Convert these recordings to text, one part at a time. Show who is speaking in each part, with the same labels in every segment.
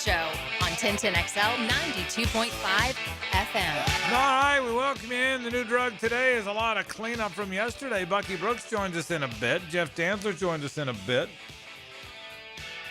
Speaker 1: Show on 1010XL 92.5 FM.
Speaker 2: All right, we welcome you in. The new drug today is a lot of cleanup from yesterday. Bucky Brooks joins us in a bit. Jeff Dantzler joins us in a bit.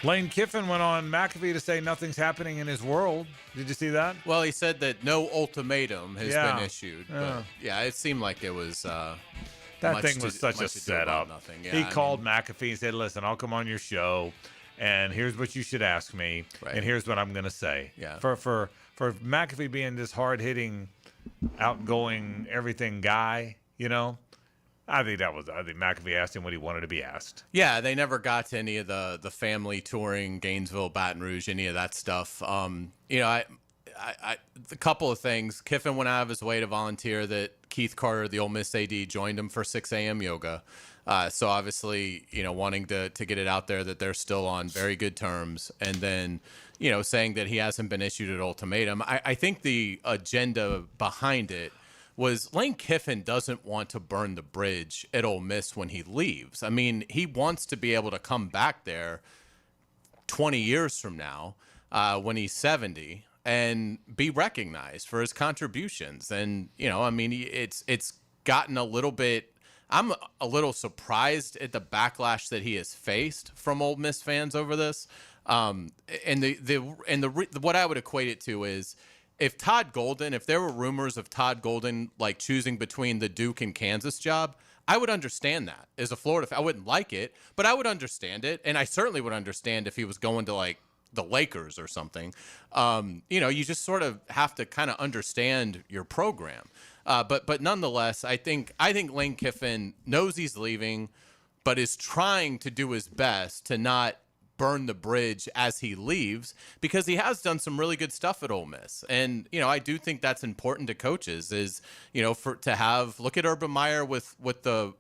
Speaker 2: Lane Kiffin went on McAfee to say nothing's happening in his world. Did you see that?
Speaker 3: Well, he said that no ultimatum has been issued. But it seemed like it was
Speaker 2: that thing was such a setup.
Speaker 3: Yeah,
Speaker 2: he called McAfee and said, listen, I'll come on your show, and here's what you should ask me, and here's what I'm going to say.
Speaker 3: Yeah.
Speaker 2: For McAfee being this hard-hitting, outgoing, everything guy, I think McAfee asked him what he wanted to be asked.
Speaker 3: Yeah, they never got to any of the family touring, Gainesville, Baton Rouge, any of that stuff. A couple of things. Kiffin went out of his way to volunteer that Keith Carter, the Ole Miss AD, joined him for 6 a.m. yoga. So obviously, wanting to get it out there that they're still on very good terms. And then, saying that he hasn't been issued an ultimatum. I think the agenda behind it was Lane Kiffin doesn't want to burn the bridge at Ole Miss when he leaves. I mean, he wants to be able to come back there 20 years from now when he's 70 and be recognized for his contributions. And, it's gotten a little bit – I'm a little surprised at the backlash that he has faced from Ole Miss fans over this. And what I would equate it to is – if there were rumors of Todd Golden like choosing between the Duke and Kansas job, I would understand that as a Florida fan. I wouldn't like it, but I would understand it. And I certainly would understand if he was going to like the Lakers or something. You just sort of have to kind of understand your program. But nonetheless, I think Lane Kiffin knows he's leaving, but is trying to do his best to not burn the bridge as he leaves, because he has done some really good stuff at Ole Miss. And, I do think that's important to coaches is, look at Urban Meyer with the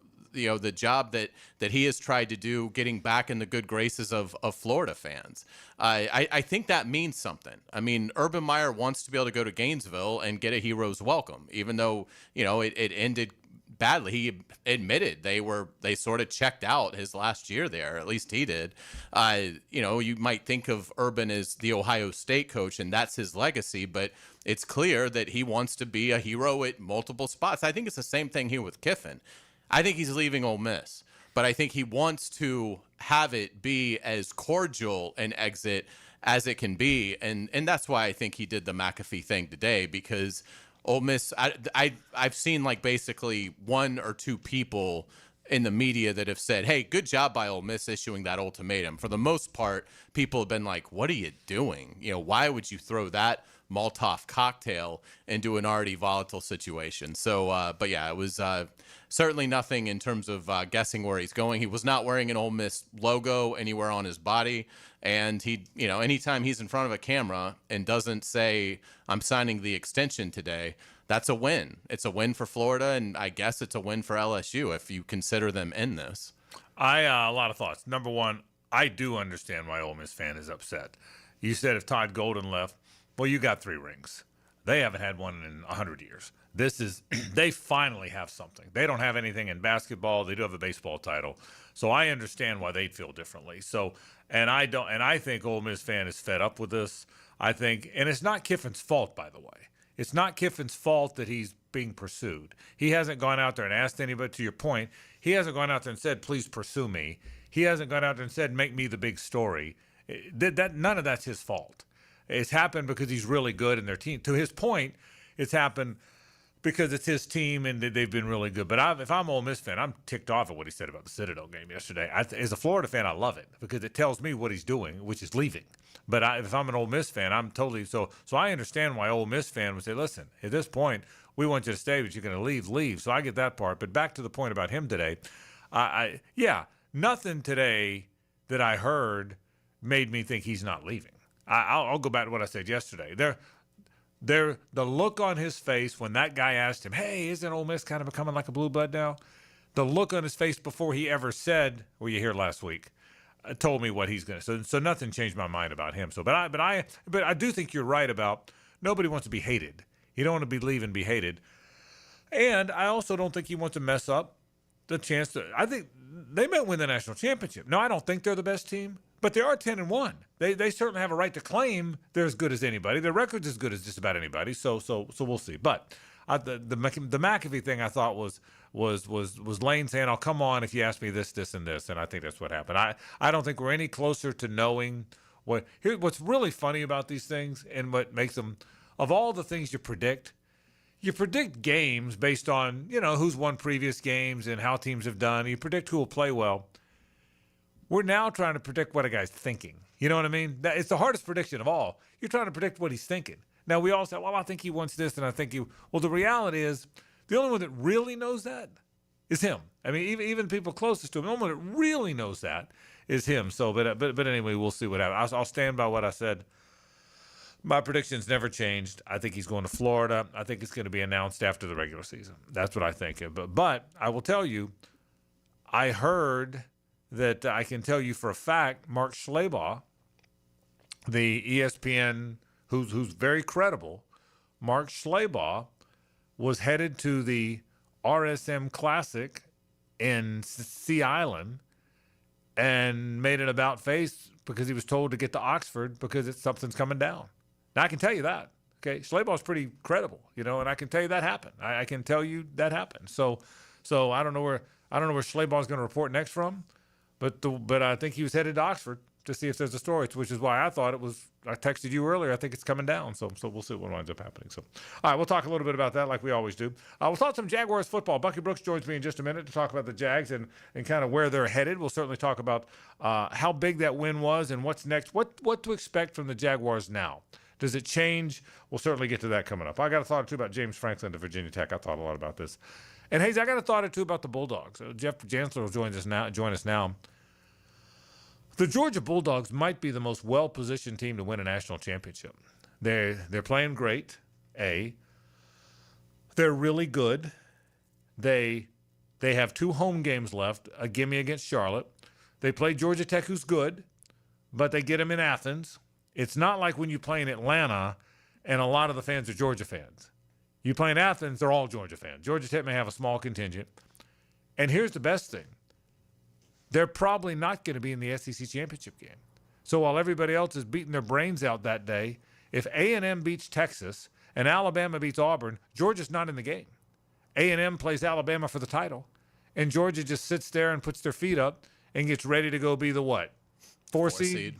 Speaker 3: job that he has tried to do, getting back in the good graces of Florida fans. I think that means something. I mean, Urban Meyer wants to be able to go to Gainesville and get a hero's welcome, even though, it ended badly. He admitted they sort of checked out his last year there. At least he did. You might think of Urban as the Ohio State coach, and that's his legacy, but it's clear that he wants to be a hero at multiple spots. I think it's the same thing here with Kiffin. I think he's leaving Ole Miss, but I think he wants to have it be as cordial an exit as it can be, and that's why I think he did the McAfee thing today, because Ole Miss, I've seen like basically one or two people in the media that have said, hey, good job by Ole Miss issuing that ultimatum. For the most part, people have been like, what are you doing? Why would you throw that Molotov cocktail into an already volatile situation? So, but yeah, it was certainly nothing in terms of guessing where he's going. He was not wearing an Ole Miss logo anywhere on his body. And he, anytime he's in front of a camera and doesn't say, I'm signing the extension today, that's a win. It's a win for Florida, and I guess it's a win for LSU if you consider them in this.
Speaker 2: A lot of thoughts. Number one, I do understand why Ole Miss fan is upset. You said if Todd Golden left, well, you got 3 rings. They haven't had one in 100 years. They finally have something. They don't have anything in basketball. They do have a baseball title. So I understand why they'd feel differently. I think Ole Miss fan is fed up with this. And it's not Kiffin's fault, by the way. It's not Kiffin's fault that he's being pursued. He hasn't gone out there and asked anybody, to your point, he hasn't gone out there and said, please pursue me. He hasn't gone out there and said, make me the big story. None of that's his fault. It's happened because he's really good in their team. To his point, it's happened because it's his team and they've been really good. But if I'm an Ole Miss fan, I'm ticked off at what he said about the Citadel game yesterday. As a Florida fan, I love it because it tells me what he's doing, which is leaving. But if I'm an Ole Miss fan, I'm totally so I understand why Ole Miss fan would say, listen, at this point, we want you to stay, but you're going to leave. So I get that part. But back to the point about him today, nothing today that I heard made me think he's not leaving. I'll go back to what I said yesterday. The look on his face when that guy asked him, hey, isn't Ole Miss kind of becoming like a blue blood now? The look on his face before he ever said, were you here last week, told me what he's going to. So nothing changed my mind about him. So, but I do think you're right about nobody wants to be hated. You don't want to be leaving, be hated. And I also don't think he wants to mess up the chance to. I think they might win the national championship. No, I don't think they're the best team. But they are 10-1. They certainly have a right to claim they're as good as anybody. Their record's as good as just about anybody. So we'll see. But the McAfee thing I thought was Lane saying, "I'll come on if you ask me this, and this," and I think that's what happened. I don't think we're any closer to knowing what's really funny about these things, and what makes them, of all the things you predict games based on who's won previous games and how teams have done. You predict who will play well. We're now trying to predict what a guy's thinking. You know what I mean? It's the hardest prediction of all. You're trying to predict what he's thinking. Now, we all say, well, I think he wants this, and I think well, the reality is the only one that really knows that is him. I mean, even people closest to him, the only one that really knows that is him. So, but anyway, we'll see what happens. I'll stand by what I said. My predictions never changed. I think he's going to Florida. I think it's going to be announced after the regular season. That's what I think. But I will tell you, I heard that I can tell you for a fact, Mark Schlabach, the ESPN, who's very credible, Mark Schlabach was headed to the RSM Classic in Sea Island and made an about face because he was told to get to Oxford because something's coming down. Now, I can tell you that. Okay, Schlabach's pretty credible, and I can tell you that happened. I can tell you that happened. So I don't know where Schlabach's going to report next from. But I think he was headed to Oxford to see if there's a story, which is why I thought it was. I texted you earlier. I think it's coming down. So we'll see what winds up happening. So, all right, we'll talk a little bit about that like we always do. We'll talk some Jaguars football. Bucky Brooks joins me in just a minute to talk about the Jags and kind of where they're headed. We'll certainly talk about how big that win was and what's next. What to expect from the Jaguars now. Does it change? We'll certainly get to that coming up. I got a thought or two about James Franklin to Virginia Tech. I thought a lot about this. And, Hayes, I got a thought or two about the Bulldogs. Jeff Jansler will join us now. The Georgia Bulldogs might be the most well-positioned team to win a national championship. They're playing great. They're really good. They have 2 home games left, a gimme against Charlotte. They play Georgia Tech, who's good, but they get them in Athens. It's not like when you play in Atlanta and a lot of the fans are Georgia fans. You play in Athens, they're all Georgia fans. Georgia Tech may have a small contingent. And here's the best thing. They're probably not going to be in the SEC championship game. So while everybody else is beating their brains out that day, if A&M beats Texas and Alabama beats Auburn, Georgia's not in the game. A&M plays Alabama for the title, and Georgia just sits there and puts their feet up and gets ready to go be the what? Four seed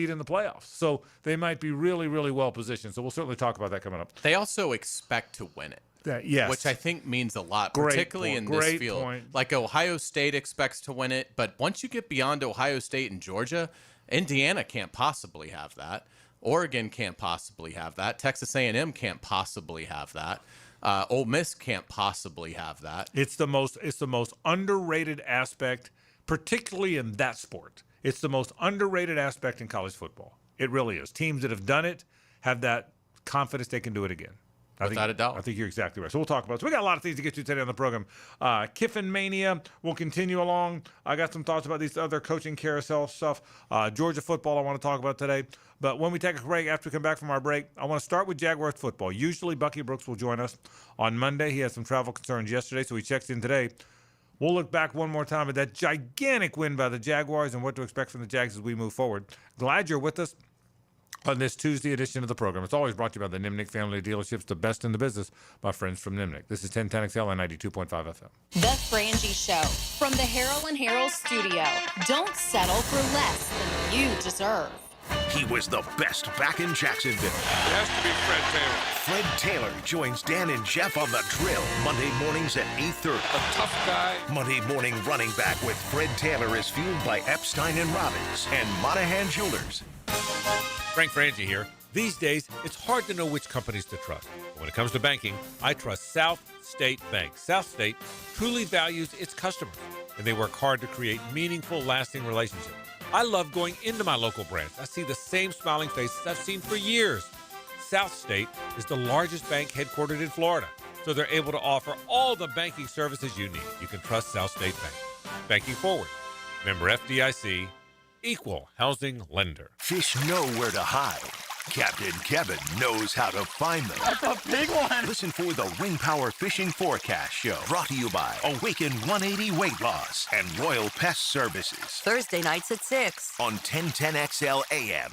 Speaker 2: in the playoffs. So they might be really, really well positioned. So we'll certainly talk about that coming up.
Speaker 3: They also expect to win it.
Speaker 2: Yes.
Speaker 3: Which I think means a lot,
Speaker 2: Great
Speaker 3: particularly
Speaker 2: point.
Speaker 3: in this
Speaker 2: Great
Speaker 3: field.
Speaker 2: point.
Speaker 3: Like Ohio State expects to win it, but once you get beyond Ohio State and Georgia, Indiana can't possibly have that. Oregon can't possibly have that. Texas A&M can't possibly have that. Ole Miss can't possibly have that.
Speaker 2: It's the most underrated aspect, particularly in that sport. It's the most underrated aspect in college football. It really is. Teams that have done it have that confidence they can do it again.
Speaker 3: Without a doubt.
Speaker 2: I think you're exactly right. So we'll talk about it. So we got a lot of things to get to today on the program. Kiffin Mania will continue along. I got some thoughts about these other coaching carousel stuff. Georgia football I want to talk about today. But when we take a break, after we come back from our break, I want to start with Jaguars football. Usually Bucky Brooks will join us on Monday. He had some travel concerns yesterday, so he checks in today. We'll look back one more time at that gigantic win by the Jaguars and what to expect from the Jags as we move forward. Glad you're with us on this Tuesday edition of the program. It's always brought to you by the Nimnick family of dealerships, the best in the business, my friends from Nimnick. This is 1010XL and 92.5 FM.
Speaker 1: The Frangie Show from the Harold and Harold studio. Don't settle for less than you deserve.
Speaker 4: He was the best back in Jacksonville.
Speaker 5: It has to be Fred Taylor.
Speaker 4: Fred Taylor joins Dan and Jeff on the drill Monday mornings at 8:30.
Speaker 5: A tough guy.
Speaker 4: Monday morning running back with Fred Taylor is fueled by Epstein and Robbins and Monahan Jewelers.
Speaker 6: Frank Frangie here. These days, it's hard to know which companies to trust. But when it comes to banking, I trust South State Bank. South State truly values its customers, and they work hard to create meaningful, lasting relationships. I love going into my local branch. I see the same smiling faces I've seen for years. South State is the largest bank headquartered in Florida, so they're able to offer all the banking services you need. You can trust South State Bank. Banking forward. Member FDIC. Equal housing lender.
Speaker 4: Fish know where to hide. Captain Kevin knows how to find them.
Speaker 7: That's a big one.
Speaker 4: Listen for the Ring Power Fishing Forecast Show, brought to you by Awaken 180 Weight Loss and Royal Pest Services.
Speaker 8: Thursday nights at 6
Speaker 4: on 1010XL AM.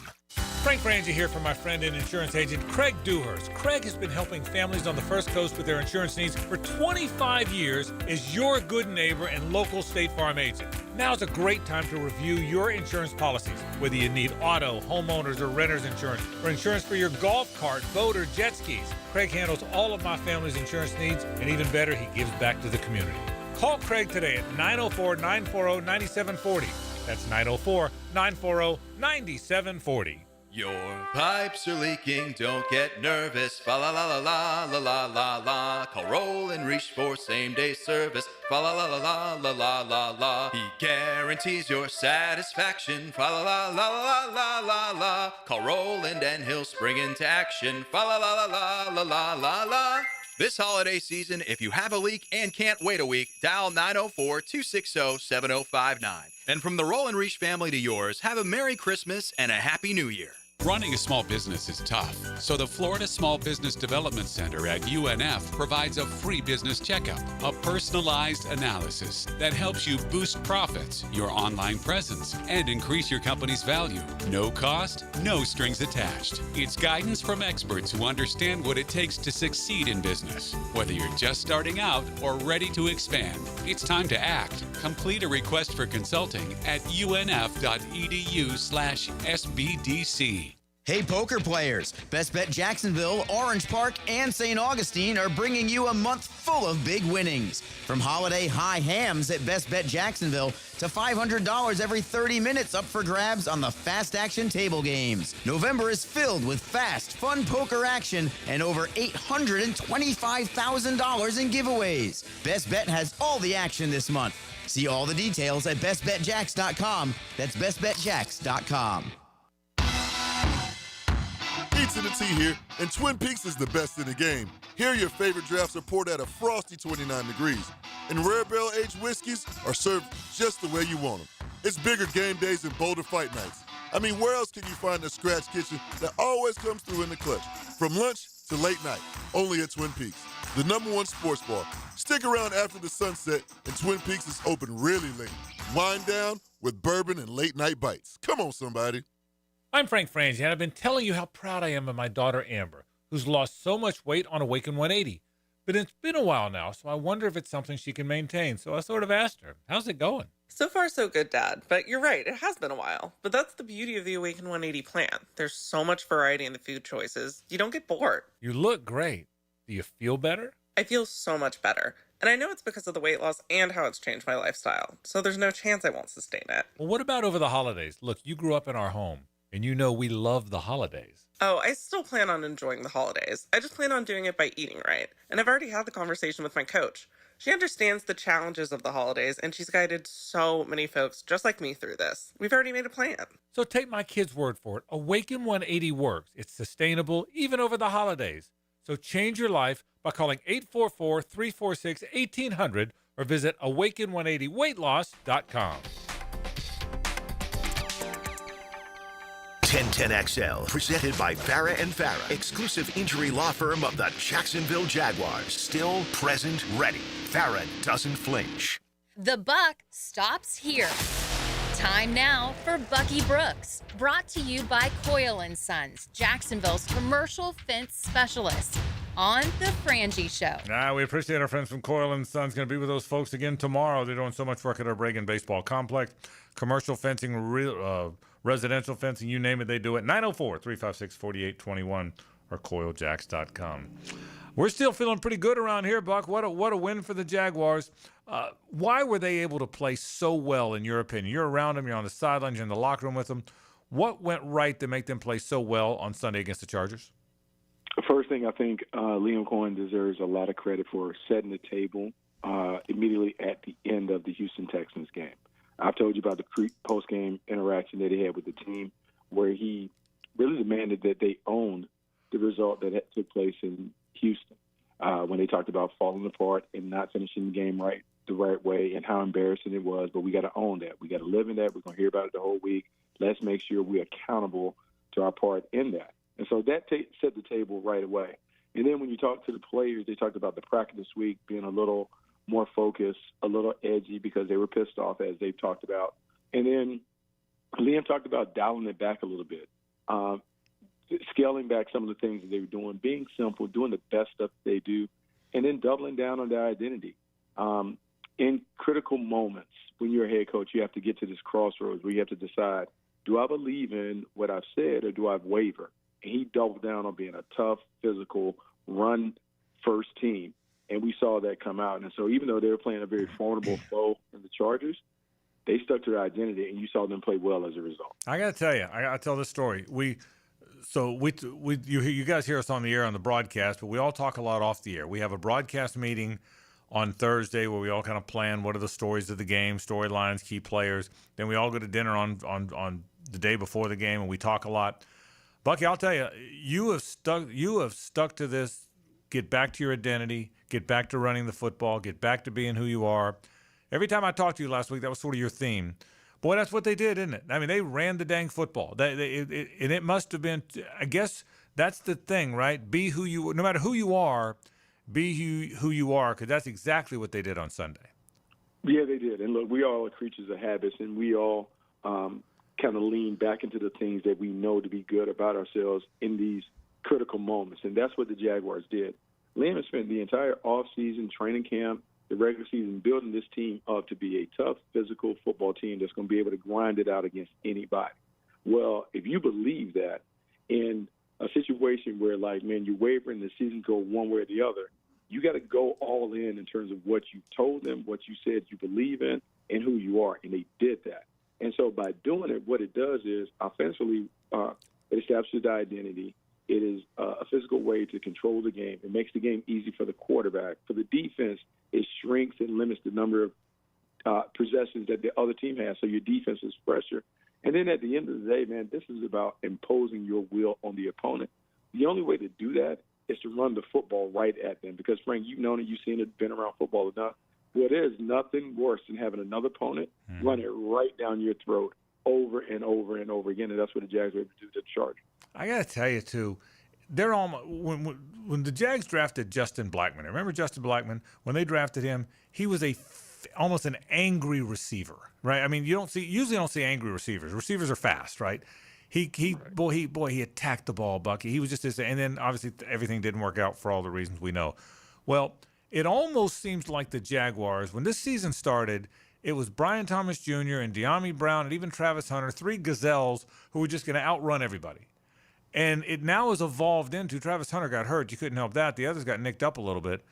Speaker 6: Frank Frangie here from my friend and insurance agent Craig Dewhurst. Craig has been helping families on the First Coast with their insurance needs for 25 years as your good neighbor and local State Farm agent. Now's a great time to review your insurance policies, whether you need auto, homeowners, or renter's insurance, or insurance for your golf cart, boat, or jet skis. Craig handles all of my family's insurance needs, and even better, he gives back to the community. Call Craig today at 904-940-9740. That's 904-940-9740.
Speaker 9: Your pipes are leaking, don't get nervous. Fa la la la la la la la la. Call Roll and Reach for same-day service. Fa la la la la la la la la. He guarantees your satisfaction. Fa la la la la la la la. Call Roland and he'll spring into action. Fa la la la la la la la la. This holiday season, if you have a leak and can't wait a week, dial 904-260-7059. And from the Roll and Reach family to yours, have a Merry Christmas and a Happy New Year.
Speaker 10: Running a small business is tough, so the Florida Small Business Development Center at UNF provides a free business checkup, a personalized analysis that helps you boost profits, your online presence, and increase your company's value. No cost, no strings attached. It's guidance from experts who understand what it takes to succeed in business. Whether you're just starting out or ready to expand, it's time to act. Complete a request for consulting at unf.edu/SBDC.
Speaker 11: Hey, poker players! Best Bet Jacksonville, Orange Park, and St. Augustine are bringing you a month full of big winnings. From holiday high hams at Best Bet Jacksonville to $500 every 30 minutes up for grabs on the fast action table games. November is filled with fast, fun poker action and over $825,000 in giveaways. Best Bet has all the action this month. See all the details at bestbetjacks.com. That's bestbetjacks.com.
Speaker 12: Pizza to Tea here, and Twin Peaks is the best in the game. Here, your favorite drafts are poured at a frosty 29 degrees, and rare barrel-aged whiskeys are served just the way you want them. It's bigger game days and bolder fight nights. I mean, where else can you find a scratch kitchen that always comes through in the clutch? From lunch to late night, only at Twin Peaks, the #1 sports bar. Stick around after the sunset, and Twin Peaks is open really late. Wind down with bourbon and late-night bites. Come on, somebody.
Speaker 6: I'm Frank Frangie, and I've been telling you how proud I am of my daughter Amber, who's lost so much weight on Awaken 180. But it's been a while now, so I wonder if it's something she can maintain. So I sort of asked her, how's it going?
Speaker 13: So far, so good, Dad. But you're right, it has been a while. But that's the beauty of the Awaken 180 plan. There's so much variety in the food choices. You don't get bored.
Speaker 6: You look great. Do you feel better?
Speaker 13: I feel so much better. And I know it's because of the weight loss and how it's changed my lifestyle. So there's no chance I won't sustain it.
Speaker 6: Well, what about over the holidays? Look, you grew up in our home. And you know we love the holidays.
Speaker 13: Oh, I still plan on enjoying the holidays. I just plan on doing it by eating right. And I've already had the conversation with my coach. She understands the challenges of the holidays, and she's guided so many folks just like me through this. We've already made a plan.
Speaker 6: So take my kid's word for it. Awaken 180 works. It's sustainable, even over the holidays. So change your life by calling 844-346-1800 or visit awaken180weightloss.com.
Speaker 4: 1010XL, presented by Farah and Farah, exclusive injury law firm of the Jacksonville Jaguars. Still, present, ready. Farah doesn't flinch.
Speaker 1: The buck stops here. Time now for Bucky Brooks, brought to you by Coyle & Sons, Jacksonville's commercial fence specialist, on The Frangie Show.
Speaker 2: We appreciate our friends from Coyle & Sons. Going to be with those folks again tomorrow. They're doing so much work at our Reagan Baseball Complex. Commercial fencing, residential fencing, you name it, they do it. 904-356-4821 or CoyleJacks.com. We're still feeling pretty good around here, Buck. What a win for the Jaguars. Why were they able to play so well, in your opinion? You're around them. You're on the sidelines. You're in the locker room with them. What went right to make them play so well on Sunday against the Chargers?
Speaker 14: First thing, I think Liam Cohen deserves a lot of credit for setting the table immediately at the end of the Houston Texans game. I've told you about the post-game interaction that he had with the team, where he really demanded that they own the result that took place in Houston when they talked about falling apart and not finishing the game the right way and how embarrassing it was. But we got to own that. We got to live in that. We're going to hear about it the whole week. Let's make sure we're accountable to our part in that. And so that set the table right away. And then when you talk to the players, they talked about the practice this week being a little more focused, a little edgy because they were pissed off, as they've talked about. And then Liam talked about dialing it back a little bit, scaling back some of the things that they were doing, being simple, doing the best stuff they do, and then doubling down on their identity. In critical moments, when you're a head coach, you have to get to this crossroads where you have to decide, do I believe in what I've said or do I waver? And he doubled down on being a tough, physical, run-first team. And we saw that come out. And so even though they were playing a very formidable foe in the Chargers, they stuck to their identity, and you saw them play well as a result.
Speaker 2: I got to tell you, I got to tell this story. You guys hear us on the air on the broadcast, but we all talk a lot off the air. We have a broadcast meeting on Thursday where we all kind of plan what are the stories of the game, storylines, key players. Then we all go to dinner on the day before the game, and we talk a lot. Bucky, I'll tell you, you have stuck to this. Get back to your identity. Get back to running the football. Get back to being who you are. Every time I talked to you last week, that was sort of your theme. Boy, that's what they did, isn't it? I mean, they ran the dang football. And it must have been, I guess that's the thing, right? Be who you, no matter who you are, be who you are, because that's exactly what they did on Sunday.
Speaker 14: Yeah, they did. And look, we all are creatures of habits, and we all kind of lean back into the things that we know to be good about ourselves in these critical moments. And that's what the Jaguars did. Liam has spent the entire offseason, training camp, the regular season, building this team up to be a tough, physical football team that's going to be able to grind it out against anybody. Well, if you believe that in a situation where, like, man, you're wavering, the season go one way or the other, you got to go all in terms of what you told them, what you said you believe in, and who you are. And they did that. And so by doing it, what it does is offensively, it establishes the identity. It is a physical way to control the game. It makes the game easy for the quarterback. For the defense, it shrinks and limits the number of possessions that the other team has, so your defense is fresher. And then at the end of the day, man, this is about imposing your will on the opponent. The only way to do that is to run the football right at them because, Frank, you've known it, you've seen it, been around football enough. Well, there's nothing worse than having another opponent run it right down your throat over and over and over again, and that's what the Jags were able to do to the Chargers.
Speaker 2: I got to tell you, too, they're almost when the Jags drafted Justin Blackmon. Remember Justin Blackmon? When they drafted him, he was almost an angry receiver, right? I mean, usually don't see angry receivers. Receivers are fast, right? He attacked the ball, Bucky. He was just this, and then obviously everything didn't work out for all the reasons we know. Well, it almost seems like the Jaguars, when this season started, it was Brian Thomas Jr. and De'Ami Brown and even Travis Hunter, three gazelles who were just going to outrun everybody. And it now has evolved into Travis Hunter got hurt. You couldn't help that. The others got nicked up a little bit.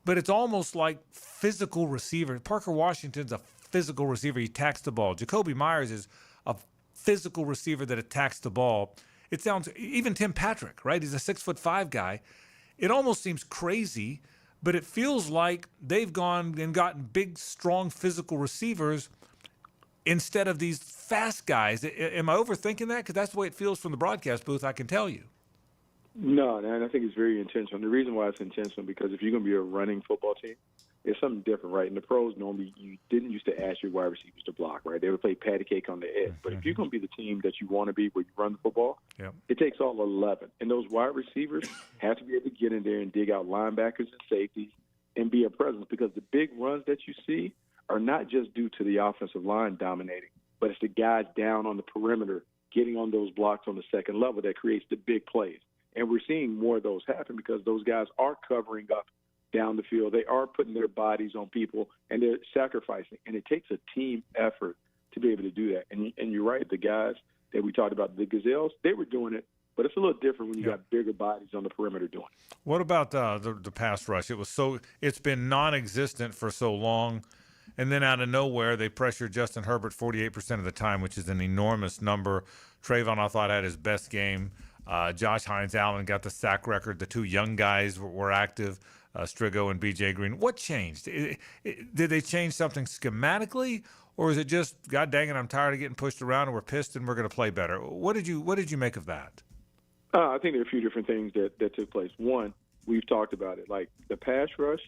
Speaker 2: But it's almost like physical receiver. Parker Washington's a physical receiver. He attacks the ball. Jacoby Myers is a physical receiver that attacks the ball. It sounds, even Tim Patrick, right? He's a 6'5" guy. It almost seems crazy, but it feels like they've gone and gotten big, strong, physical receivers instead of these fast guys. Am I overthinking that? Because that's the way it feels from the broadcast booth, I can tell you.
Speaker 14: No, and I think it's very intentional. The reason why it's intentional, because if you're going to be a running football team, it's something different, right? In the pros, normally you didn't used to ask your wide receivers to block, right? They would play patty cake on the edge. But if you're going to be the team that you want to be where you run the football, it takes all 11. And those wide receivers have to be able to get in there and dig out linebackers and safeties and be a presence, because the big runs that you see are not just due to the offensive line dominating, but it's the guys down on the perimeter getting on those blocks on the second level that creates the big plays. And we're seeing more of those happen because those guys are covering up down the field. They are putting their bodies on people, and they're sacrificing. And it takes a team effort to be able to do that. And you're right, the guys that we talked about, the Gazelles, they were doing it, but it's a little different when you got bigger bodies on the perimeter doing it.
Speaker 2: What about the pass rush? It's been non-existent for so long, and then out of nowhere they pressured Justin Herbert 48% of the time, which is an enormous number. Trayvon, I thought, had his best game. Josh Hines-Allen got the sack record. The two young guys were active, Strigo and B.J. Green. What changed? Did they change something schematically, or is it just, God dang it, I'm tired of getting pushed around and we're pissed and we're going to play better? What did you make of that?
Speaker 14: I think there are a few different things that took place. One, we've talked about it. Like, the pass rush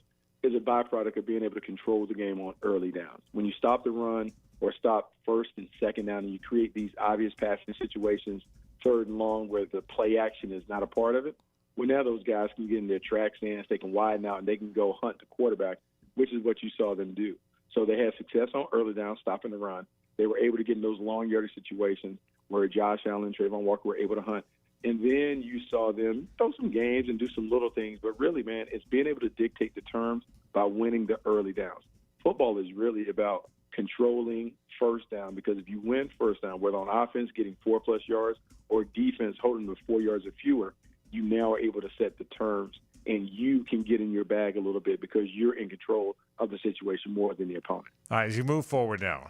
Speaker 14: is a byproduct of being able to control the game on early downs. When you stop the run or stop first and second down and you create these obvious passing situations third and long where the play action is not a part of it. Well, now those guys can get in their track stance, they can widen out, and they can go hunt the quarterback, which is what you saw them do. So they had success on early down, stopping the run. They were able to get in those long yardage situations where Josh Allen and Trayvon Walker were able to hunt. And then you saw them throw some games and do some little things. But really, man, it's being able to dictate the terms by winning the early downs. Football is really about controlling first down, because if you win first down, whether on offense getting 4+ yards or defense holding them to 4 yards or fewer, you now are able to set the terms, and you can get in your bag a little bit because you're in control of the situation more than the opponent.
Speaker 2: All right, as you move forward now,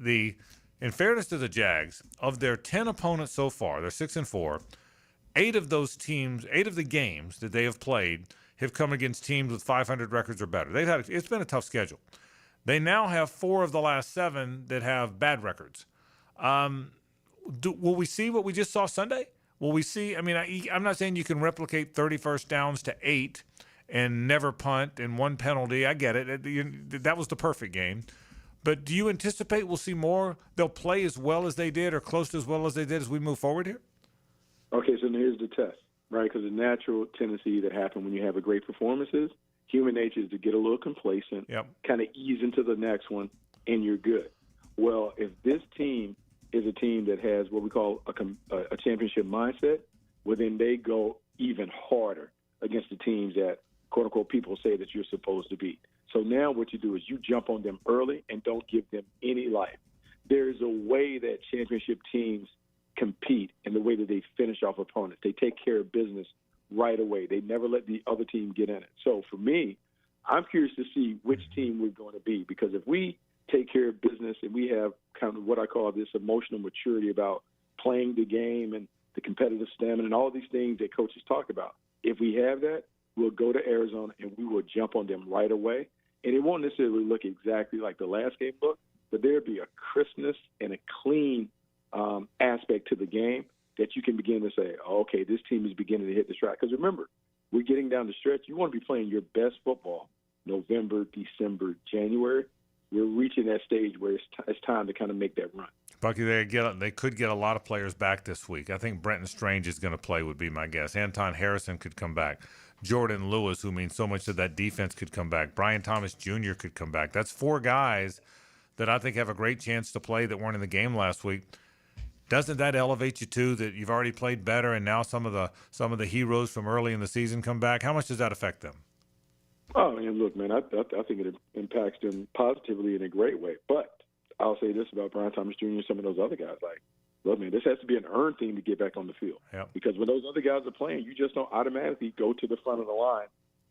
Speaker 2: in fairness to the Jags, of their 10 opponents so far, they're 6-4. 8 of the games that they have played have come against teams with 500 records or better. It's been a tough schedule. They now have 4 of the last 7 that have bad records. Will we see what we just saw Sunday? Will we see? I mean, I'm not saying you can replicate 30 first downs to 8 and never punt and 1 penalty. I get it. That was the perfect game. But do you anticipate we'll see more? They'll play as well as they did or close to as well as they did as we move forward here?
Speaker 14: Okay, so here's the test, right? Because the natural tendency that happens when you have a great performance is human nature is to get a little complacent, kind of ease into the next one, and you're good. Well, if this team is a team that has what we call a championship mindset, well, then they go even harder against the teams that, quote-unquote, people say that you're supposed to beat. So now what you do is you jump on them early and don't give them any life. There's a way that championship teams compete in the way that they finish off opponents. They take care of business right away. They never let the other team get in it. So for me, I'm curious to see which team we're going to be, because if we take care of business and we have kind of what I call this emotional maturity about playing the game and the competitive stamina and all these things that coaches talk about, if we have that, we'll go to Arizona and we will jump on them right away. And it won't necessarily look exactly like the last game looked, but there'll be a crispness and a clean aspect to the game that you can begin to say, oh, okay, this team is beginning to hit the stride. Because remember, we're getting down the stretch. You want to be playing your best football November, December, January. We're reaching that stage where it's time to kind of make that run.
Speaker 2: Bucky, they could get a lot of players back this week. I think Brenton Strange is going to play, would be my guess. Anton Harrison could come back. Jordan Lewis, who means so much to that defense, could come back. Brian Thomas Jr. could come back. That's 4 guys that I think have a great chance to play that weren't in the game last week. Doesn't that elevate you too, that you've already played better and now some of the heroes from early in the season come back? How much does that affect them?
Speaker 14: Oh, and look, man, I think it impacts them positively in a great way. But I'll say this about Brian Thomas Jr. and some of those other guys. Like, look, man, this has to be an earned thing to get back on the field.
Speaker 2: Yep.
Speaker 14: Because when those other guys are playing, you just don't automatically go to the front of the line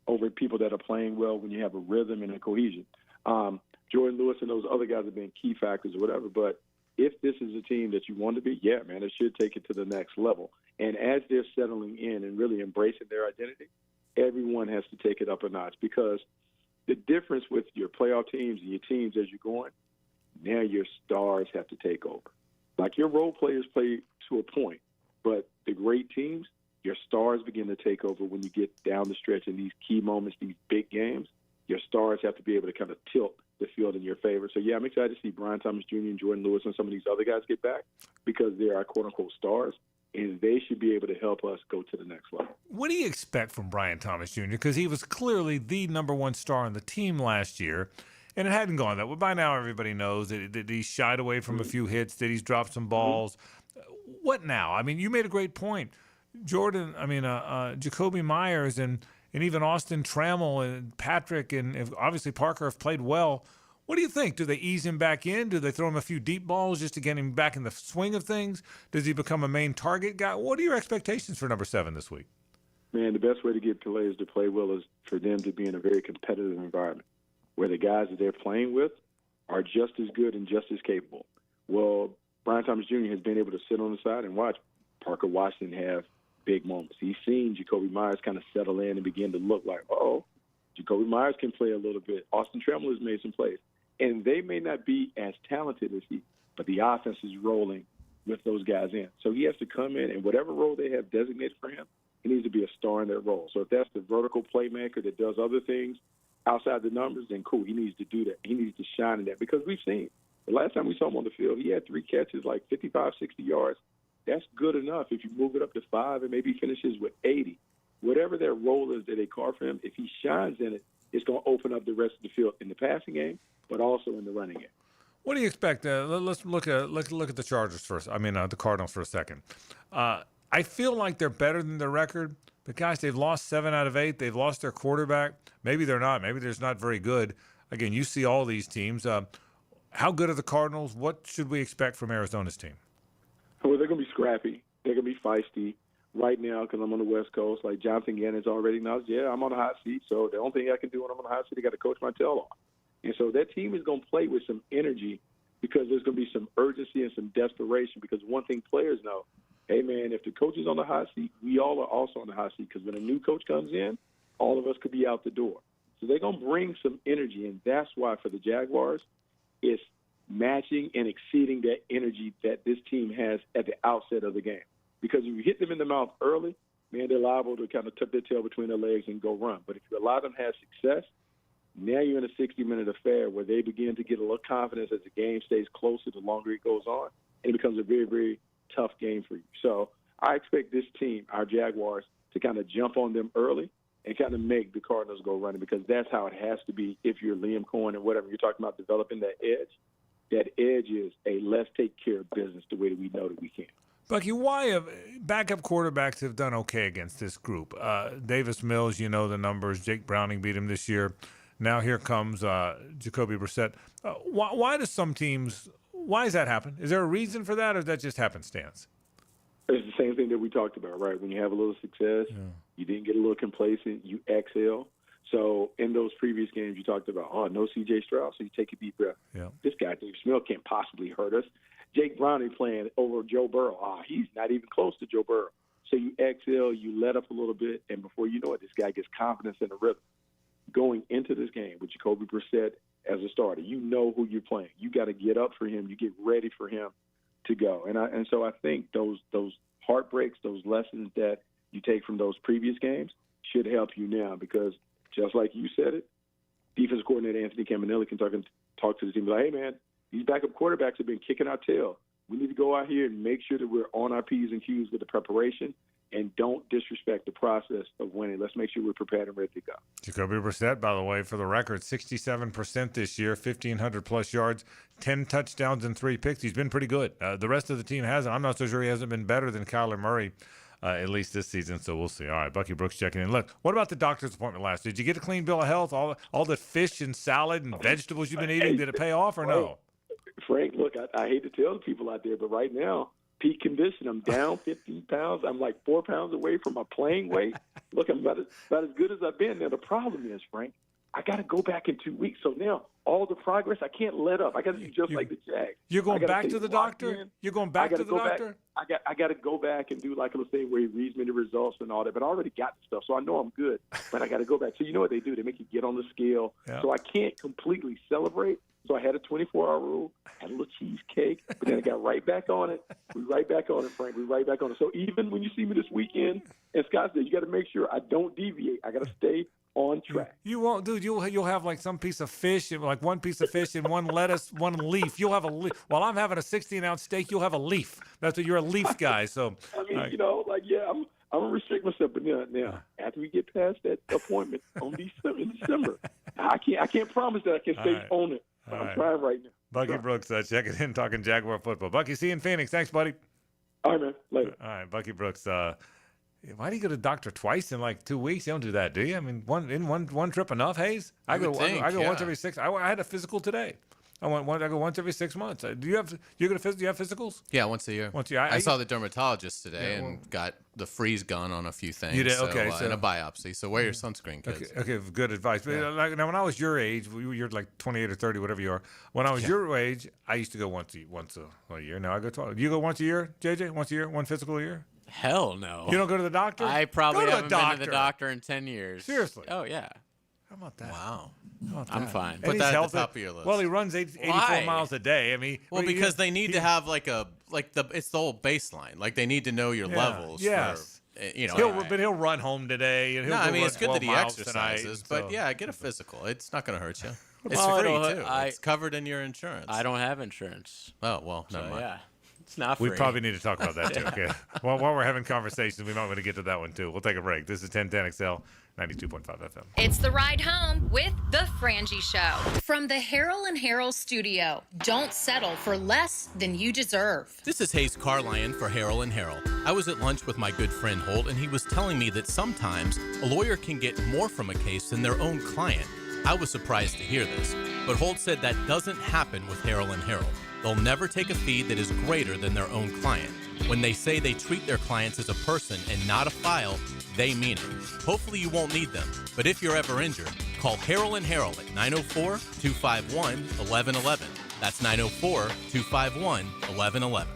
Speaker 14: over people that are playing well when you have a rhythm and a cohesion. Jordan Lewis and those other guys have been key factors or whatever. But if this is a team that you want to be, yeah, man, it should take it to the next level. And as they're settling in and really embracing their identity, everyone has to take it up a notch, because the difference with your playoff teams and your teams as you're going, now your stars have to take over. Like, your role players play to a point, but the great teams, your stars begin to take over when you get down the stretch in these key moments, these big games. Your stars have to be able to kind of tilt the field in your favor. So, yeah, I'm excited to see Brian Thomas Jr. and Jordan Lewis and some of these other guys get back, because they're our quote-unquote stars, and they should be able to help us go to the next level.
Speaker 2: What do you expect from Brian Thomas Jr.? Because he was clearly the number 1 star on the team last year, and it hadn't gone that way. By now, everybody knows that he shied away from a few hits, that he's dropped some balls. What now? I mean, you made a great point. Jacoby Myers and even Austin Trammell and Patrick and obviously Parker have played well. What do you think? Do they ease him back in? Do they throw him a few deep balls just to get him back in the swing of things? Does he become a main target guy? What are your expectations for number 7 this week?
Speaker 14: Man, the best way to get players to play well is for them to be in a very competitive environment where the guys that they're playing with are just as good and just as capable. Well, Brian Thomas Jr. has been able to sit on the side and watch Parker Washington have big moments. He's seen Jacoby Myers kind of settle in and begin to look like, Jacoby Myers can play a little bit. Austin Trammell has made some plays. And they may not be as talented as he, but the offense is rolling with those guys in. So he has to come in, and whatever role they have designated for him, he needs to be a star in that role. So if that's the vertical playmaker that does other things outside the numbers, then cool. He needs to do that. He needs to shine in that, because we've seen the last time we saw him on the field, he had 3 catches, like 55, 60 yards, that's good enough. If you move it up to 5 and maybe finishes with 80, whatever their role is that they carve for him, if he shines in it, it's going to open up the rest of the field in the passing game, but also in the running game.
Speaker 2: What do you expect? Let's look at the Chargers first. The Cardinals for a second. I feel like they're better than their record, but guys, they've lost 7 out of 8. They've lost their quarterback. Maybe they're not. Maybe they're just not very good. Again, you see all these teams. How good are the Cardinals? What should we expect from Arizona's team?
Speaker 14: Well, they're going to be scrappy. They're going to be feisty. Right now, because I'm on the West Coast, like Jonathan Gannon's already announced, I'm on the hot seat. So the only thing I can do when I'm on the hot seat, I got to coach my tail off. And so that team is going to play with some energy because there's going to be some urgency and some desperation. Because one thing players know, hey, man, if the coach is on the hot seat, we all are also on the hot seat. Because when a new coach comes in, all of us could be out the door. So they're going to bring some energy. And that's why for the Jaguars, it's matching and exceeding that energy that this team has at the outset of the game. Because if you hit them in the mouth early, man, they're liable to kind of tuck their tail between their legs and go run. But if you allow them to have success, now you're in a 60-minute affair where they begin to get a little confidence as the game stays closer the longer it goes on, and it becomes a very, very tough game for you. So I expect this team, our Jaguars, to kind of jump on them early and kind of make the Cardinals go running, because that's how it has to be if you're Liam Cohen or whatever. You're talking about developing that edge. That edge is a let's take care of business the way that we know that we can.
Speaker 2: Bucky, why have backup quarterbacks have done okay against this group? Davis Mills, you know the numbers. Jake Browning beat him this year. Now here comes Jacoby Brissett. Why do some teams – why does that happen? Is there a reason for that, or is that just happenstance?
Speaker 14: It's the same thing that we talked about, right? When you have a little success, you didn't get a little complacent, you exhale. So in those previous games, you talked about, no C.J. Stroud, so you take a deep breath.
Speaker 2: Yeah.
Speaker 14: This guy, Davis Mills, can't possibly hurt us. Jake Browning playing over Joe Burrow. He's not even close to Joe Burrow. So you exhale, you let up a little bit, and before you know it, this guy gets confidence in the rhythm. Going into this game with Jacoby Brissett as a starter, you know who you're playing. You got to get up for him. You get ready for him to go. And so I think those heartbreaks, those lessons that you take from those previous games should help you now, because just like you said it, defensive coordinator Anthony Campanelli can talk to the team like, hey, man, these backup quarterbacks have been kicking our tail. We need to go out here and make sure that we're on our P's and Q's with the preparation and don't disrespect the process of winning. Let's make sure we're prepared and ready to go.
Speaker 2: Jacoby Brissett, by the way, for the record, 67% this year, 1,500-plus yards, 10 touchdowns and 3 picks. He's been pretty good. The rest of the team hasn't. I'm not so sure he hasn't been better than Kyler Murray, at least this season, so we'll see. All right, Bucky Brooks checking in. Look, what about the doctor's appointment last? Did you get a clean bill of health? All the fish and salad and vegetables you've been eating, did it pay off or no?
Speaker 14: Frank, look, I hate to tell the people out there, but right now, peak condition, I'm down 15 pounds. I'm like 4 pounds away from my playing weight. Look, I'm about as good as I've been. Now, the problem is, Frank, I got to go back in 2 weeks. So now all the progress, I can't let up. I got to do just like the Jags.
Speaker 2: You're going back to the doctor? You're going back to the doctor?
Speaker 14: I got to go back and do like a little thing where he reads me the results and all that. But I already got the stuff, so I know I'm good. But I got to go back. So you know what they do? They make you get on the scale. Yeah. So I can't completely celebrate. So I had a 24-hour rule, had a little cheesecake, but then I got right back on it. We right back on it, Frank. We right back on it. So even when you see me this weekend in Scottsdale, you got to make sure I don't deviate. I got to stay on track.
Speaker 2: You won't, dude. You'll have like some piece of fish, like one piece of fish and one lettuce, one leaf. You'll have a leaf. While I'm having a 16-ounce steak, you'll have a leaf. That's what you're a leaf guy. So
Speaker 14: I mean, I'm gonna restrict myself. But now after we get past that appointment in December, I can't promise that I can stay on it. I'm trying right now.
Speaker 2: Bucky Brooks, checking in, talking Jaguar football. Bucky, see you in Phoenix. Thanks, buddy.
Speaker 14: All right, man. Later.
Speaker 2: All right, Bucky Brooks. Why do you go to the doctor twice in like 2 weeks? You don't do that, do you? I mean, one trip enough, Hayes? I go once every 6. I had a physical today. I go once every 6 months. Do you have physicals?
Speaker 3: Yeah, once a year.
Speaker 2: Once a year.
Speaker 3: I saw the dermatologist today and got the freeze gun on a few things.
Speaker 2: You did? Okay.
Speaker 3: And a biopsy. So wear your sunscreen, kids.
Speaker 2: Okay, good advice. But now, when I was your age, you're like 28 or 30, whatever you are. When I was your age, I used to go once a year. Now I go twice. You go once a year, JJ? Once a year? One physical a year?
Speaker 7: Hell no.
Speaker 2: You don't go to the doctor?
Speaker 7: I probably haven't been to the doctor in 10 years.
Speaker 2: Seriously?
Speaker 7: Oh, yeah.
Speaker 2: How about that?
Speaker 3: Wow.
Speaker 7: I'm fine.
Speaker 3: Put that at the top of your list.
Speaker 2: Well, he runs 84 miles a day. I mean,
Speaker 3: because they need to have it's the whole baseline. Like they need to know your levels.
Speaker 2: Yes. But he'll run home today. And
Speaker 3: it's good that he
Speaker 2: Tonight,
Speaker 3: exercises. But get a physical. It's not going to hurt you. It's free too. It's covered in your insurance.
Speaker 7: I don't have insurance.
Speaker 3: Oh well, never mind.
Speaker 7: Yeah. It's not free.
Speaker 2: We probably need to talk about that too. Okay. Well, while we're having conversations, we might want to get to that one too. We'll take a break. This is 1010XL, 92.5 FM.
Speaker 1: It's the ride home with the Frangie Show. From the Harrell and Harrell studio. Don't settle for less than you deserve.
Speaker 15: This is Hayes Carlion for Harrell and Harrell. I was at lunch with my good friend Holt, and he was telling me that sometimes a lawyer can get more from a case than their own client. I was surprised to hear this, but Holt said that doesn't happen with Harrell and Harrell. They'll never take a fee that is greater than their own client. When they say they treat their clients as a person and not a file, they mean it. Hopefully you won't need them, but if you're ever injured, call Harrell and Harrell at 904-251-1111. That's 904-251-1111.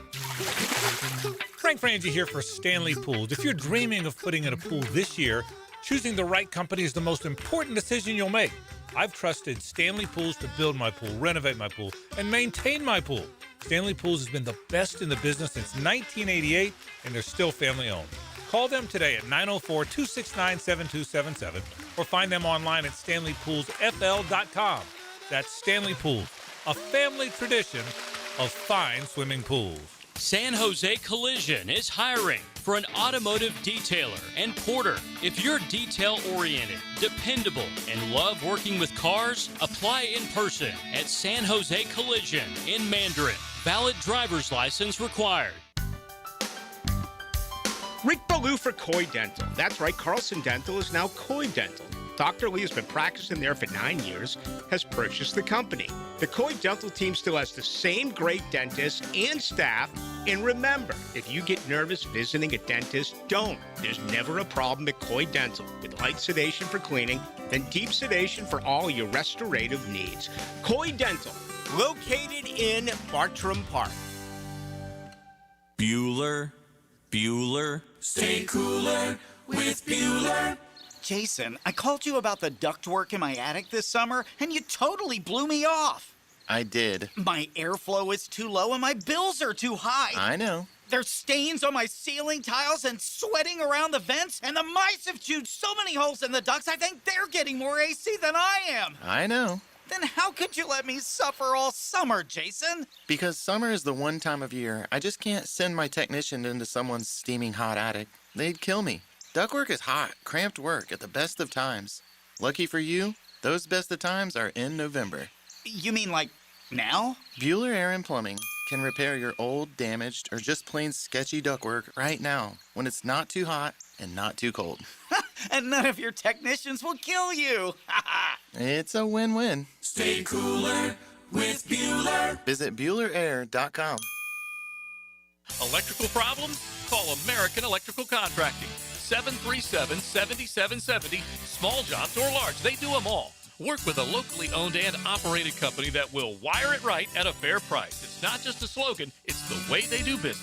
Speaker 6: Frank Frangie here for Stanley Pools. If you're dreaming of putting in a pool this year, choosing the right company is the most important decision you'll make. I've trusted Stanley Pools to build my pool, renovate my pool, and maintain my pool. Stanley Pools has been the best in the business since 1988, and they're still family-owned. Call them today at 904-269-7277 or find them online at stanleypoolsfl.com. That's Stanley Pools, a family tradition of fine swimming pools.
Speaker 16: San Jose Collision is hiring for an automotive detailer and porter. If you're detail-oriented, dependable, and love working with cars, apply in person at San Jose Collision in Mandarin. Valid driver's license required.
Speaker 17: Rick Ballou for Coy Dental. That's right, Carlson Dental is now Coy Dental. Dr. Lee has been practicing there for 9 years, has purchased the company. The Coy Dental team still has the same great dentists and staff. And remember, if you get nervous visiting a dentist, don't. There's never a problem at Coy Dental. With light sedation for cleaning, then deep sedation for all your restorative needs. Coy Dental, located in Bartram Park.
Speaker 18: Bueller, stay cooler with Bueller.
Speaker 19: Jason, I called you about the ductwork in my attic this summer, and you totally blew me off.
Speaker 20: I did.
Speaker 19: My airflow is too low and my bills are too high.
Speaker 20: I know.
Speaker 19: There's stains on my ceiling tiles and sweating around the vents, and the mice have chewed so many holes in the ducts, I think they're getting more AC than I am.
Speaker 20: I know.
Speaker 19: Then how could you let me suffer all summer, Jason?
Speaker 20: Because summer is the one time of year I just can't send my technician into someone's steaming hot attic. They'd kill me. Ductwork is hot, cramped work at the best of times. Lucky for you, those best of times are in November.
Speaker 19: You mean like now?
Speaker 20: Bueller Air and Plumbing can repair your old, damaged, or just plain sketchy ductwork right now when it's not too hot and not too cold.
Speaker 19: And none of your technicians will kill you.
Speaker 20: It's a win-win.
Speaker 18: Stay cooler with Bueller.
Speaker 20: Visit BuellerAir.com.
Speaker 16: Electrical problems? Call American Electrical Contracting. 737-7770. Small jobs or large, they do them all. Work with a locally owned and operated company that will wire it right at a fair price. It's not just a slogan, it's the way they do business.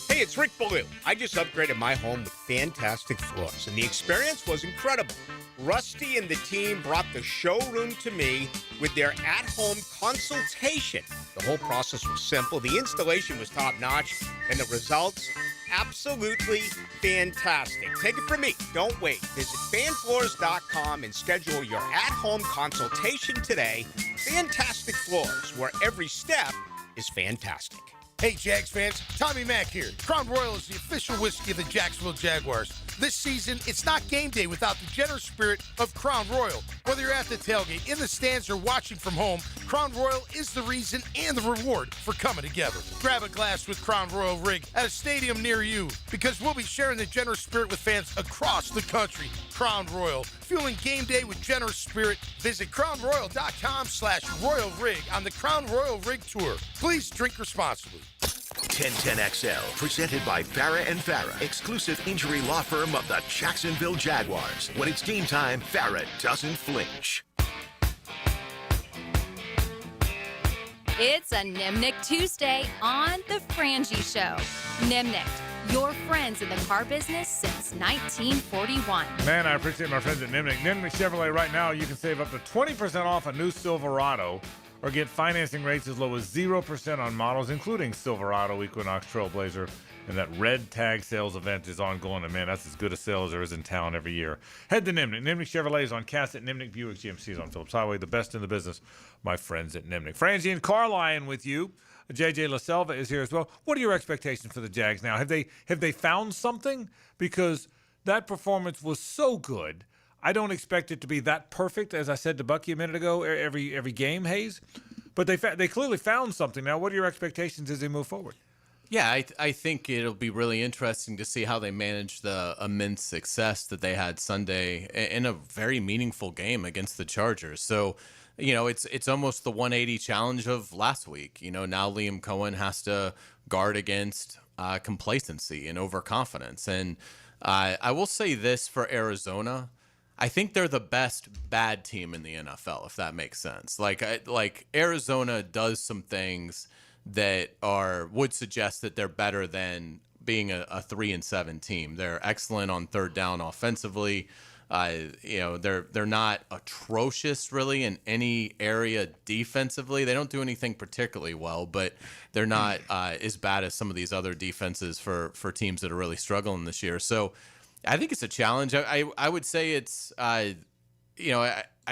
Speaker 17: Hey, it's Rick Ballou. I just upgraded my home with fantastic floors, and the experience was incredible. Rusty and the team brought the showroom to me with their at-home consultation. The whole process was simple, the installation was top-notch, and the results, absolutely fantastic. Take it from me. Don't wait. Visit fanfloors.com and schedule your at-home consultation today. Fantastic Floors, where every step is fantastic.
Speaker 21: Hey, Jags fans, Tommy Mack here. Crown Royal is the official whiskey of the Jacksonville Jaguars. This season, it's not game day without the generous spirit of Crown Royal. Whether you're at the tailgate, in the stands, or watching from home, Crown Royal is the reason and the reward for coming together. Grab a glass with Crown Royal Rig at a stadium near you, because we'll be sharing the generous spirit with fans across the country. Crown Royal, fueling game day with generous spirit. Visit crownroyal.com/Royal Rig on the Crown Royal Rig Tour. Please drink responsibly.
Speaker 4: 1010XL, presented by Farah and Farah, exclusive injury law firm of the Jacksonville Jaguars. When it's game time, Farah doesn't flinch.
Speaker 1: It's a Nimnick Tuesday on The Frangie Show. Nimnick, your friends in the car business since 1941.
Speaker 2: Man, I appreciate my friends at Nimnick. Nimnick Chevrolet right now, you can save up to 20% off a new Silverado or get financing rates as low as 0% on models, including Silverado, Equinox, Trailblazer, and that red tag sales event is ongoing. And man, that's as good a sale as there is in town every year. Head to Nimnick. Nimnick Chevrolet is on Cassett. Nimnick Buick GMC is on Phillips Highway. The best in the business, my friends at Nimnick. Frangie and Carline with you. JJ LaSelva is here as well. What are your expectations for the Jags now? Have they found something? Because that performance was so good. I don't expect it to be that perfect, as I said to Bucky a minute ago, every game, Hayes. But they clearly found something. Now, what are your expectations as they move forward?
Speaker 3: Yeah, I think it'll be really interesting to see how they manage the immense success that they had Sunday in a very meaningful game against the Chargers. So, it's almost the 180 challenge of last week. Now Liam Cohen has to guard against complacency and overconfidence. And I will say this for Arizona. I think they're the best bad team in the NFL, if that makes sense. Like Arizona does some things that would suggest that they're better than being a 3-7 team. They're excellent on third down offensively. They're not atrocious really in any area defensively. They don't do anything particularly well, but they're not as bad as some of these other defenses for teams that are really struggling this year. So I think it's a challenge. I would say it's I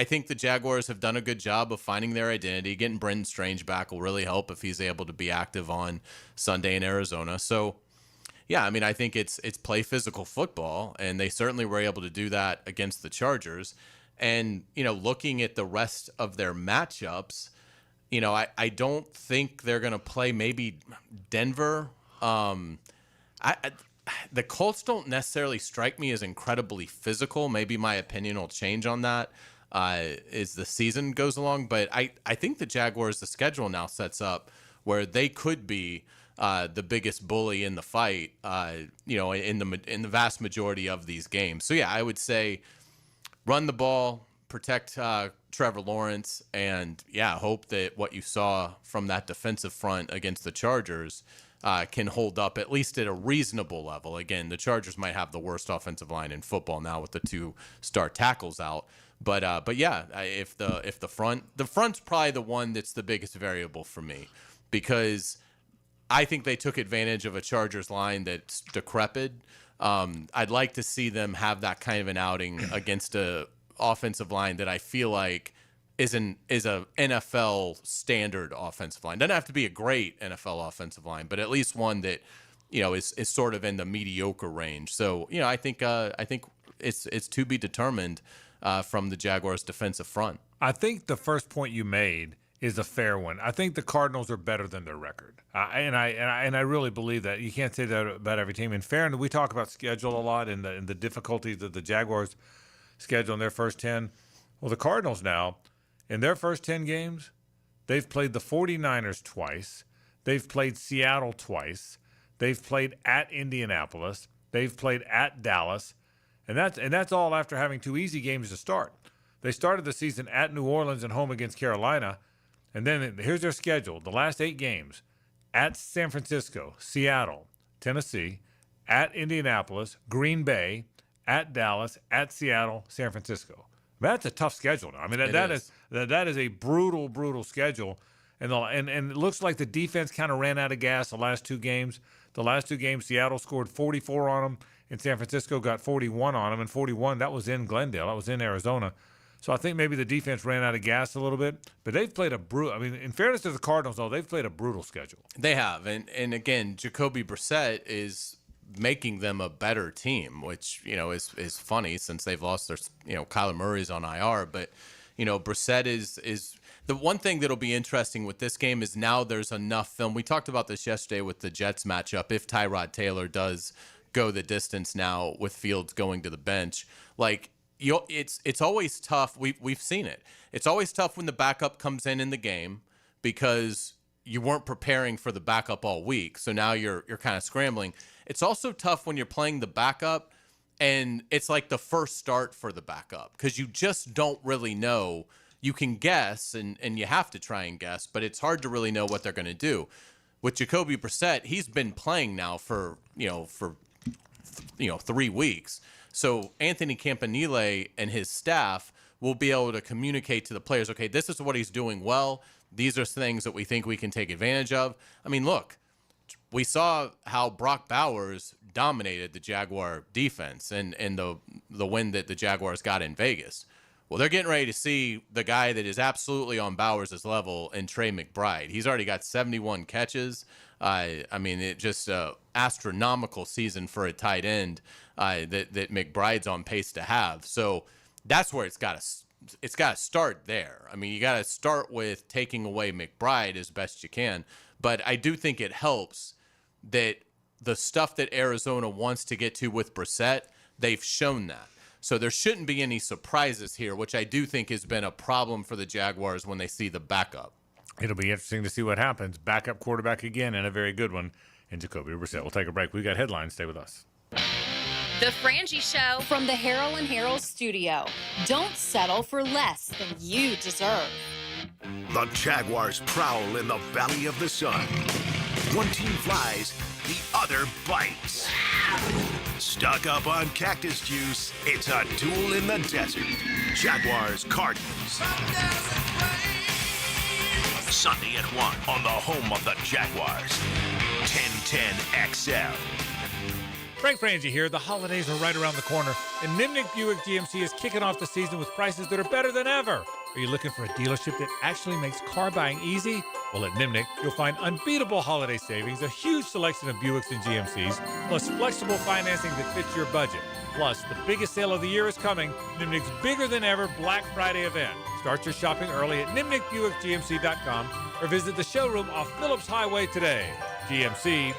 Speaker 3: think the Jaguars have done a good job of finding their identity. Getting Brendan Strange back will really help if he's able to be active on Sunday in Arizona. So, yeah, I think it's play physical football, and they certainly were able to do that against the Chargers. And, looking at the rest of their matchups, I don't think they're going to play maybe Denver. The Colts don't necessarily strike me as incredibly physical. Maybe my opinion will change on that as the season goes along. But I think the Jaguars, the schedule now sets up where they could be the biggest bully in the fight, in the vast majority of these games. So, yeah, I would say run the ball, protect Trevor Lawrence, and, yeah, hope that what you saw from that defensive front against the Chargers can hold up at least at a reasonable level. Again, the Chargers might have the worst offensive line in football now with the 2 star tackles out. But yeah, if the front's probably the one that's the biggest variable for me, because I think they took advantage of a Chargers line that's decrepit. I'd like to see them have that kind of an outing against a offensive line that I feel like is a NFL standard offensive line. Doesn't have to be a great NFL offensive line, but at least one that is sort of in the mediocre range. So I think it's to be determined from the Jaguars' defensive front.
Speaker 2: I think the first point you made is a fair one. I think the Cardinals are better than their record, and I really believe that. You can't say that about every team. In fairness, we talk about schedule a lot and the difficulties of the Jaguars' schedule in their first 10. Well, the Cardinals now, in their first 10 games, they've played the 49ers twice. They've played Seattle twice. They've played at Indianapolis. They've played at Dallas. And that's all after having 2 easy games to start. They started the season at New Orleans and home against Carolina. And then here's their schedule. The last 8 games: at San Francisco, Seattle, Tennessee, at Indianapolis, Green Bay, at Dallas, at Seattle, San Francisco. That's a tough schedule now. That is a brutal schedule. And it looks like the defense kind of ran out of gas the last 2 games. The last 2 games, Seattle scored 44 on them, and San Francisco got 41 on them. And 41, that was in Glendale. That was in Arizona. So I think maybe the defense ran out of gas a little bit. But they've played in fairness to the Cardinals, though, they've played a brutal schedule.
Speaker 3: They have. And again, Jacoby Brissett is making them a better team, which, is funny since they've lost their, Kyler Murray's on IR. But, Brissett is the one thing that'll be interesting with this game is now there's enough film. We talked about this yesterday with the Jets matchup. If Tyrod Taylor does go the distance now with Fields going to the bench, it's always tough. We've seen it. It's always tough when the backup comes in the game because you weren't preparing for the backup all week. So now you're kind of scrambling. It's also tough when you're playing the backup and it's like the first start for the backup because you just don't really know. You can guess and you have to try and guess, but it's hard to really know what they're going to do. With Jacoby Brissett, he's been playing now for 3 weeks. So Anthony Campanile and his staff will be able to communicate to the players, okay, this is what he's doing well. These are things that we think we can take advantage of. Look, we saw how Brock Bowers dominated the Jaguar defense and the win that the Jaguars got in Vegas. Well, they're getting ready to see the guy that is absolutely on Bowers' level in Trey McBride. He's already got 71 catches. I mean, it just astronomical season for a tight end that McBride's on pace to have. So that's where it's got to start there. I mean, you got to start with taking away McBride as best you can. But I do think it helps that the stuff that Arizona wants to get to with Brissett, they've shown that. So there shouldn't be any surprises here, which I do think has been a problem for the Jaguars when they see the backup.
Speaker 2: It'll be interesting to see what happens. Backup quarterback again, and a very good one in Jacoby Brissett. We'll take a break. We got headlines. Stay with us.
Speaker 1: The Frangie Show from the Harold and Harold studio. Don't settle for less than you deserve.
Speaker 4: The Jaguars prowl in the Valley of the Sun. One team flies, the other bites. Stuck up on cactus juice, it's a duel in the desert. Jaguars, Cardinals. Sunday at 1 on the home of the Jaguars. 1010 XL.
Speaker 2: Frank Frangie here. The holidays are right around the corner, and Nimnick Buick GMC is kicking off the season with prices that are better than ever. Are you looking for a dealership that actually makes car buying easy? Well, at Nimnick, you'll find unbeatable holiday savings, a huge selection of Buicks and GMCs, plus flexible financing that fits your budget. Plus, the biggest sale of the year is coming, Nimnick's bigger than ever Black Friday event. Start your shopping early at NimnickBuickGMC.com or visit the showroom off Phillips Highway today. GMC,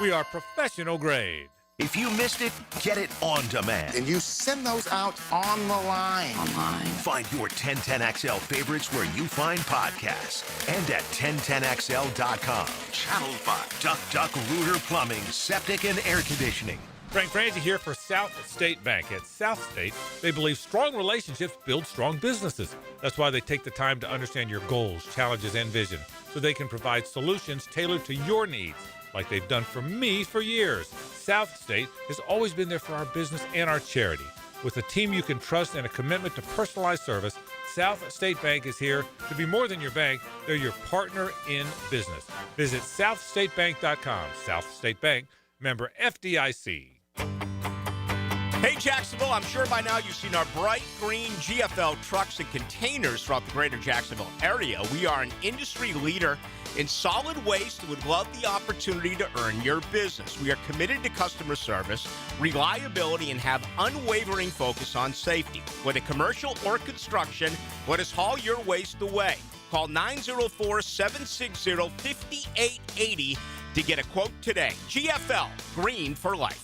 Speaker 2: we are professional grade.
Speaker 4: If you missed it, get it on demand.
Speaker 5: And you send those out on the line.
Speaker 4: Online. Find your 1010XL favorites where you find podcasts and at 1010XL.com. Channel 5. Duck Duck Rooter Plumbing, Septic and Air Conditioning.
Speaker 2: Frank Frangie here for South State Bank. At South State, they believe strong relationships build strong businesses. That's why they take the time to understand your goals, challenges, and vision so they can provide solutions tailored to your needs, like they've done for me for years. South State has always been there for our business and our charity. With a team you can trust and a commitment to personalized service, South State Bank is here to be more than your bank. They're your partner in business. Visit southstatebank.com. South State Bank, member FDIC.
Speaker 17: Hey, Jacksonville, I'm sure by now you've seen our bright green GFL trucks and containers throughout the greater Jacksonville area. We are an industry leader in solid waste and would love the opportunity to earn your business. We are committed to customer service, reliability, and have unwavering focus on safety. Whether commercial or construction, let us haul your waste away. Call 904-760-5880 to get a quote today. GFL, green for life.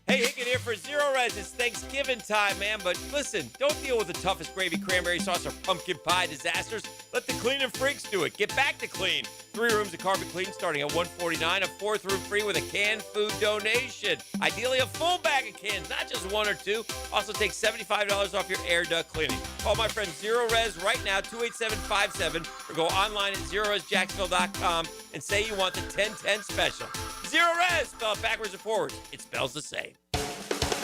Speaker 22: Hey, Hicken here for Zero Res. It's Thanksgiving time, man. But listen, don't deal with the toughest gravy, cranberry sauce, or pumpkin pie disasters. Let the cleaning freaks do it. Get back to clean. 3 rooms of carpet clean starting at $149. A 4th room free with a canned food donation. Ideally, a full bag of cans, not just 1 or 2. Also, take $75 off your air duct cleaning. Call my friend Zero Res right now, 28757, or go online at ZeroResJacksonville.com and say you want the 1010 special. Zero Res, spelled backwards or forwards. It spells the same.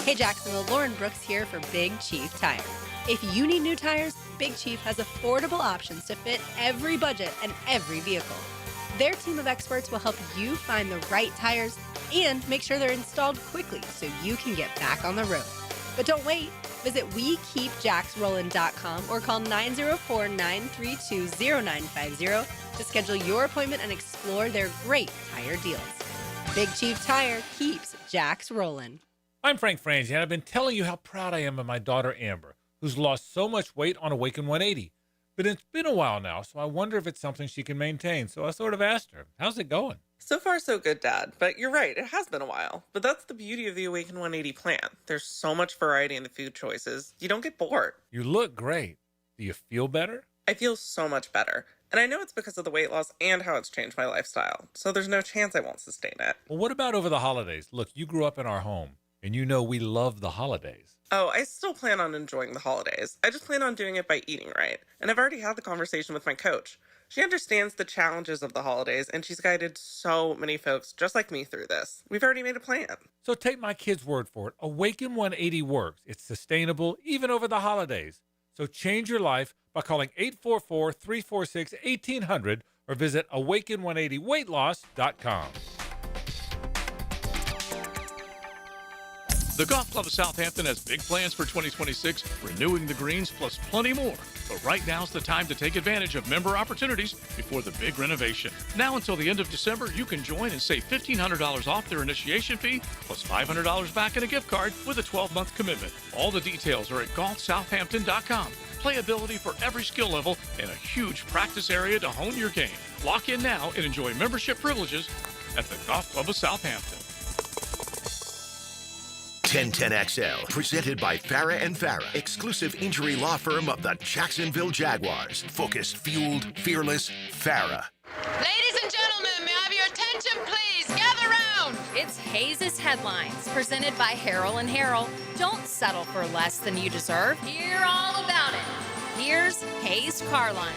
Speaker 23: Hey Jacksonville, Lauren Brooks here for Big Chief Tire. If you need new tires, Big Chief has affordable options to fit every budget and every vehicle. Their team of experts will help you find the right tires and make sure they're installed quickly so you can get back on the road. But don't wait. Visit WeKeepJacksRollin.com or call 904-932-0950 to schedule your appointment and explore their great tire deals. Big Chief Tire keeps Jacks rolling.
Speaker 2: I'm Frank Frangie, and I've been telling you how proud I am of my daughter Amber, who's lost so much weight on Awaken 180. But it's been a while now, so I wonder if it's something she can maintain. So I sort of asked her, how's it going?
Speaker 13: So far, so good, Dad. But you're right, it has been a while. But that's the beauty of the Awaken 180 plan. There's so much variety in the food choices. You don't get bored.
Speaker 2: You look great. Do you feel better?
Speaker 13: I feel so much better. And I know it's because of the weight loss and how it's changed my lifestyle. So there's no chance I won't sustain it.
Speaker 2: Well, what about over the holidays? Look, you grew up in our home, and you know we love the holidays.
Speaker 13: Oh, I still plan on enjoying the holidays. I just plan on doing it by eating right. And I've already had the conversation with my coach. She understands the challenges of the holidays, and she's guided so many folks just like me through this. We've already made a plan.
Speaker 2: So take my kid's word for it. Awaken 180 works. It's sustainable, even over the holidays. So change your life by calling 844-346-1800 or visit awaken180weightloss.com.
Speaker 8: The Golf Club of Southampton has big plans for 2026, renewing the greens plus plenty more. But right now's the time to take advantage of member opportunities before the big renovation. Now until the end of December, you can join and save $1,500 off their initiation fee, plus $500 back in a gift card with a 12-month commitment. All the details are at golfsouthampton.com. Playability for every skill level and a huge practice area to hone your game. Lock in now and enjoy membership privileges at the Golf Club of Southampton.
Speaker 4: 1010XL, presented by Farah and Farah, exclusive injury law firm of the Jacksonville Jaguars. Focused, fueled, fearless, Farah.
Speaker 1: Ladies and gentlemen, may I have your attention, please? Gather round. It's Hayes' Headlines, presented by Harrell and Harrell. Don't settle for less than you deserve. Hear all about it. Here's Hayes Carline.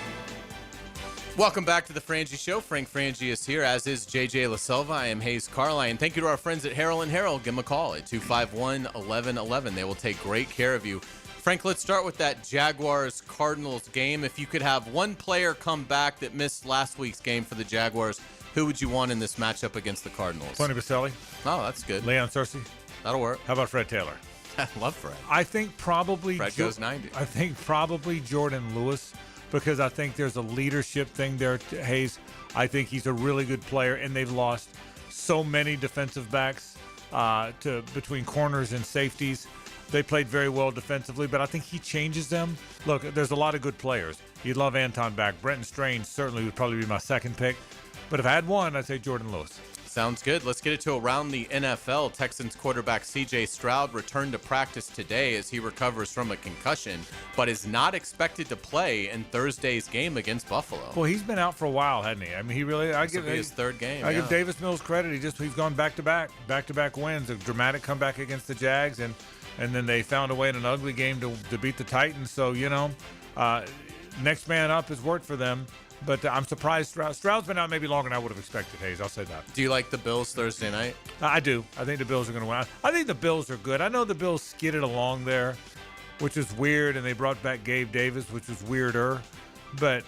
Speaker 3: Welcome back to the Frangie Show. Frank Frangie is here, as is JJ LaSelva. I am Hayes Carline. Thank you to our friends at Harrell and Harrell. Give them a call at 251-1111. They will take great care of you. Frank, let's start with that Jaguars-Cardinals game. If you could have one player come back that missed last week's game for the Jaguars, who would you want in this matchup against the Cardinals?
Speaker 2: Tony Baselli.
Speaker 3: Oh, that's good.
Speaker 2: Leon Cersei.
Speaker 3: That'll work.
Speaker 2: How about Fred Taylor?
Speaker 3: I love Fred.
Speaker 2: I think probably
Speaker 3: Fred goes 90.
Speaker 2: I think probably Jordan Lewis, because I think there's a leadership thing there, Hayes. I think he's a really good player, and they've lost so many defensive backs to between corners and safeties. They played very well defensively, but I think he changes them. Look, there's a lot of good players. You'd love Anton back. Brenton Strange certainly would probably be my second pick. But if I had one, I'd say Jordan Lewis.
Speaker 3: Sounds good. Let's get it to around the NFL. Texans quarterback C.J. Stroud returned to practice today as he recovers from a concussion, but is not expected to play in Thursday's game against Buffalo.
Speaker 2: Well, he's been out for a while, hasn't he? I mean, he really.
Speaker 3: This will be his third game.
Speaker 2: I give Davis Mills credit. He's gone back-to-back wins. A dramatic comeback against the Jags, and then they found a way in an ugly game to beat the Titans. So next man up has worked for them. But I'm surprised Stroud's been out maybe longer than I would have expected, Hayes. I'll say that.
Speaker 3: Do you like the Bills Thursday night?
Speaker 2: I do. I think the Bills are going to win. I think the Bills are good. I know the Bills skidded along there, which is weird, and they brought back Gabe Davis, which was weirder. But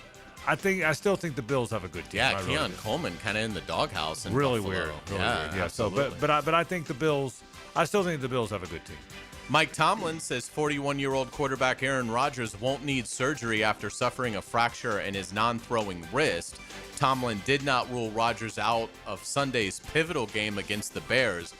Speaker 2: I still think the Bills have a good team.
Speaker 3: Yeah, Keon Coleman kind of in the doghouse in
Speaker 2: really
Speaker 3: Buffalo.
Speaker 2: Weird. Really weird. Yeah.
Speaker 3: Absolutely.
Speaker 2: So, but I think the Bills. I still think the Bills have a good team.
Speaker 3: Mike Tomlin says 41-year-old quarterback Aaron Rodgers won't need surgery after suffering a fracture in his non-throwing wrist. Tomlin did not rule Rodgers out of Sunday's pivotal game against the Bears,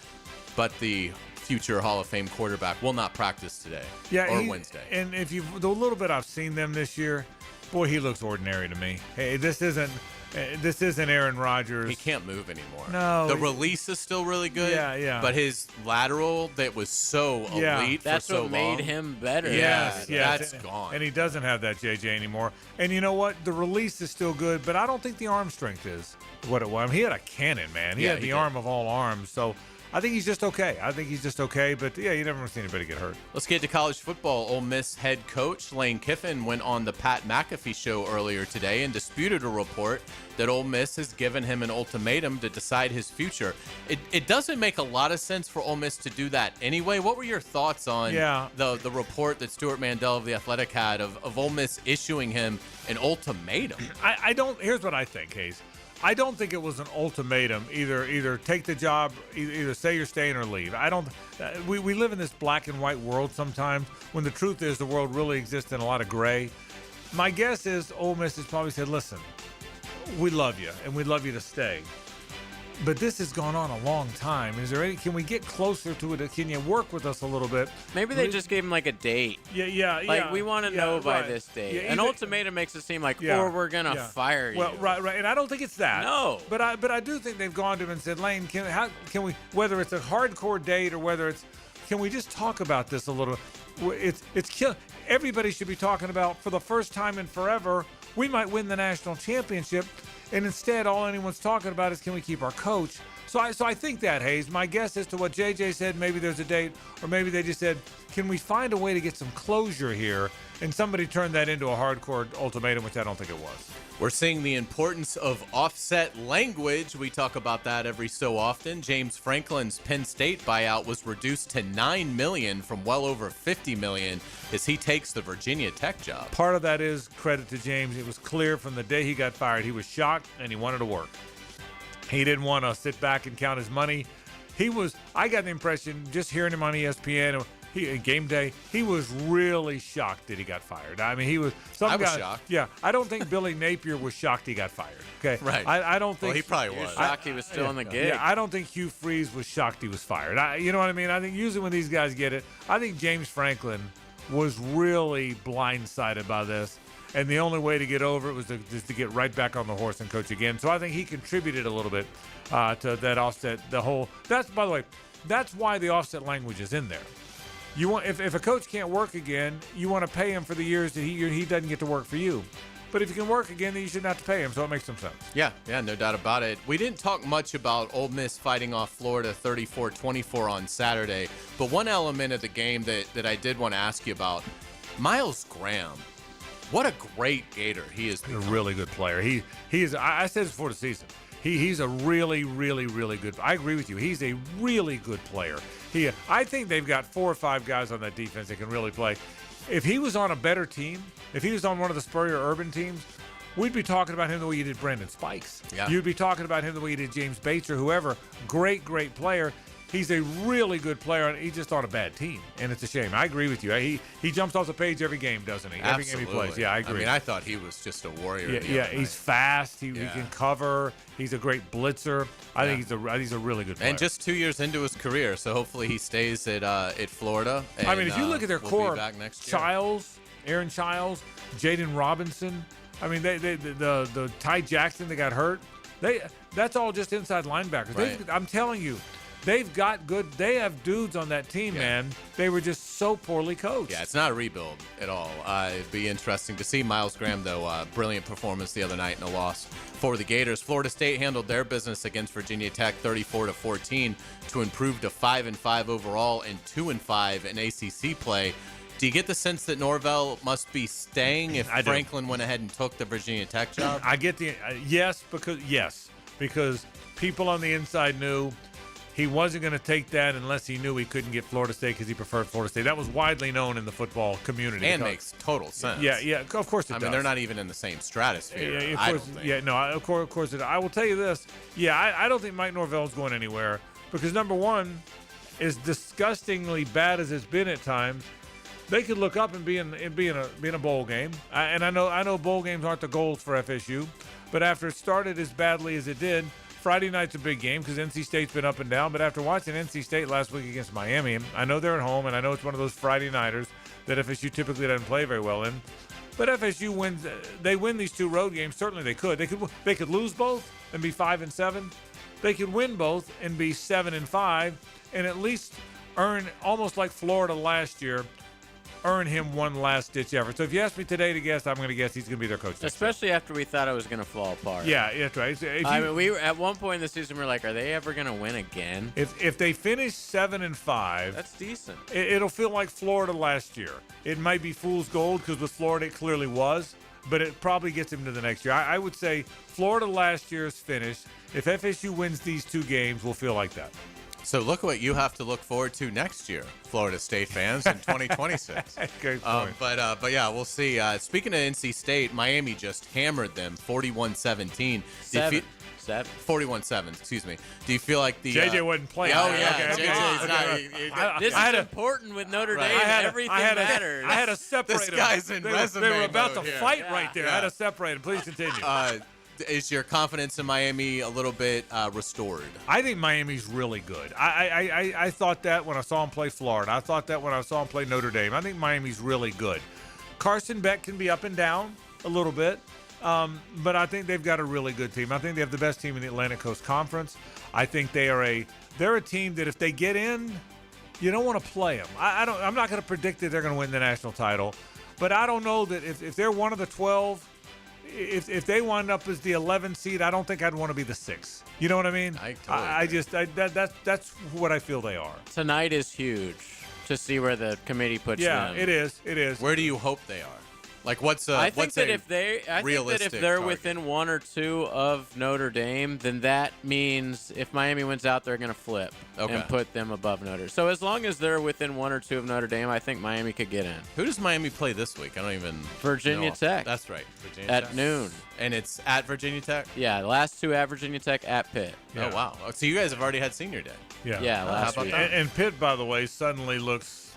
Speaker 3: but the future Hall of Fame quarterback will not practice today or Wednesday.
Speaker 2: And the little bit I've seen them this year, boy, he looks ordinary to me. Hey, this isn't Aaron Rodgers.
Speaker 3: He can't move anymore.
Speaker 2: No.
Speaker 3: The release is still really good.
Speaker 2: Yeah.
Speaker 3: But his lateral that was so elite
Speaker 7: that's
Speaker 3: for so
Speaker 7: what
Speaker 3: long.
Speaker 7: made him better.
Speaker 2: Yes.
Speaker 3: That's gone.
Speaker 2: And he doesn't have that JJ anymore. And you know what? The release is still good, but I don't think the arm strength is what it was. I mean, he had a cannon, man. He had the arm of all arms. So I think he's just okay. But you never see anybody get hurt.
Speaker 3: Let's get to college football. Ole Miss head coach Lane Kiffin went on the Pat McAfee show earlier today and disputed a report that Ole Miss has given him an ultimatum to decide his future. It doesn't make a lot of sense for Ole Miss to do that anyway. What were your thoughts on the report that Stuart Mandel of The Athletic had of Ole Miss issuing him an ultimatum?
Speaker 2: Here's what I think, Hayes. I don't think it was an ultimatum. Either take the job, either say you're staying or leave. I don't. We live in this black and white world sometimes, when the truth is the world really exists in a lot of gray. My guess is Ole Miss has probably said, "Listen, we love you and we'd love you to stay, but this has gone on a long time. Can we get closer to it? Can you work with us a little bit?"
Speaker 7: Maybe they just gave him like a date.
Speaker 2: Yeah.
Speaker 7: We want to know by this date. An ultimatum makes it seem like, or we're gonna fire you.
Speaker 2: Well, right. And I don't think it's that.
Speaker 7: No.
Speaker 2: But I do think they've gone to him and said, "Lane, can we, whether it's a hardcore date or whether it's, can we just talk about this a little? Everybody should be talking about, for the first time in forever, we might win the national championship, and instead all anyone's talking about is, can we keep our coach?" So I think that, Hayes. My guess as to what JJ said, maybe there's a date, or maybe they just said, can we find a way to get some closure here? And somebody turned that into a hardcore ultimatum, which I don't think it was.
Speaker 3: We're seeing the importance of offset language. We talk about that every so often. James Franklin's Penn State buyout was reduced to $9 million from well over $50 million as he takes the Virginia Tech job.
Speaker 2: Part of that is credit to James. It was clear from the day he got fired, he was shocked and he wanted to work. He didn't want to sit back and count his money. I got the impression just hearing him on ESPN, game day, he was really shocked that he got fired. I mean, he was.
Speaker 3: I was shocked.
Speaker 2: Yeah, I don't think Billy Napier was shocked he got fired. Okay,
Speaker 3: right.
Speaker 2: I don't think.
Speaker 3: Well, he probably was.
Speaker 7: Shocked he was still in the gig.
Speaker 2: Yeah, I don't think Hugh Freeze was shocked he was fired. You know what I mean? I think usually when these guys get it, I think James Franklin was really blindsided by this. And the only way to get over it was just to get right back on the horse and coach again. So I think he contributed a little bit to that offset. That's, by the way, that's why the offset language is in there. You want if a coach can't work again, you want to pay him for the years that he doesn't get to work for you. But if you can work again, then you shouldn't have to pay him. So it makes some sense.
Speaker 3: Yeah, no doubt about it. We didn't talk much about Ole Miss fighting off Florida 34-24 on Saturday. But one element of the game that I did want to ask you about, Miles Graham. What a great Gator he is.
Speaker 2: He's a really good player. He is. I said this before the season. He's a really, really, really good. I agree with you. He's a really good player. I think they've got 4 or 5 guys on that defense that can really play. If he was on a better team, if he was on one of the Spurrier-Urban teams, we'd be talking about him the way you did Brandon Spikes.
Speaker 3: Yeah.
Speaker 2: You'd be talking about him the way you did James Bates or whoever. Great, great player. He's a really good player, and he's just on a bad team, and it's a shame. I agree with you. He jumps off the page every game, doesn't he? Every game he plays. Yeah, I agree.
Speaker 3: I mean, I thought he was just a warrior.
Speaker 2: Yeah, he's fast. He can cover. He's a great blitzer. I think he's a really good player.
Speaker 3: And just 2 years into his career, so hopefully he stays at Florida. And,
Speaker 2: I mean, if you look at their core,
Speaker 3: back next year.
Speaker 2: Aaron Childs, Jaden Robinson. I mean, the Ty Jackson that got hurt. That's all just inside linebackers.
Speaker 3: Right.
Speaker 2: I'm telling you. They've got good. They have dudes on that team, man. They were just so poorly coached.
Speaker 3: Yeah, it's not a rebuild at all. It'd be interesting to see Miles Graham, though. Brilliant performance the other night in a loss for the Gators. Florida State handled their business against Virginia Tech 34-14 to improve to 5-5 overall and 2-5 in ACC play. Do you get the sense that Norvell must be staying if Franklin went ahead and took the Virginia Tech job?
Speaker 2: I get the yes, because people on the inside knew he wasn't going to take that unless he knew he couldn't get Florida State because he preferred Florida State. That was widely known in the football community.
Speaker 3: And makes total sense.
Speaker 2: Yeah, of course it does.
Speaker 3: I mean, they're not even in the same stratosphere.
Speaker 2: Yeah, of course it. I will tell you this. Yeah, I don't think Mike Norvell's going anywhere because, number one, as disgustingly bad as it's been at times, they could look up and be in a bowl game. And I know bowl games aren't the goals for FSU, but after it started as badly as it did, Friday night's a big game because NC State's been up and down. But after watching NC State last week against Miami, I know they're at home, and I know it's one of those Friday nighters that FSU typically doesn't play very well in. But FSU wins. They win these 2 road games. Certainly they could. They could lose both and be 5-7. They could win both and be 7-5, and at least earn, almost like Florida last year, earn him one last-ditch effort. So if you ask me today to guess, I'm going to guess he's going to be their coach.
Speaker 7: Especially after we thought it was going to fall apart.
Speaker 2: Yeah, that's right.
Speaker 7: I mean, we were at one point in the season, we were like, are they ever going to win again?
Speaker 2: If they finish 7-5,
Speaker 7: that's decent.
Speaker 2: It'll feel like Florida last year. It might be fool's gold because with Florida it clearly was, but it probably gets him to the next year. I would say Florida last year's finish. If FSU wins these 2 games, we'll feel like that.
Speaker 3: So look what you have to look forward to next year, Florida State fans, in 2026.
Speaker 2: Great point.
Speaker 3: But yeah, we'll see. Speaking of NC State, Miami just hammered them 41-17. 41-7, excuse me. Do you feel like the
Speaker 2: JJ wasn't playing?
Speaker 3: Oh yeah,
Speaker 7: JJ's this is important with Notre Dame. Everything matters.
Speaker 2: I had to separate
Speaker 3: this
Speaker 2: them.
Speaker 3: Guy's in resume
Speaker 2: They were about
Speaker 3: mode
Speaker 2: to
Speaker 3: here.
Speaker 2: fight right there. I had to separate them. Please continue.
Speaker 3: Is your confidence in Miami a little bit restored?
Speaker 2: I think Miami's really good. I thought that when I saw him play Florida. I thought that when I saw him play Notre Dame. I think Miami's really good. Carson Beck can be up and down a little bit, but I think they've got a really good team. I think they have the best team in the Atlantic Coast Conference. I think they're a team that if they get in, you don't want to play them. I'm not going to predict that they're going to win the national title, but I don't know that if they're one of the 12. If they wind up as the 11th seed, I don't think I'd want to be the 6th. You know what I mean? That's what I feel they are.
Speaker 7: Tonight is huge to see where the committee puts them.
Speaker 2: Yeah, it is.
Speaker 3: Where do you hope they are? Like, what's
Speaker 7: I think that if
Speaker 3: realistic
Speaker 7: they're
Speaker 3: target?
Speaker 7: within 1 or 2 of Notre Dame, then that means if Miami wins out, they're going to flip and put them above Notre. So as long as they're within 1 or 2 of Notre Dame, I think Miami could get in.
Speaker 3: Who does Miami play this week? I don't even
Speaker 7: Virginia
Speaker 3: know.
Speaker 7: Tech.
Speaker 3: That's right. Virginia
Speaker 7: At
Speaker 3: Tech.
Speaker 7: noon.
Speaker 3: And it's at Virginia Tech?
Speaker 7: Yeah, the last 2 at Virginia Tech, at Pitt.
Speaker 3: Oh, wow. So you guys have already had senior day.
Speaker 7: Yeah, last week.
Speaker 2: And Pitt, by the way, suddenly looks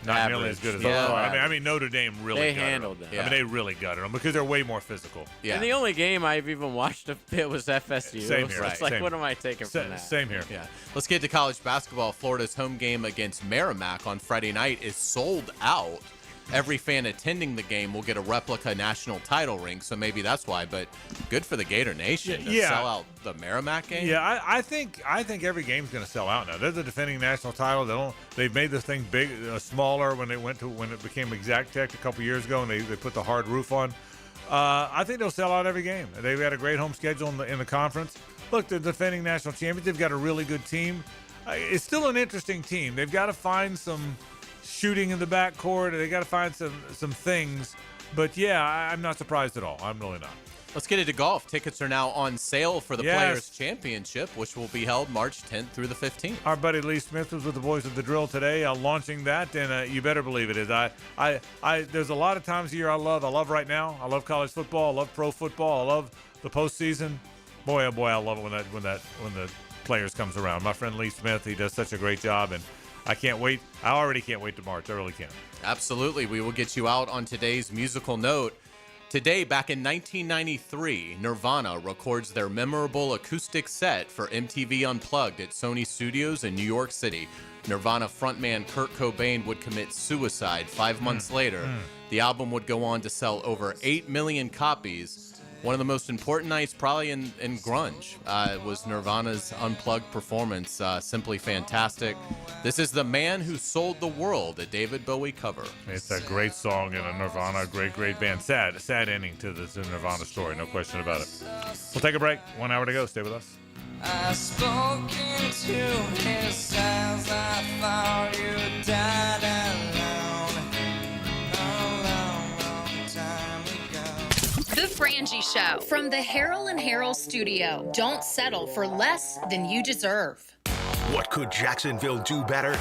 Speaker 2: not nearly as good as I mean, Notre Dame really
Speaker 7: They
Speaker 2: gutted
Speaker 7: handled
Speaker 2: them.
Speaker 7: them.
Speaker 2: I mean, they really gutted them because they're way more physical.
Speaker 3: Yeah.
Speaker 7: And the only game I've even watched of Pitt was FSU.
Speaker 2: Same here.
Speaker 7: So it's like, what am I taking from that?
Speaker 2: Same here.
Speaker 3: Yeah. Let's get to college basketball. Florida's home game against Merrimack on Friday night is sold out. Every fan attending the game will get a replica national title ring, so maybe that's why. But good for the Gator Nation to sell out the Merrimack game.
Speaker 2: Yeah, I think every game's going to sell out now. They're the defending national title. They've made this thing big, smaller when it became Exact Tech a couple years ago, and they put the hard roof on. I think they'll sell out every game. They've got a great home schedule in the conference. Look, the defending national champions. They've got a really good team. It's still an interesting team. They've got to find some shooting in the backcourt. They got to find some things. But yeah, I'm not surprised at all. I'm really not.
Speaker 3: Let's get into golf. Tickets are now on sale for the Players Championship, which will be held March 10th through the 15th.
Speaker 2: Our buddy Lee Smith was with the boys of the drill today, launching that, and you better believe it is. There's a lot of times a year I love right now. I love college football. I love pro football. I love the postseason. Boy, oh boy, I love it when the Players comes around. My friend Lee Smith, he does such a great job, and I can't wait. I already can't wait to March. I really can't.
Speaker 3: Absolutely. We will get you out on today's musical note. Today, back in 1993, Nirvana records their memorable acoustic set for MTV Unplugged at Sony Studios in New York City. Nirvana frontman Kurt Cobain would commit suicide 5 months later. The album would go on to sell over 8 million copies. One of the most important nights probably in grunge was Nirvana's Unplugged performance. Simply fantastic. This is The Man Who Sold the World, a David Bowie cover.
Speaker 2: It's a great song and a Nirvana, great band. Sad ending to this Nirvana story, no question about it. We'll take a break. 1 hour to go. Stay with us.
Speaker 18: I spoke into his eyes. I thought you died alone a long time ago.
Speaker 1: The Frangie Show from the Harold and Harold studio. Don't settle for less than you deserve.
Speaker 4: What could Jacksonville do better?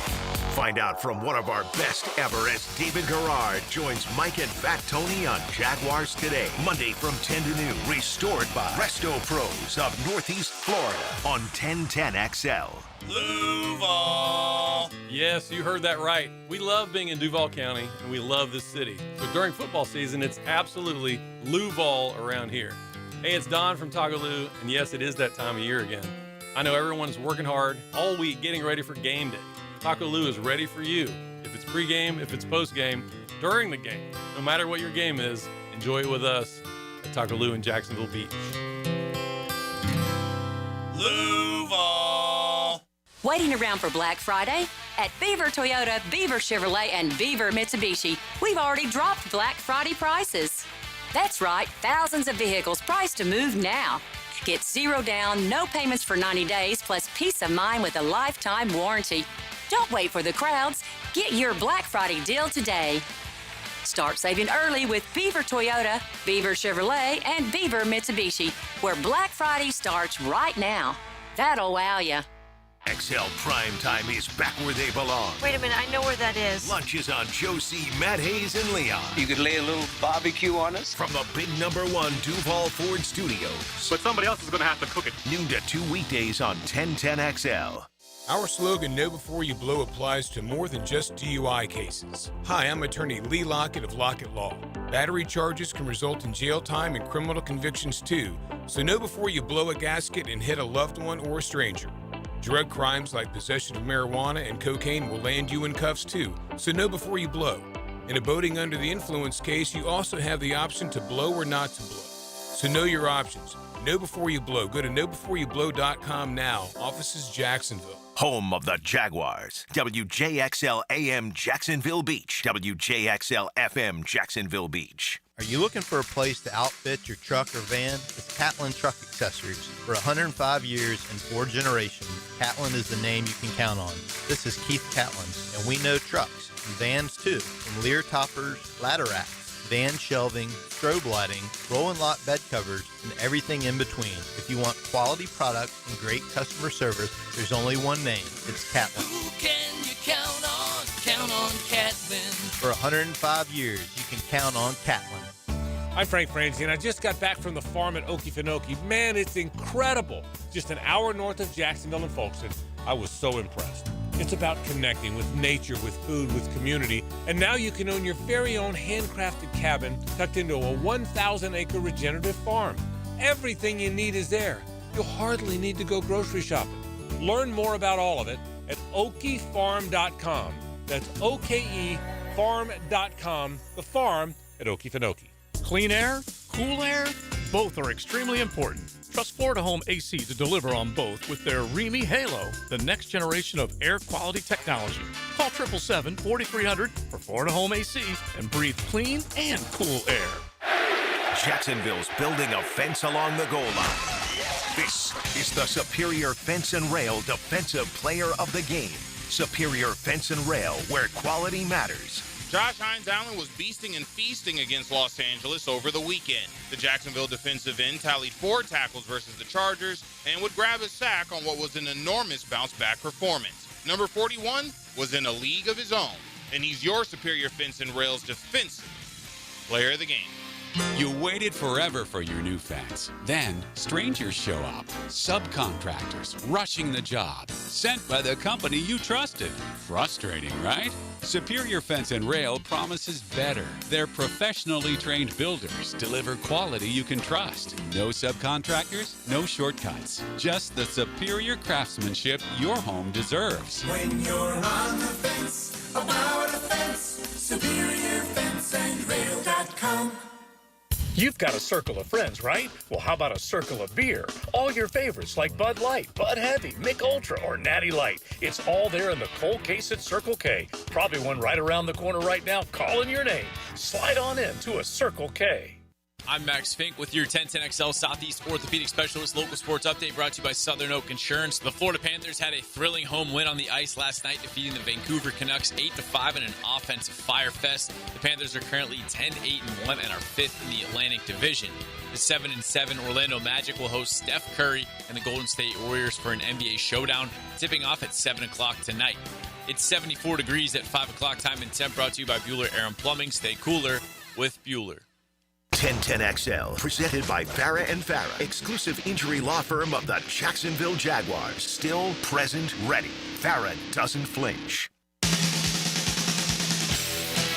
Speaker 4: Find out from one of our best ever as David Garrard joins Mike and Fat Tony on Jaguars Today. Monday from 10 to noon. Restored by Resto Pros of Northeast Florida on 1010XL.
Speaker 9: Duval. Yes, you heard that right. We love being in Duval County, and we love this city. But during football season, it's absolutely Luval around here. Hey, it's Don from Taco Lou, and yes, it is that time of year again. I know everyone's working hard all week getting ready for game day. Taco Lou is ready for you. If it's pregame, if it's postgame, during the game. No matter what your game is, enjoy it with us at Taco Lou in Jacksonville Beach.
Speaker 18: Duval.
Speaker 10: Waiting around for Black Friday? At Beaver Toyota, Beaver Chevrolet, and Beaver Mitsubishi, we've already dropped Black Friday prices. That's right, thousands of vehicles priced to move now. Get zero down, no payments for 90 days, plus peace of mind with a lifetime warranty. Don't wait for the crowds. Get your Black Friday deal today. Start saving early with Beaver Toyota, Beaver Chevrolet, and Beaver Mitsubishi, where Black Friday starts right now. That'll wow ya.
Speaker 4: XL Prime Time is back where they belong.
Speaker 11: Wait a minute, I know where that is.
Speaker 4: Lunch is on Joe C., Matt Hayes, and Leon.
Speaker 24: You could lay a little barbecue on us?
Speaker 4: From the big #1 Duval Ford Studios.
Speaker 24: But somebody else is going to have to cook it.
Speaker 4: Noon to 2 weekdays on 1010XL.
Speaker 25: Our slogan, Know Before You Blow, applies to more than just DUI cases. Hi, I'm attorney Lee Lockett of Lockett Law. Battery charges can result in jail time and criminal convictions too, so know before you blow a gasket and hit a loved one or a stranger. Drug crimes like possession of marijuana and cocaine will land you in cuffs too, so know before you blow. In a boating under the influence case, you also have the option to blow or not to blow. So know your options. Know before you blow. Go to knowbeforeyouBlow.com now. Offices Jacksonville.
Speaker 4: Home of the Jaguars. WJXL AM Jacksonville Beach. WJXL FM Jacksonville Beach.
Speaker 26: Are you looking for a place to outfit your truck or van? It's Catlin Truck Accessories. For 105 years and 4 generations, Catlin is the name you can count on. This is Keith Catlin, and we know trucks and vans too, from Lear toppers, ladder racks, van shelving, strobe lighting, roll and lock bed covers, and everything in between. If you want quality products and great customer service, there's only one name. It's Catlin.
Speaker 18: Who can you count on? Count on Catlin.
Speaker 26: For 105 years, you can count on Catlin.
Speaker 2: I'm Frank Frangie, and I just got back from the farm at Okefenokee. Man, it's incredible. Just an hour north of Jacksonville and Folkestone. I was so impressed. It's about connecting with nature, with food, with community. And now you can own your very own handcrafted cabin tucked into a 1,000-acre regenerative farm. Everything you need is there. You'll hardly need to go grocery shopping. Learn more about all of it at okefarm.com. That's OKEfarm.com, the farm at Okefenokee.
Speaker 8: Clean air, cool air, both are extremely important. Trust Florida Home AC to deliver on both with their Remy Halo, the next generation of air quality technology. Call 777-4300 for Florida Home AC and breathe clean and cool air.
Speaker 4: Jacksonville's building a fence along the goal line. This is the Superior Fence and Rail Defensive Player of the Game. Superior Fence and Rail, where quality matters.
Speaker 5: Josh Hines Allen was beasting and feasting against Los Angeles over the weekend. The Jacksonville defensive end tallied 4 tackles versus the Chargers and would grab a sack on what was an enormous bounce-back performance. Number 41 was in a league of his own, and he's your Superior Fence and Rail's defensive player of the game.
Speaker 6: You waited forever for your new fence. Then, strangers show up. Subcontractors rushing the job. Sent by the company you trusted. Frustrating, right? Superior Fence and Rail promises better. Their professionally trained builders deliver quality you can trust. No subcontractors, no shortcuts. Just the superior craftsmanship your home deserves.
Speaker 18: When you're on the fence, about a fence, SuperiorFenceandRail.com.
Speaker 8: You've got a circle of friends, right? Well, how about a circle of beer? All your favorites like Bud Light, Bud Heavy, Mick Ultra, or Natty Light. It's all there in the cold case at Circle K. Probably one right around the corner right now calling your name. Slide on in to a Circle K.
Speaker 11: I'm Max Fink with your 1010XL Southeast Orthopedic Specialist local sports update brought to you by Southern Oak Insurance. The Florida Panthers had a thrilling home win on the ice last night, defeating the Vancouver Canucks 8-5 in an offensive fire fest. The Panthers are currently 10-8-1 and are 5th in the Atlantic Division. The 7-7 Orlando Magic will host Steph Curry and the Golden State Warriors for an NBA showdown, tipping off at 7 o'clock tonight. It's 74 degrees at 5 o'clock time and temp, brought to you by Bueller Air and Plumbing. Stay cooler with Bueller.
Speaker 4: 1010XL, presented by Farah and Farah, exclusive injury law firm of the Jacksonville Jaguars. Still, present, ready. Farah doesn't flinch.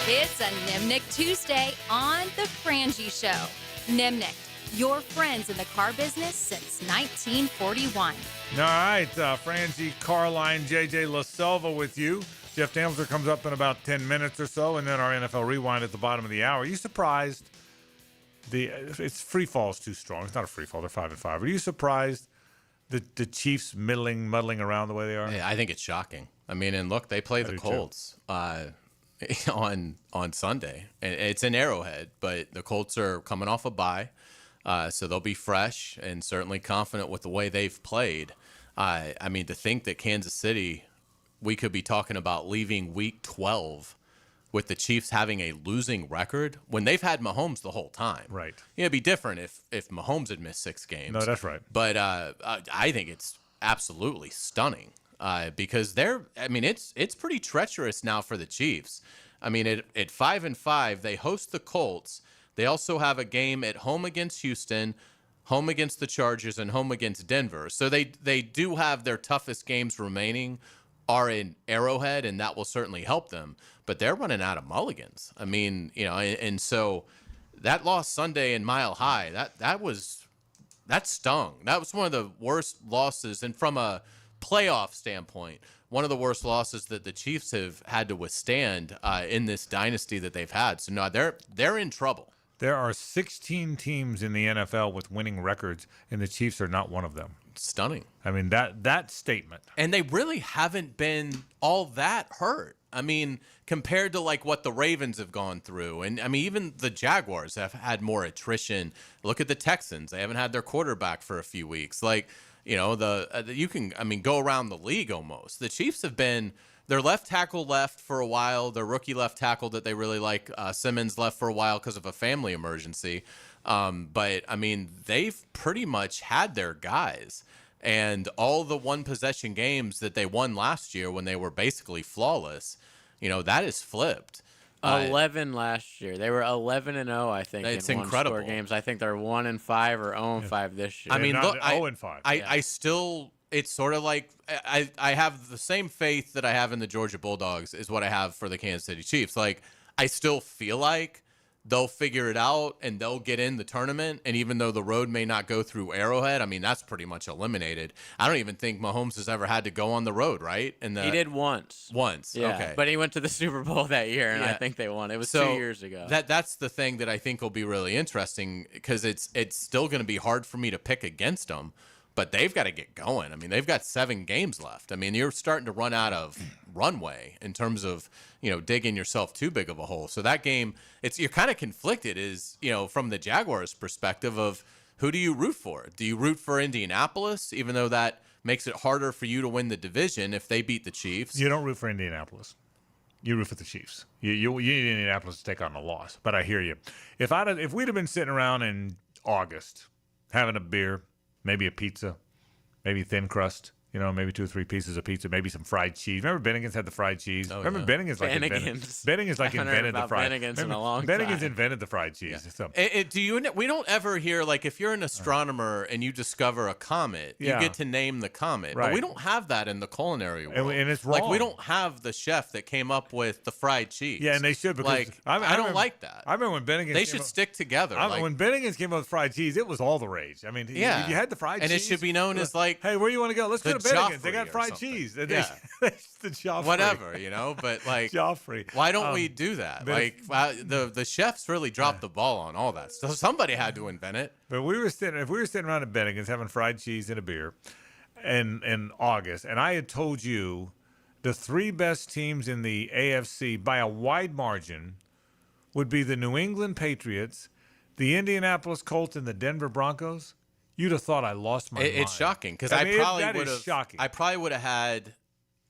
Speaker 1: It's a Nimnik Tuesday on The Frangie Show. Nimnik, your friends in the car business since 1941.
Speaker 2: All right, Frangie, Carline, JJ La Selva with you. Jeff Damler comes up in about 10 minutes or so, and then our NFL Rewind at the bottom of the hour. Are you surprised? It's free fall is too strong. It's not a free fall. They're 5-5. Are you surprised that the Chiefs muddling around the way they are?
Speaker 3: Yeah, I think it's shocking. I mean, and look, they play the Colts on Sunday. And it's an Arrowhead, but the Colts are coming off a bye, so they'll be fresh and certainly confident with the way they've played. I mean, to think that Kansas City, we could be talking about leaving Week 12 with the Chiefs having a losing record when they've had Mahomes the whole time.
Speaker 2: Right.
Speaker 3: It'd be different if Mahomes had missed 6 games.
Speaker 2: No, that's right.
Speaker 3: But I think it's absolutely stunning because it's pretty treacherous now for the Chiefs. I mean, at 5-5, they host the Colts. They also have a game at home against Houston, home against the Chargers, and home against Denver. So they do have their toughest games remaining are in Arrowhead, and that will certainly help them. But they're running out of mulligans. I mean, and so that loss Sunday in Mile High, that stung. That was one of the worst losses, and from a playoff standpoint, one of the worst losses that the Chiefs have had to withstand in this dynasty that they've had. So no, they're in trouble.
Speaker 2: There are 16 teams in the NFL with winning records, and the Chiefs are not one of them.
Speaker 3: Stunning.
Speaker 2: I mean, that statement.
Speaker 3: And they really haven't been all that hurt. I mean, compared to like what the Ravens have gone through. And I mean, even the Jaguars have had more attrition. Look at the Texans. They haven't had their quarterback for a few weeks. Like, You know, you can, I mean, go around the league almost. The Chiefs have been, their left tackle left for a while. Their rookie left tackle that they really like, Simmons, left for a while because of a family emergency. But, I mean, they've pretty much had their guys. And all the one-possession games that they won last year when they were basically flawless, you know, that is flipped.
Speaker 7: 11 last year. They were 11-0, I think.
Speaker 3: It's
Speaker 7: in
Speaker 3: incredible.
Speaker 7: One-score games. I think they're 1-5 or 0-5 this year.
Speaker 3: I mean, look,
Speaker 2: 0-5.
Speaker 3: I still, it's sort of like I have the same faith that I have in the Georgia Bulldogs is what I have for the Kansas City Chiefs. Like, I still feel like they'll figure it out and they'll get in the tournament. And even though the road may not go through Arrowhead, I mean, that's pretty much eliminated. I don't even think Mahomes has ever had to go on the road, right? And
Speaker 7: he did once.
Speaker 3: Once,
Speaker 7: yeah,
Speaker 3: okay.
Speaker 7: But he went to the Super Bowl that year, and I think they won. It was 2 years ago.
Speaker 3: That's the thing that I think will be really interesting because it's still going to be hard for me to pick against them. But they've got to get going. I mean, they've got 7 games left. I mean, you're starting to run out of runway in terms of, you know, digging yourself too big of a hole. So that game, you're kind of conflicted is, you know, from the Jaguars' perspective of who do you root for? Do you root for Indianapolis, even though that makes it harder for you to win the division if they beat the Chiefs?
Speaker 2: You don't root for Indianapolis. You root for the Chiefs. You need Indianapolis to take on a loss. But I hear you. If we'd have been sitting around in August having a beer, maybe a pizza, maybe thin crust, you know, maybe 2 or 3 pieces of pizza, maybe some fried cheese. Remember Bennigan's had the fried cheese? Remember Bennigan's like invented the fried cheese. Bennigan's invented the fried cheese.
Speaker 3: Yeah. So. We don't ever hear, like, if you're an astronomer and you discover a comet, you get to name the comet.
Speaker 2: Right.
Speaker 3: But we don't have that in the culinary world.
Speaker 2: And it's wrong.
Speaker 3: Like, we don't have the chef that came up with the fried cheese.
Speaker 2: Yeah, and they should because
Speaker 3: like, I don't like that.
Speaker 2: I remember when Bennigan's
Speaker 3: They should stick together.
Speaker 2: When Bennigan's came up with fried cheese, it was all the rage. I mean, if you had the fried cheese.
Speaker 3: And it should be known as, like,
Speaker 2: hey, where you want to go? Let's go to Bennigan's. They got fried
Speaker 3: something.
Speaker 2: cheese.
Speaker 3: Yeah.
Speaker 2: The Joffrey.
Speaker 3: Whatever, you know, but like
Speaker 2: Joffrey.
Speaker 3: Why don't we do that? Like the chefs really dropped the ball on all that. So somebody had to invent it.
Speaker 2: But if we were sitting around at Bennigan's having fried cheese and a beer in August, and I had told you the 3 best teams in the AFC by a wide margin would be the New England Patriots, the Indianapolis Colts, and the Denver Broncos, you'd have thought I lost my mind.
Speaker 3: It's shocking because
Speaker 2: I mean,
Speaker 3: I probably would have had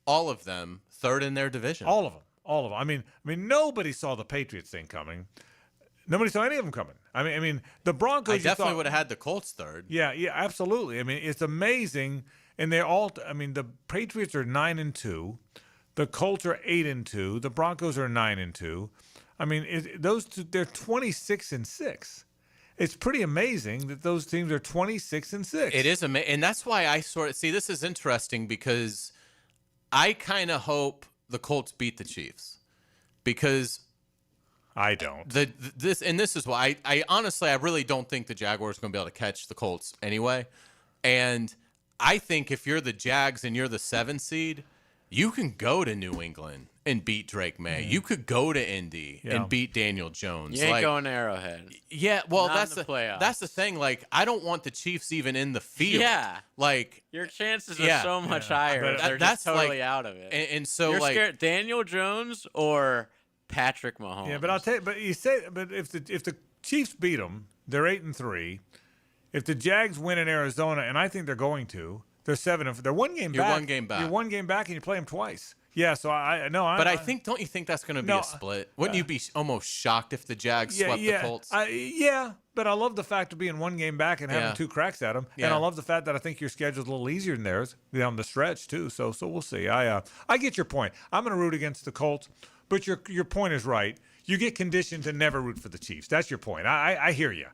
Speaker 3: all of them third in their division.
Speaker 2: All of them. I mean, nobody saw the Patriots thing coming. Nobody saw any of them coming. I mean, the Broncos.
Speaker 3: I definitely would have had the Colts third.
Speaker 2: Yeah, absolutely. I mean, it's amazing, and they're all. I mean, the Patriots are 9-2, the Colts are 8-2, the Broncos are 9-2. I mean, those two, they're 26-6. It's pretty amazing that those teams are 26-6.
Speaker 3: It is amazing, and that's why I sort of see this is interesting because I kind of hope the Colts beat the Chiefs because
Speaker 2: I don't.
Speaker 3: This is why I honestly I really don't think the Jaguars are going to be able to catch the Colts anyway, and I think if you're the Jags and you're the 7 seed, you can go to New England and beat Drake May. You could go to Indy and beat Daniel Jones.
Speaker 7: You ain't going to Arrowhead.
Speaker 3: Yeah, well,
Speaker 7: Not
Speaker 3: that's
Speaker 7: in the playoffs.
Speaker 3: That's the thing. Like, I don't want the Chiefs even in the field.
Speaker 7: Yeah,
Speaker 3: like
Speaker 7: your chances are so much higher.
Speaker 3: But
Speaker 7: They're
Speaker 3: that's
Speaker 7: just totally
Speaker 3: like,
Speaker 7: out of it.
Speaker 3: And so,
Speaker 7: you're
Speaker 3: like,
Speaker 7: scared Daniel Jones or Patrick Mahomes.
Speaker 2: Yeah, but I'll tell you. But if the Chiefs beat them, they're 8-3. If the Jags win in Arizona, and I think they're going to, they're 7. They're 1 game back.
Speaker 3: You're 1 game back.
Speaker 2: You're 1 game back, and you play them twice. Yeah, so
Speaker 3: But I think, don't you think that's going to be a split? Wouldn't you be almost shocked if the Jags swept the Colts?
Speaker 2: But I love the fact of being 1 game back and having 2 cracks at them, and I love the fact that I think your schedule's a little easier than theirs down the stretch too. So we'll see. I get your point. I'm going to root against the Colts, but your point is right. You get conditioned to never root for the Chiefs. That's your point. I hear you.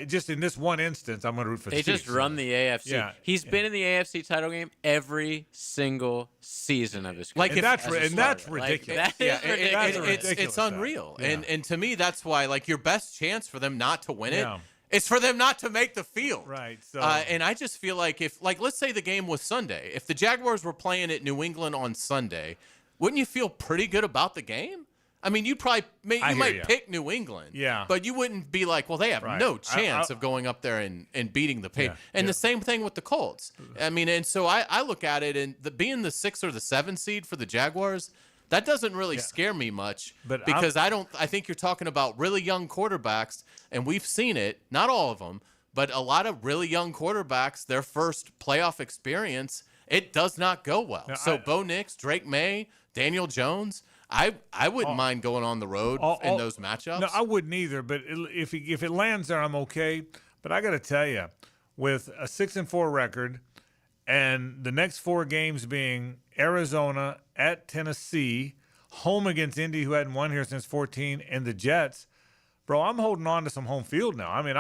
Speaker 2: Just in this one instance, I'm going to root for the Chiefs.
Speaker 7: They just run the AFC.
Speaker 2: Yeah,
Speaker 7: He's been in the AFC title game every single season of his career.
Speaker 2: Like, that's ridiculous.
Speaker 7: Like, that is ridiculous.
Speaker 3: It's unreal.
Speaker 2: Yeah.
Speaker 3: And to me, that's why, like, your best chance for them not to win it is for them not to make the field.
Speaker 2: Right. So.
Speaker 3: And I just feel like let's say the game was Sunday. If the Jaguars were playing at New England on Sunday, wouldn't you feel pretty good about the game? I mean, you might pick New England, but you wouldn't be like, well, they have no chance of going up there and beating the Patriots. And the same thing with the Colts. I mean, and so I look at it, and being the 6 or the 7 seed for the Jaguars, that doesn't really scare me much because I think you're talking about really young quarterbacks, and we've seen it, not all of them, But a lot of really young quarterbacks, their first playoff experience, it does not go well. So Bo Nix, Drake May, Daniel Jones, I wouldn't mind going on the road in those matchups.
Speaker 2: No, I wouldn't either. But if it lands there, I'm okay. But I got to tell you, with a 6-4 record, and the next 4 games being Arizona, at Tennessee, home against Indy, who hadn't won here since 14, and the Jets. Bro, I'm holding on to some home field now. I mean,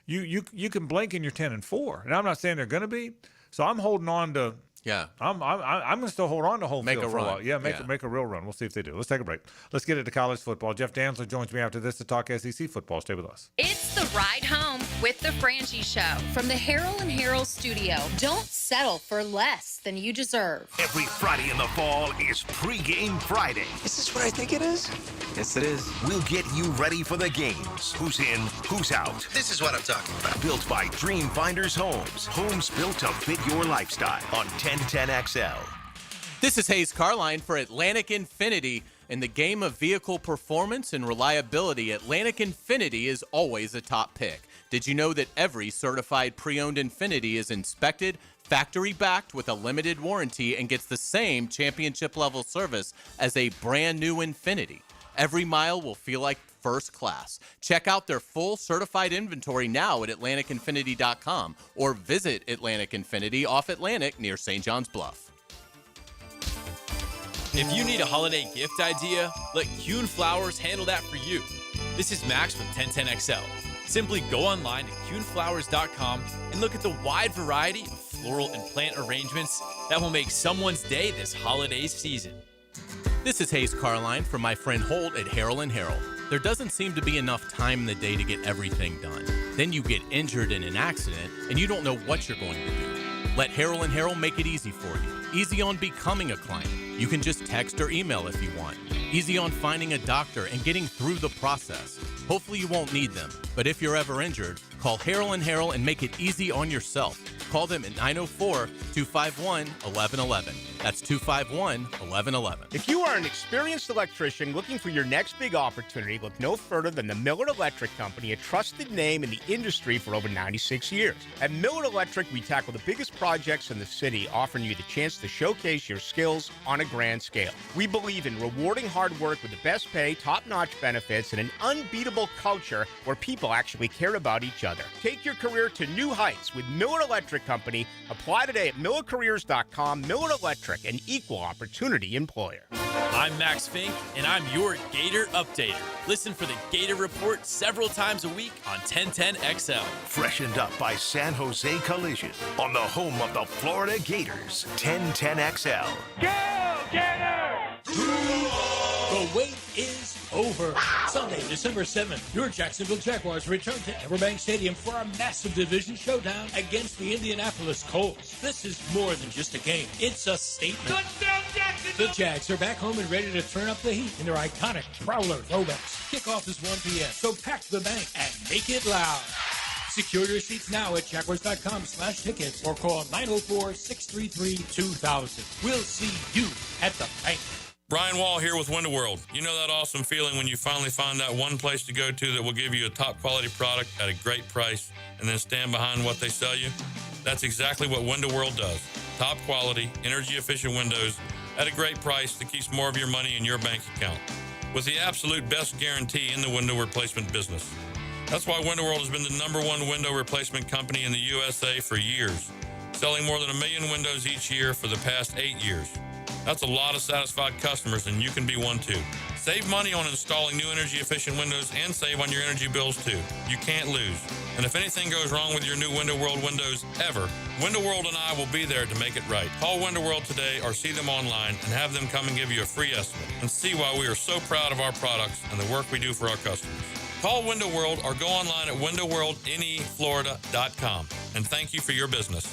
Speaker 2: you can blink and you're 10-4, and I'm not saying they're going to be. So I'm holding on to.
Speaker 3: Yeah,
Speaker 2: I'm going to still hold on to home field for a while. Yeah, make a real run. We'll see if they do. Let's take a break. Let's get into college football. Jeff Dantzler joins me after this to talk SEC football. Stay with us.
Speaker 1: It's the ride home with the Frangie Show from the Harold and Harold studio. Don't settle for less than you deserve.
Speaker 4: Every Friday in the fall is Pregame Friday.
Speaker 12: Is this what I think it is? Yes, it is.
Speaker 4: We'll get you ready for the games. Who's in, who's out.
Speaker 12: This is what I'm talking about.
Speaker 4: Built by Dream Finders Homes. Homes built to fit your lifestyle on 1010XL.
Speaker 3: This is Hayes Carline for Atlantic Infinity. In the game of vehicle performance and reliability, Atlantic Infinity is always a top pick. Did you know that every certified pre-owned Infinity is inspected, factory-backed with a limited warranty, and gets the same championship-level service as a brand-new Infinity? Every mile will feel like first class. Check out their full certified inventory now at AtlanticInfinity.com or visit Atlantic Infinity off Atlantic near St. John's Bluff.
Speaker 11: If you need a holiday gift idea, let Kuhn Flowers handle that for you. This is Max with 1010XL. Simply go online to kuhnflowers.com and look at the wide variety of floral and plant arrangements that will make someone's day this holiday season.
Speaker 3: This is Hayes Carline from my friend Holt at Harold & Harold. There doesn't seem to be enough time in the day to get everything done. Then you get injured in an accident and you don't know what you're going to do. Let Harold & Harold make it easy for you. Easy on becoming a client. You can just text or email if you want. Easy on finding a doctor and getting through the process. Hopefully you won't need them, but if you're ever injured, call Harold & Harold and make it easy on yourself. Call them at 904-251-1111. That's 251-1111.
Speaker 17: If you are an experienced electrician looking for your next big opportunity, look no further than the Miller Electric Company, a trusted name in the industry for over 96 years. At Miller Electric, we tackle the biggest projects in the city, offering you the chance to showcase your skills on a grand scale. We believe in rewarding hard work with the best pay, top-notch benefits, and an unbeatable culture where people actually care about each other. Take your career to new heights with Miller Electric Company. Apply today at millercareers.com. Miller Electric, an equal opportunity employer.
Speaker 11: I'm Max Fink, and I'm your Gator Updater. Listen for the Gator Report several times a week on 1010XL.
Speaker 4: Freshened up by San Jose Collision on the home of the Florida Gators, 1010XL.
Speaker 18: Go, Gators!
Speaker 14: The wait is over. Sunday, December 7th, your Jacksonville Jaguars return to Everbank Stadium for a massive division showdown against the Indianapolis Colts. This is more than just a game. It's a statement.
Speaker 18: Touchdown, Jacksonville!
Speaker 14: The Jags are back home and ready to turn up the heat in their iconic Prowler throwbacks. Kickoff is 1 p.m., so pack the bank and make it loud. Secure your seats now at Jaguars.com/tickets or call 904-633-2000. We'll see you at the bank.
Speaker 15: Brian Wall here with Window World. You know that awesome feeling when you finally find that one place to go to that will give you a top quality product at a great price and then stand behind what they sell you? That's exactly what Window World does. Top quality, energy efficient windows at a great price that keeps more of your money in your bank account. With the absolute best guarantee in the window replacement business. That's why Window World has been the #1 window replacement company in the USA for years, selling more than 1 million windows each year for the past 8 years. That's a lot of satisfied customers, and you can be one too. Save money on installing new energy-efficient windows and save on your energy bills too. You can't lose. And if anything goes wrong with your new Window World windows ever, Window World and I will be there to make it right. Call Window World today or see them online and have them come and give you a free estimate and see why we are so proud of our products and the work we do for our customers. Call Window World or go online at windowworldneflorida.com. And thank you for your business.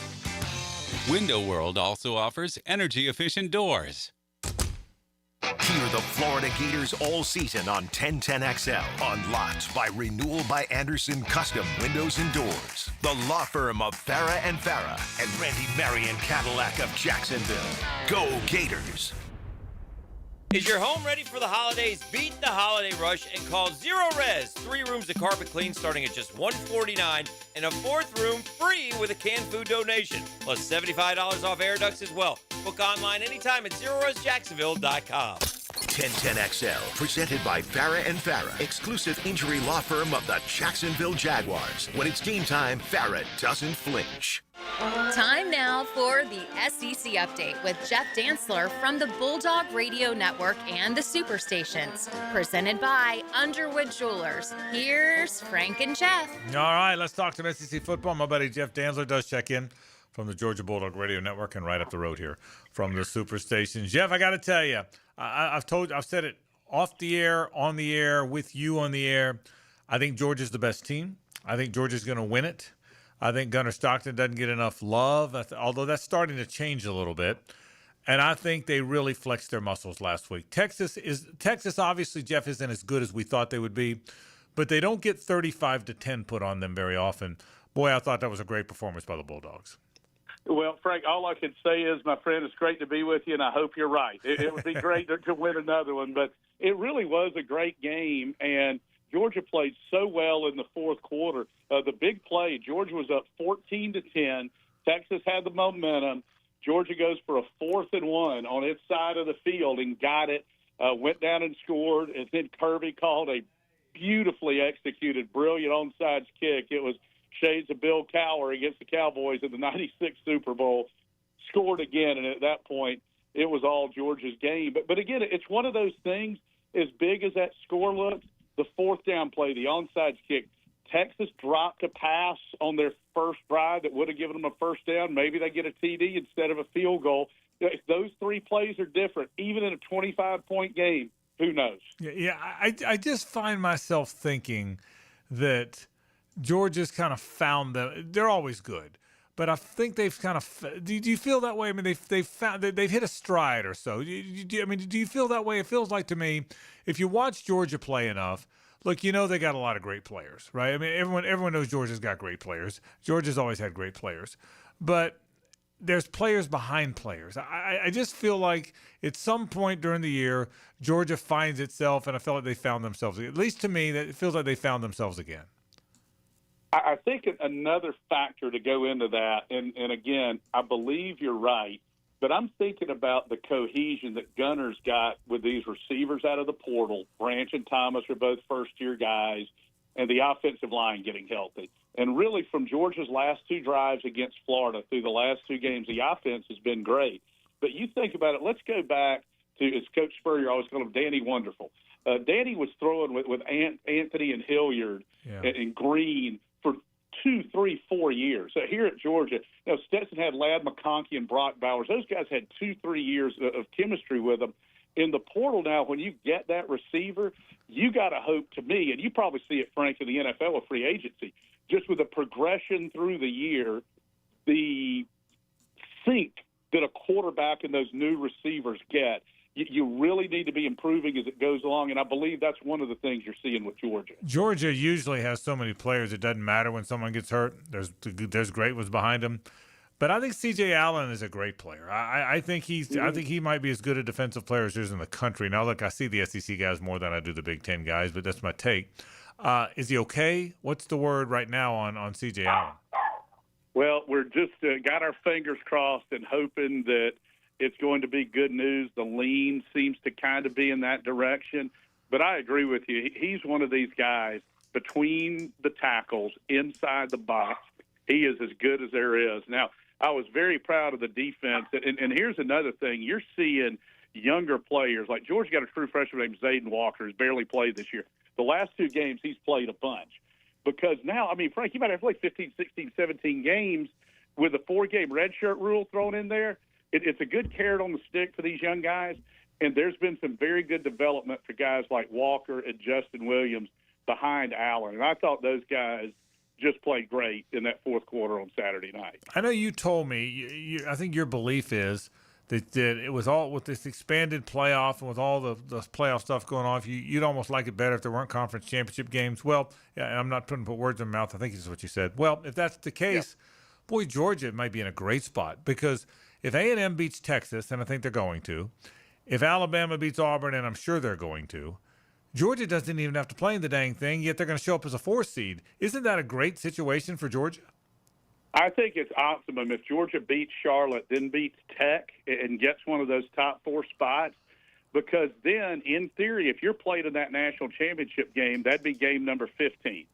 Speaker 6: Window World also offers energy-efficient doors.
Speaker 4: Hear the Florida Gators all season on 1010XL. Unlocked by Renewal by Anderson Custom Windows and Doors. The law firm of Farah and Farah and Randy Marion Cadillac of Jacksonville. Go Gators!
Speaker 16: Is your home ready for the holidays? Beat the holiday rush and call Zero Res. 3 rooms of carpet clean starting at just $149 and a 4th room free with a canned food donation. Plus $75 off air ducts as well. Book online anytime at ZeroResJacksonville.com.
Speaker 4: 1010XL, presented by Farrah and Farrah, exclusive injury law firm of the Jacksonville Jaguars. When it's game time, Farrah doesn't flinch.
Speaker 1: Time now for the SEC Update with Jeff Dantzler from the Bulldog Radio Network and the Superstations. Presented by Underwood Jewelers. Here's Frank and Jeff.
Speaker 2: All right, let's talk some SEC football. My buddy Jeff Dantzler does check in from the Georgia Bulldog Radio Network and right up the road here from the Superstations. Jeff, I got to tell you, I've said it off the air, on the air, with you on the air. I think Georgia's the best team. I think Georgia's going to win it. I think Gunnar Stockton doesn't get enough love, although that's starting to change a little bit. And I think they really flexed their muscles last week. Texas, obviously, Jeff, isn't as good as we thought they would be, but they don't get 35-10 put on them very often. Boy, I thought that was a great performance by the Bulldogs.
Speaker 19: Well, Frank, all I can say is, my friend, it's great to be with you, and I hope you're right. It would be great to win another one, but it really was a great game, and Georgia played so well in the fourth quarter. The big play, Georgia was up 14-10. Texas had the momentum. Georgia goes for a 4th and 1 on its side of the field and got it, went down and scored, and then Kirby called a beautifully executed, brilliant onside kick. It was shades of Bill Cowher against the Cowboys in the 96 Super Bowl, scored again, and at that point, it was all Georgia's game. But again, it's one of those things, as big as that score looks, the 4th down play, the onside kick, Texas dropped a pass on their first drive that would have given them a first down. Maybe they get a TD instead of a field goal. If those 3 plays are different, even in a 25-point game, who knows?
Speaker 2: Yeah, I just find myself thinking that Georgia's kind of found them. They're always good, but I think they've kind of. Do you feel that way? I mean, they've hit a stride or so. Do you feel that way? It feels like to me, if you watch Georgia play enough, look, they got a lot of great players, right? I mean, everyone knows Georgia's got great players. Georgia's always had great players, but there's players behind players. I just feel like at some point during the year, Georgia finds itself, and I feel like they found themselves. At least to me, that it feels like they found themselves again.
Speaker 19: I think another factor to go into that, and again, I believe you're right, but I'm thinking about the cohesion that Gunner's got with these receivers out of the portal. Branch and Thomas are both first-year guys, and the offensive line getting healthy. And really, from Georgia's last 2 drives against Florida through the last 2 games, the offense has been great. But you think about it, let's go back to, as Coach Spurrier always called him, Danny Wonderful. Danny was throwing with Anthony and Hilliard and Green for 2, 3, 4 years. So here at Georgia, Stetson had Ladd McConkey and Brock Bowers. Those guys had 2, 3 years of chemistry with them. In the portal now, when you get that receiver, you got to hope, to me, and you probably see it, Frank, in the NFL with free agency, just with the progression through the year, the sync that a quarterback and those new receivers get, you really need to be improving as it goes along, and I believe that's one of the things you're seeing with Georgia.
Speaker 2: Georgia usually has so many players, it doesn't matter when someone gets hurt. There's great ones behind him. But I think C.J. Allen is a great player. I think he might be as good a defensive player as there is in the country. Now, look, I see the SEC guys more than I do the Big Ten guys, but that's my take. Is he okay? What's the word right now on C.J. Allen?
Speaker 19: Well, we're just got our fingers crossed and hoping that it's going to be good news. The lean seems to kind of be in that direction. But I agree with you. He's one of these guys between the tackles, inside the box. He is as good as there is. Now, I was very proud of the defense. And here's another thing. You're seeing younger players. Like Georgia got a true freshman named Zayden Walker who's barely played this year. The last 2 games, he's played a bunch. Because now, I mean, Frank, you might have to play 15, 16, 17 games with a 4-game redshirt rule thrown in there. It's a good carrot on the stick for these young guys. And there's been some very good development for guys like Walker and Justin Williams behind Allen. And I thought those guys just played great in that fourth quarter on Saturday night.
Speaker 2: I know you told me, I think your belief is that it was all with this expanded playoff and with all the playoff stuff going on, you'd almost like it better if there weren't conference championship games. Well, yeah, I'm not putting words in my mouth. I think this is what you said. Well, if that's the case, boy, Georgia might be in a great spot because if A&M beats Texas, and I think they're going to, If Alabama beats Auburn, and I'm sure they're going to, Georgia doesn't even have to play in the dang thing, yet they're going to show up as a 4 seed. Isn't that a great situation for Georgia?
Speaker 19: I think it's optimum if Georgia beats Charlotte, then beats Tech, and gets one of those top 4 spots, because then, in theory, if you're played in that national championship game, that'd be game number 15.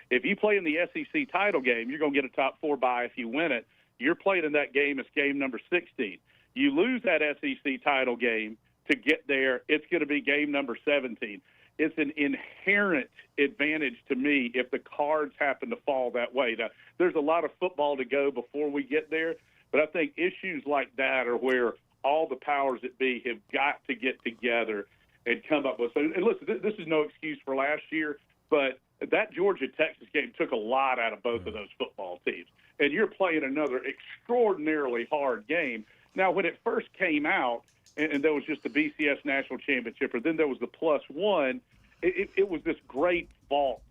Speaker 19: If you play in the SEC title game, you're going to get a top 4 bye if you win it. You're played in that game, it's game number 16. You lose that SEC title game to get there, it's going to be game number 17. It's an inherent advantage to me if the cards happen to fall that way. Now, there's a lot of football to go before we get there, but I think issues like that are where all the powers that be have got to get together and come up with. And listen, this is no excuse for last year, but that Georgia-Texas game took a lot out of both of those football teams. And you're playing another extraordinarily hard game. Now, when it first came out, and there was just the BCS National Championship, or then there was the +1, it was this great vault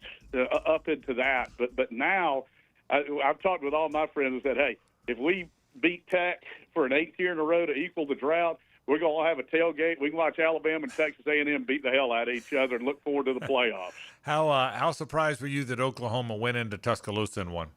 Speaker 19: up into that. But now I've talked with all my friends and said, hey, if we beat Tech for an 8th year in a row to equal the drought, we're going to have a tailgate. We can watch Alabama and Texas A&M beat the hell out of each other and look forward to the playoffs.
Speaker 2: How surprised were you that Oklahoma went into Tuscaloosa and won?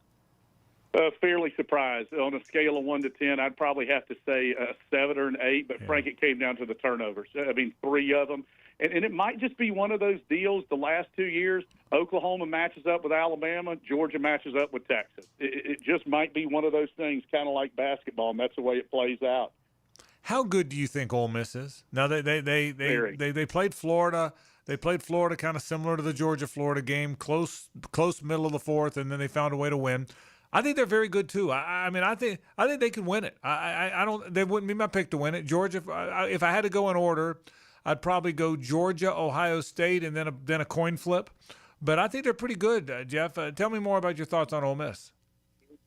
Speaker 19: Fairly surprised. On a scale of 1 to 10, I'd probably have to say a 7 or an 8, but Frank, it came down to the turnovers. I mean, 3 of them. And it might just be one of those deals the last 2 years. Oklahoma matches up with Alabama. Georgia matches up with Texas. It just might be one of those things, kind of like basketball, and that's the way it plays out.
Speaker 2: How good do you think Ole Miss is? Now, they played Florida. They played Florida kind of similar to the Georgia-Florida game, close middle of the 4th, and then they found a way to win. I think they're very good too. I think they can win it. I don't. They wouldn't be my pick to win it. Georgia. If I had to go in order, I'd probably go Georgia, Ohio State, and then a coin flip. But I think they're pretty good. Jeff, tell me more about your thoughts on Ole Miss.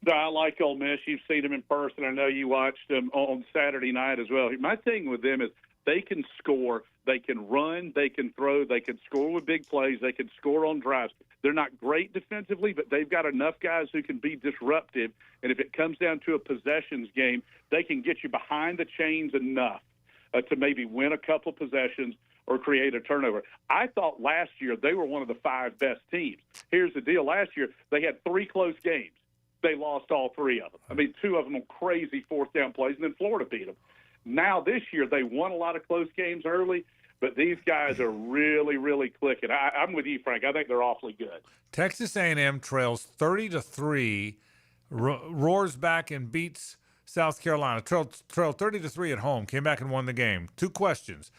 Speaker 19: I like Ole Miss. You've seen them in person. I know you watched them on Saturday night as well. My thing with them is they can score, they can run, they can throw, they can score with big plays, they can score on drives. They're not great defensively, but they've got enough guys who can be disruptive. And if it comes down to a possessions game, they can get you behind the chains enough to maybe win a couple possessions or create a turnover. I thought last year they were one of the 5 best teams. Here's the deal. Last year they had 3 close games. They lost all 3 of them. I mean, 2 of them on crazy 4th down plays, and then Florida beat them. Now this year they won a lot of close games early, but these guys are really, really clicking. I'm with you, Frank. I think they're awfully good.
Speaker 2: Texas A&M trails 30-3, roars back and beats South Carolina. Trailed 30-3 at home, came back and won the game. 2 questions.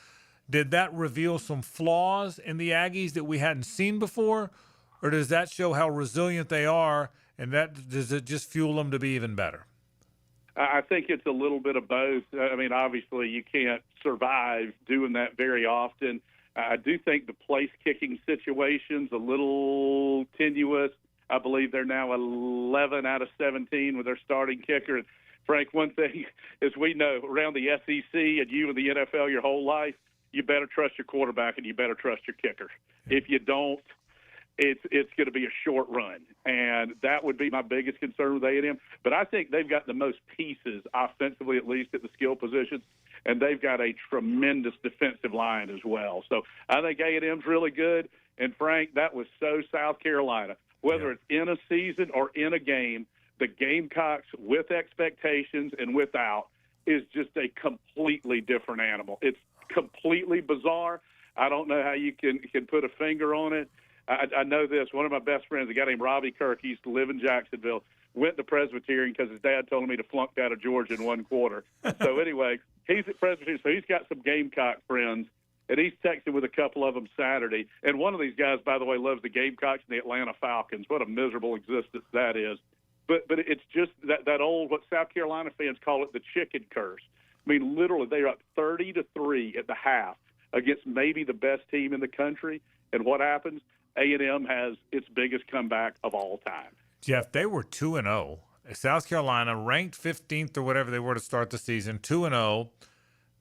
Speaker 2: Did that reveal some flaws in the Aggies that we hadn't seen before, or does that show how resilient they are, and does it just fuel them to be even better?
Speaker 19: I think it's a little bit of both. I mean, obviously, you can't survive doing that very often. I do think the place-kicking situation's a little tenuous. I believe they're now 11 out of 17 with their starting kicker. And Frank, one thing is we know around the SEC and you in the NFL your whole life, you better trust your quarterback and you better trust your kicker. If you don't, it's going to be a short run, and that would be my biggest concern with A&M. But I think they've got the most pieces, offensively at least, at the skill positions, and they've got a tremendous defensive line as well. So I think A&M's really good, and Frank, that was so South Carolina. Whether it's in a season or in a game, the Gamecocks, with expectations and without, is just a completely different animal. It's completely bizarre. I don't know how you can put a finger on it. I know this. One of my best friends, a guy named Robbie Kirk, he used to live in Jacksonville, went to Presbyterian because his dad told him to flunk out of Georgia in 1 quarter. So anyway, he's at Presbyterian, so he's got some Gamecock friends, and he's texting with a couple of them Saturday. And one of these guys, by the way, loves the Gamecocks and the Atlanta Falcons. What a miserable existence that is. But it's just that old, what South Carolina fans call it, the chicken curse. I mean, literally, they're up 30-3 at the half against maybe the best team in the country. And what happens? A&M has its biggest comeback of all time.
Speaker 2: Jeff, they were 2-0. South Carolina ranked 15th or whatever they were to start the season, 2-0.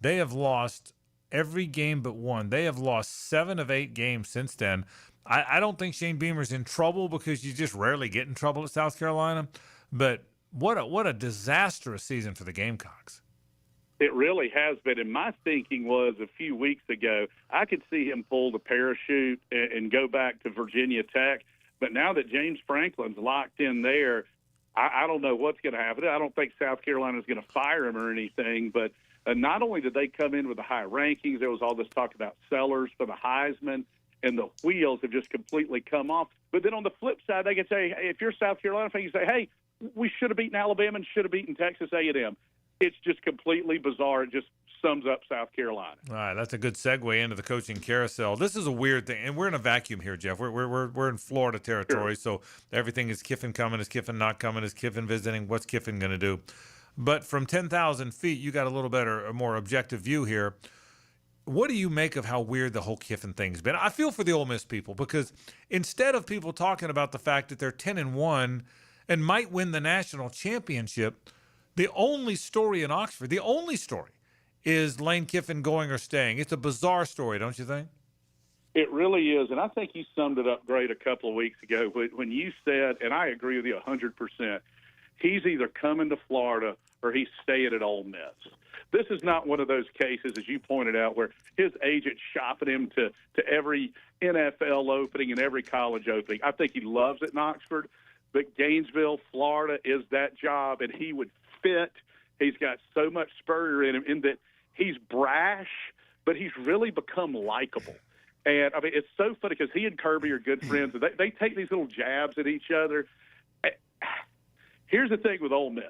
Speaker 2: They have lost every game but one. They have lost 7 of 8 games since then. I don't think Shane Beamer's in trouble because you just rarely get in trouble at South Carolina. But what a disastrous season for the Gamecocks.
Speaker 19: It really has been. And my thinking was a few weeks ago, I could see him pull the parachute and go back to Virginia Tech. But now that James Franklin's locked in there, I don't know what's going to happen. I don't think South Carolina is going to fire him or anything. But not only did they come in with the high rankings, there was all this talk about sellers for the Heisman, and the wheels have just completely come off. But then on the flip side, they can say, hey, if you're South Carolina fan, you say, hey, we should have beaten Alabama and should have beaten Texas A&M. It's just completely bizarre. It just sums up South Carolina.
Speaker 2: All right, that's a good segue into the coaching carousel. This is a weird thing, and we're in a vacuum here, Jeff. We're in Florida territory, so everything is Kiffin coming, is Kiffin not coming, is Kiffin visiting, what's Kiffin going to do? But from 10,000 feet, you got a more objective view here. What do you make of how weird the whole Kiffin thing's been? I feel for the Ole Miss people, because instead of people talking about the fact that they're 10-1 and might win the national championship, the only story in Oxford, is Lane Kiffin going or staying. It's a bizarre story, don't you think?
Speaker 19: It really is, and I think you summed it up great a couple of weeks ago when you said, and I agree with you 100%, he's either coming to Florida or he's staying at Ole Miss. This is not one of those cases, as you pointed out, where his agent shopping him to every NFL opening and every college opening. I think he loves it in Oxford, but Gainesville, Florida is that job, and he would fit. He's got so much spur in him in that he's brash, but he's really become likable. And, I mean, it's so funny because he and Kirby are good friends. And they take these little jabs at each other. Here's the thing with Ole Miss.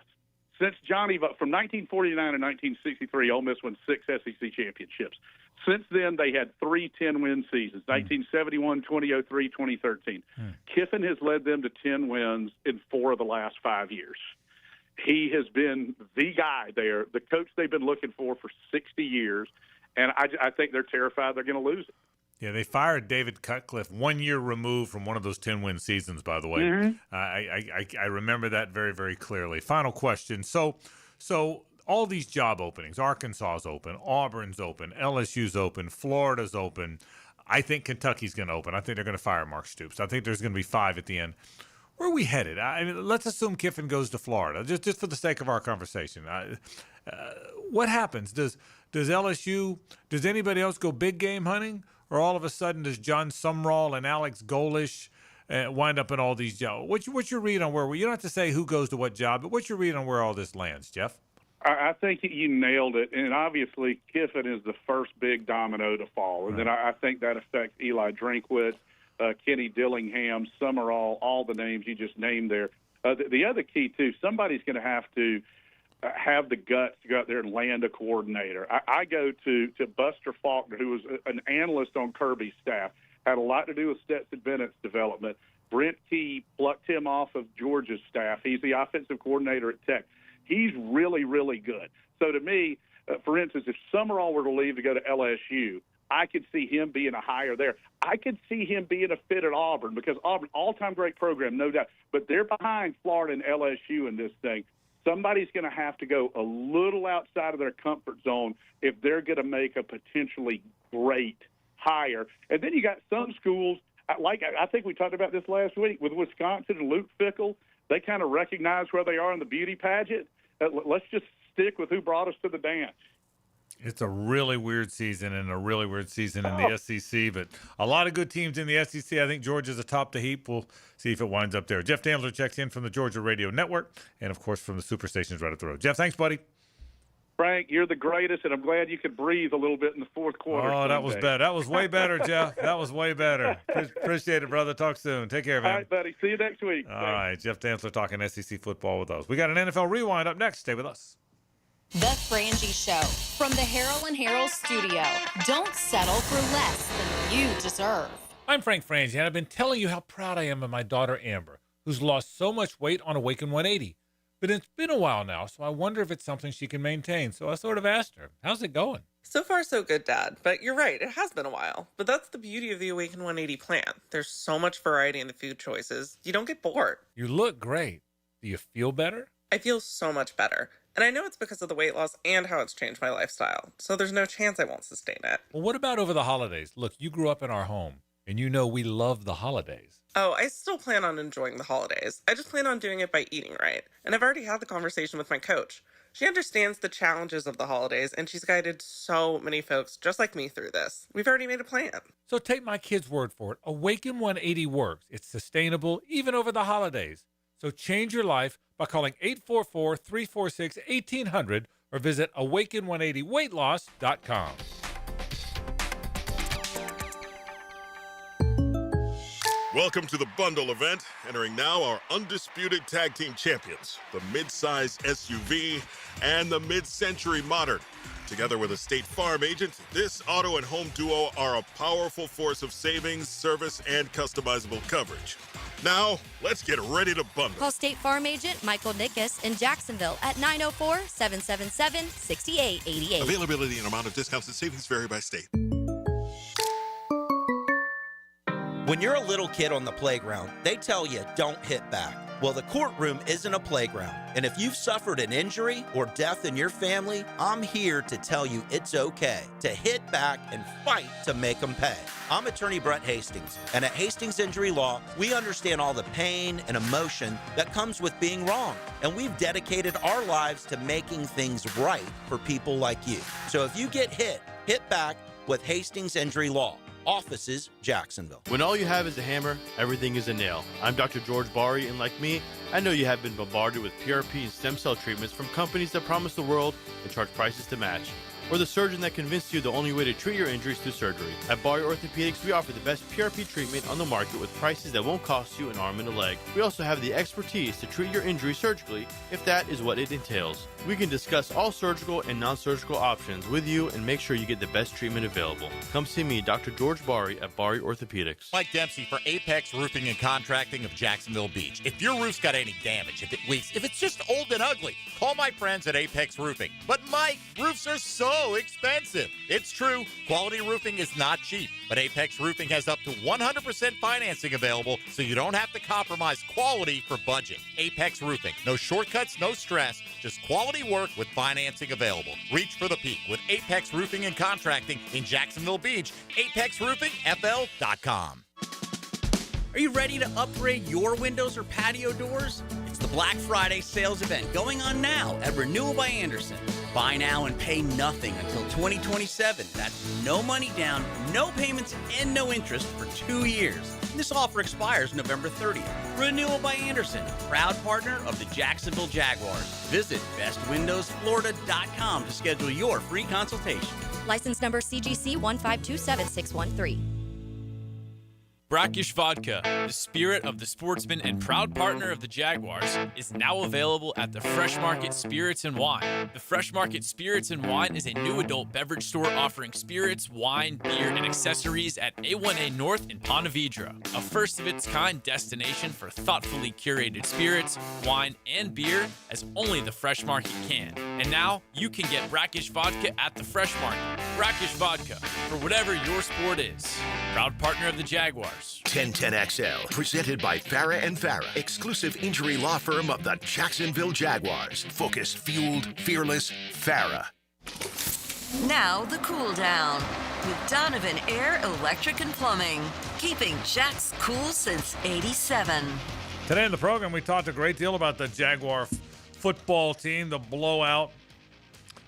Speaker 19: Since from 1949 to 1963, Ole Miss won 6 SEC championships. Since then, they had 3 10-win seasons, 1971, 2003, 2013. Kiffin has led them to 10 wins in 4 of the last 5 years. He has been the guy there, the coach they've been looking for 60 years, and I think they're terrified they're going to lose it.
Speaker 2: Yeah, they fired David Cutcliffe 1 year removed from one of those 10-win seasons, by the way.
Speaker 19: Mm-hmm.
Speaker 2: I remember that very, very clearly. Final question. So all these job openings, Arkansas's open, Auburn's open, LSU's open, Florida's open. I think Kentucky's going to open. I think they're going to fire Mark Stoops. I think there's going to be 5 at the end. Where are we headed? I mean, let's assume Kiffin goes to Florida, just for the sake of our conversation. What happens? Does LSU, does anybody else go big game hunting? Or all of a sudden does John Sumrall and Alex Golish wind up in all these jobs? What's your read on where you don't have to say who goes to what job, but what's your read on where all this lands, Jeff?
Speaker 19: I think you nailed it. And obviously Kiffin is the first big domino to fall. And then I think that affects Eli Drinkwitz, Kenny Dillingham, Summerall, all the names you just named there. The other key, too, somebody's going to have the guts to go out there and land a coordinator. I go to Buster Faulkner, who was an analyst on Kirby's staff, had a lot to do with Stetson Bennett's development. Brent Key plucked him off of Georgia's staff. He's the offensive coordinator at Tech. He's really, really good. So to me, for instance, if Summerall were to leave to go to LSU, I could see him being a hire there. I could see him being a fit at Auburn because Auburn, all-time great program, no doubt. But they're behind Florida and LSU in this thing. Somebody's going to have to go a little outside of their comfort zone if they're going to make a potentially great hire. And then you got some schools, I think we talked about this last week with Wisconsin and Luke Fickell. They kind of recognize where they are in the beauty pageant. Let's just stick with who brought us to the dance.
Speaker 2: It's a really weird season and a really weird season in the SEC, but a lot of good teams in the SEC. I think Georgia's atop the heap. We'll see if it winds up there. Jeff Dandler checks in from the Georgia Radio Network and, of course, from the Superstations right up the road. Jeff, thanks, buddy.
Speaker 19: Frank, you're the greatest, and I'm glad you could breathe a little bit in the fourth quarter.
Speaker 2: Oh, that was better. That was way better, Jeff. That was way better. Appreciate it, brother. Talk soon. Take care, man.
Speaker 19: All right, buddy. See you next week.
Speaker 2: All right, Jeff Dandler talking SEC football with us. We got an NFL Rewind up next. Stay with us.
Speaker 1: The Frangie Show from the Harrell and Harrell studio. Don't settle for less than you deserve.
Speaker 2: I'm Frank Frangie, and I've been telling you how proud I am of my daughter Amber, who's lost so much weight on Awaken 180. But it's been a while now, so I wonder if it's something she can maintain. So I sort of asked her, how's it going?
Speaker 9: So far, so good, Dad. But you're right, it has been a while. But that's the beauty of the Awaken 180 plan. There's so much variety in the food choices, you don't get bored.
Speaker 2: You look great. Do you feel better?
Speaker 9: I feel so much better. And I know it's because of the weight loss and how it's changed my lifestyle. So there's no chance I won't sustain it.
Speaker 2: Well, what about over the holidays? Look, you grew up in our home, and you know we love the holidays.
Speaker 9: Oh, I still plan on enjoying the holidays. I just plan on doing it by eating right. And I've already had the conversation with my coach. She understands the challenges of the holidays, and she's guided so many folks just like me through this. We've already made a plan.
Speaker 2: So take my kid's word for it. Awaken 180 works. It's sustainable even over the holidays. So change your life by calling 844-346-1800 or visit awaken180weightloss.com.
Speaker 10: Welcome to the Bundle event. Entering now our undisputed tag team champions, the mid-size SUV and the mid-century modern. Together with a State Farm agent, this auto and home duo are a powerful force of savings, service, and customizable coverage. Now, let's get ready to bundle.
Speaker 13: Call State Farm agent Michael Nickus in Jacksonville at 904-777-6888.
Speaker 10: Availability and amount of discounts and savings vary by state.
Speaker 20: When you're a little kid on the playground, they tell you don't hit back. Well, the courtroom isn't a playground. And if you've suffered an injury or death in your family, I'm here to tell you it's okay to hit back and fight to make them pay. I'm attorney Brett Hastings, and at Hastings Injury Law, we understand all the pain and emotion that comes with being wrong. And we've dedicated our lives to making things right for people like you. So if you get hit back with Hastings Injury Law. Offices, Jacksonville.
Speaker 21: When all you have is a hammer, everything is a nail. I'm Dr. George Bari, and like me, I know you have been bombarded with PRP and stem cell treatments from companies that promise the world and charge prices to match. Or the surgeon that convinced you the only way to treat your injuries through surgery. At Bari Orthopedics, we offer the best PRP treatment on the market with prices that won't cost you an arm and a leg. We also have the expertise to treat your injury surgically, if that is what it entails. We can discuss all surgical and non-surgical options with you and make sure you get the best treatment available. Come see me, Dr. George Bari at Bari Orthopedics.
Speaker 22: Mike Dempsey for Apex Roofing and Contracting of Jacksonville Beach. If your roof's got any damage, if it leaks, if it's just old and ugly, call my friends at Apex Roofing. But Mike, roofs are so expensive. It's true, quality roofing is not cheap, but Apex Roofing has up to 100% financing available, so you don't have to compromise quality for budget. Apex Roofing, no shortcuts, no stress, just quality work with financing available. Reach for the peak with Apex Roofing and Contracting in Jacksonville Beach. ApexRoofingFL.com.
Speaker 23: Are you ready to upgrade your windows or patio doors? It's the Black Friday sales event going on now at Renewal by Andersen. Buy now and pay nothing until 2027. That's no money down, no payments, and no interest for 2 years. This offer expires November 30th. Renewal by Andersen, proud partner of the Jacksonville Jaguars. Visit bestwindowsflorida.com to schedule your free consultation.
Speaker 13: License number CGC 1527613.
Speaker 11: Brackish Vodka, the spirit of the sportsman and proud partner of the Jaguars, is now available at the Fresh Market Spirits and Wine. The Fresh Market Spirits and Wine is a new adult beverage store offering spirits, wine, beer, and accessories at A1A North in Ponte Vedra, a first-of-its-kind destination for thoughtfully curated spirits, wine, and beer as only the Fresh Market can. And now, you can get Brackish Vodka at the Fresh Market. Brackish Vodka, for whatever your sport is. Proud partner of the Jaguars.
Speaker 4: 1010XL, presented by Farah and Farah, exclusive injury law firm of the Jacksonville Jaguars. Focused, fueled, fearless, Farah.
Speaker 27: Now the cool down with Donovan Air, Electric and Plumbing, keeping Jack's cool since '87.
Speaker 2: Today in the program, we talked a great deal about the Jaguar football team, the blowout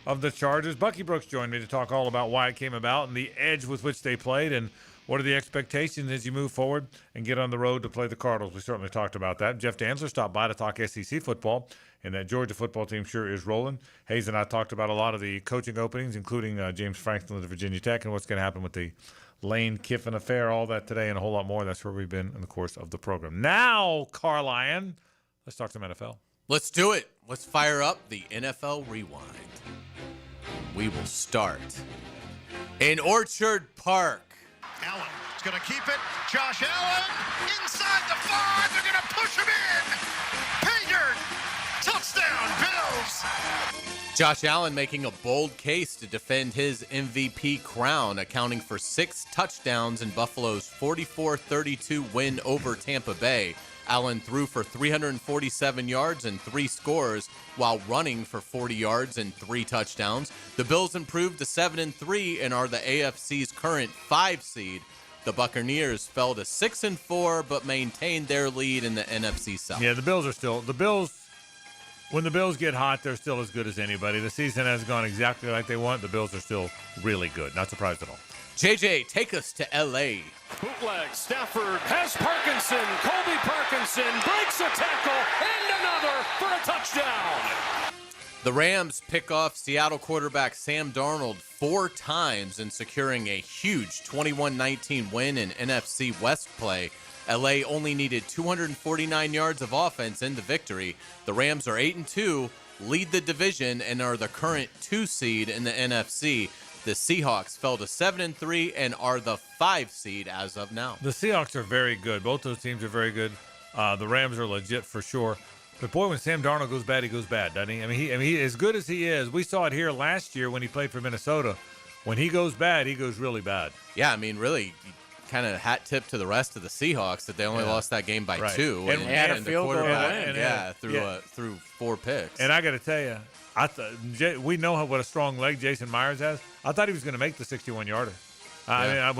Speaker 2: of the Chargers. Bucky Brooks joined me to talk all about why it came about and the edge with which they played and what are the expectations as you move forward and get on the road to play the Cardinals. We certainly talked about that. Jeff Dantzler stopped by to talk SEC football, and that Georgia football team sure is rolling. Hayes and I talked about a lot of the coaching openings, including James Franklin at Virginia Tech and what's going to happen with the Lane Kiffin affair, all that today and a whole lot more. That's where we've been in the course of the program. Now, Carlion, let's talk some NFL.
Speaker 3: Let's do it. Let's fire up the NFL Rewind. We will start in Orchard Park.
Speaker 28: Allen is going to keep it. Josh Allen inside the 5. They're going to push him in. Paydirt. Touchdown, Bills.
Speaker 3: Josh Allen making a bold case to defend his MVP crown, accounting for 6 touchdowns in Buffalo's 44-32 win over Tampa Bay. Allen threw for 347 yards and 3 scores while running for 40 yards and 3 touchdowns. The Bills improved to 7-3 and are the AFC's current 5 seed. The Buccaneers fell to 6-4 but maintained their lead in the NFC South.
Speaker 2: Yeah, the Bills when the Bills get hot, they're still as good as anybody. The season has gone exactly like they want. The Bills are still really good. Not surprised at all.
Speaker 3: JJ, take us to L.A.
Speaker 5: Bootleg, Stafford has Parkinson. Colby Parkinson breaks a tackle and another for a touchdown.
Speaker 3: The Rams pick off Seattle quarterback Sam Darnold 4 times in securing a huge 21-19 win in NFC West play. LA only needed 249 yards of offense in the victory. The Rams are 8-2, lead the division, and are the current 2 seed in the NFC. The Seahawks fell to 7-3 and are the 5 seed as of now.
Speaker 2: The Seahawks are very good. Both those teams are very good. The Rams are legit for sure. But boy, when Sam Darnold goes bad, he goes bad, doesn't he? I mean, he as good as he is. We saw it here last year when he played for Minnesota. When he goes bad, he goes really bad.
Speaker 3: Yeah, I mean, really, kind of hat tip to the rest of the Seahawks that they only lost that game by 2.
Speaker 2: And
Speaker 3: they
Speaker 2: had
Speaker 3: a field goal win. Through 4 picks.
Speaker 2: And I got to tell you, we know what a strong leg Jason Myers has. I thought he was going to make the 61-yarder. I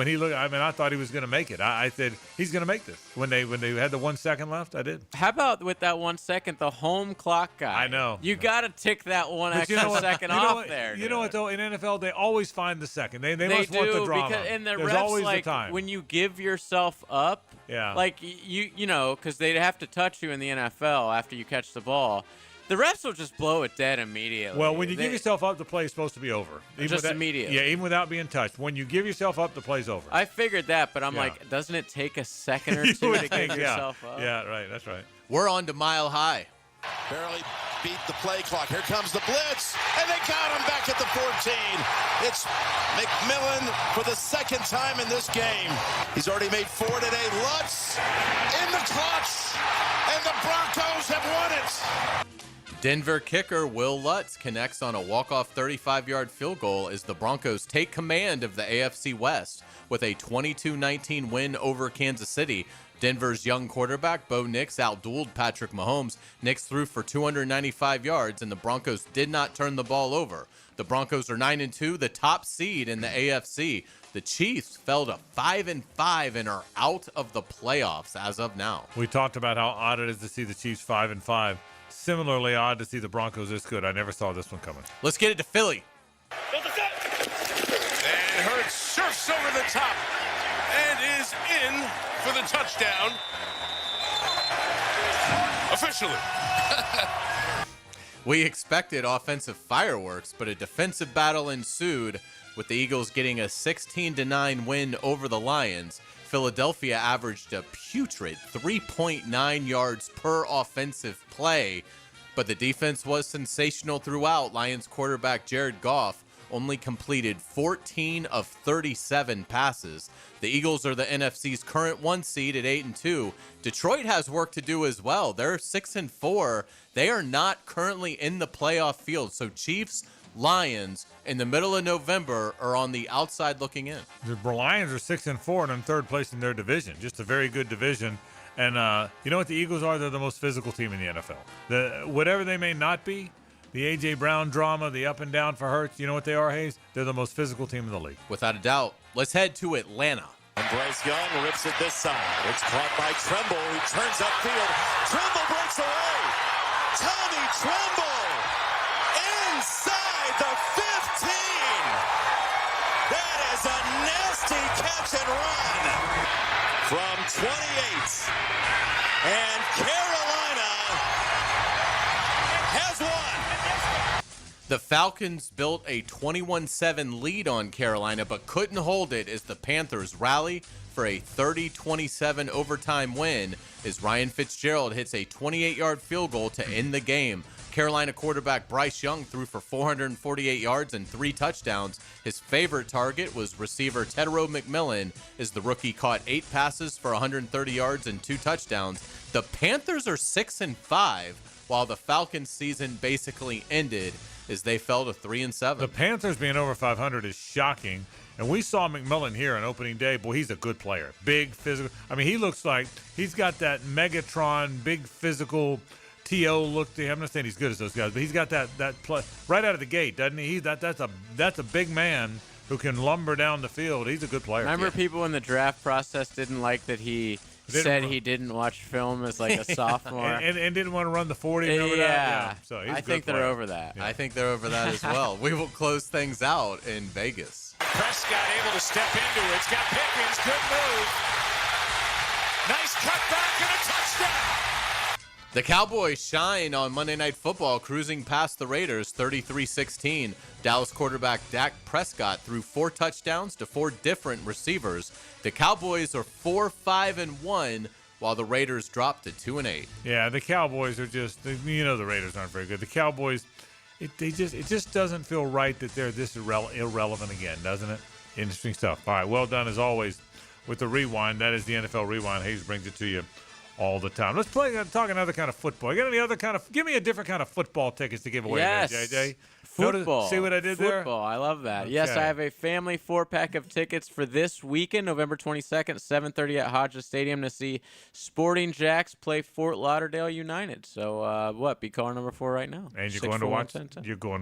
Speaker 2: thought he was going to make it. I said he's going to make this. When they had the 1 second left, I did.
Speaker 7: How about with that 1 second, the home clock guy?
Speaker 2: I know.
Speaker 7: You got to tick that one extra second off there.
Speaker 2: You know what though? In NFL, they always find the second. They must
Speaker 7: do,
Speaker 2: want the drama.
Speaker 7: Because, and the
Speaker 2: There's
Speaker 7: refs,
Speaker 2: always
Speaker 7: like,
Speaker 2: the time.
Speaker 7: when you give yourself up, like you know, because they'd have to touch you in the NFL after you catch the ball. The refs will just blow it dead immediately.
Speaker 2: Well, when you give yourself up, the play is supposed to be over.
Speaker 7: Immediately.
Speaker 2: Yeah, even without being touched. When you give yourself up, the play's over.
Speaker 7: I figured that, but I'm like, doesn't it take a second or two to give yourself up?
Speaker 2: Yeah, right. That's right.
Speaker 3: We're on to Mile High.
Speaker 28: Barely beat the play clock. Here comes the blitz, and they got him back at the 14. It's McMillan for the second time in this game. He's already made 4 today. Lutz in the clutch, and the Broncos have won it.
Speaker 3: Denver kicker Will Lutz connects on a walk-off 35-yard field goal as the Broncos take command of the AFC West with a 22-19 win over Kansas City. Denver's young quarterback Bo Nix outdueled Patrick Mahomes. Nix threw for 295 yards, and the Broncos did not turn the ball over. The Broncos are 9-2, the top seed in the AFC. The Chiefs fell to 5-5 and are out of the playoffs as of now.
Speaker 2: We talked about how odd it is to see the Chiefs 5-5. Similarly odd to see the Broncos this good. I never saw this one coming.
Speaker 3: Let's get it to Philly.
Speaker 28: And Hurts surfs over the top and is in for the touchdown. Officially.
Speaker 3: We expected offensive fireworks, but a defensive battle ensued with the Eagles getting a 16-9 win over the Lions. Philadelphia averaged a putrid 3.9 yards per offensive play, but the defense was sensational throughout. Lions quarterback Jared Goff only completed 14 of 37 passes. The Eagles are the NFC's current 1 seed at 8-2. Detroit has work to do as well. They're 6-4. They are not currently in the playoff field. So Chiefs, Lions in the middle of November are on the outside looking in.
Speaker 2: The Lions are 6-4 and in 3rd place in their division. Just a very good division. And you know what the Eagles are? They're the most physical team in the NFL. Whatever they may not be, the A.J. Brown drama, the up and down for Hurts, you know what they are, Hayes? They're the most physical team in the league.
Speaker 3: Without a doubt. Let's head to Atlanta.
Speaker 28: And Bryce Young rips it this side. It's caught by Tremble, who turns upfield. Tremble breaks away. Tommy Tremble inside the 15. That is a nasty catch and run from 28. And Carolina has won.
Speaker 3: The Falcons built a 21-7 lead on Carolina, but couldn't hold it as the Panthers rally for a 30-27 overtime win as Ryan Fitzgerald hits a 28-yard field goal to end the game. Carolina quarterback Bryce Young threw for 448 yards and 3 touchdowns. His favorite target was receiver Tedero McMillan as the rookie caught 8 passes for 130 yards and 2 touchdowns. The Panthers are 6-5, while the Falcons season basically ended as they fell to 3-7.
Speaker 2: The Panthers being over 500 is shocking. And we saw McMillan here on opening day. Boy, he's a good player. Big, physical. I mean, he looks like he's got that Megatron, big, physical T.O. look to him. I'm not saying he's good as those guys, but he's got that play right out of the gate, doesn't he? That's a big man who can lumber down the field. He's a good player.
Speaker 7: Remember people in the draft process didn't like that he said he didn't watch film as like a sophomore.
Speaker 2: and didn't want to run the 40. Remember that? Yeah. So he's
Speaker 3: I
Speaker 2: a good
Speaker 3: think they're
Speaker 2: player.
Speaker 3: over that. I think they're over that as well. We will close things out in Vegas.
Speaker 5: Prescott able to step into it. It's got Pickens. Good move. Nice cutback and a touchdown.
Speaker 3: The Cowboys shine on Monday Night Football, cruising past the Raiders 33-16. Dallas quarterback Dak Prescott threw 4 touchdowns to 4 different receivers. The Cowboys are 4-5-1, while the Raiders dropped to 2-8.
Speaker 2: Yeah, the Cowboys are just, the Raiders aren't very good. The Cowboys, it just doesn't feel right that they're this irrelevant again, doesn't it? Interesting stuff. All right, well done as always with the rewind. That is the NFL Rewind. Hayes brings it to you all the time. Let's talk another kind of football. You got any other kind of? Give me a different kind of football tickets to give away.
Speaker 7: Yes.
Speaker 2: There, JJ.
Speaker 7: Football.
Speaker 2: See what I did there?
Speaker 7: Football. I love that.
Speaker 2: Okay.
Speaker 7: Yes, I have a family 4-pack of tickets for this weekend, November 22nd, 7:30 at Hodges Stadium to see Sporting Jacks play Fort Lauderdale United. So, be caller number 4 right now.
Speaker 2: And you're going to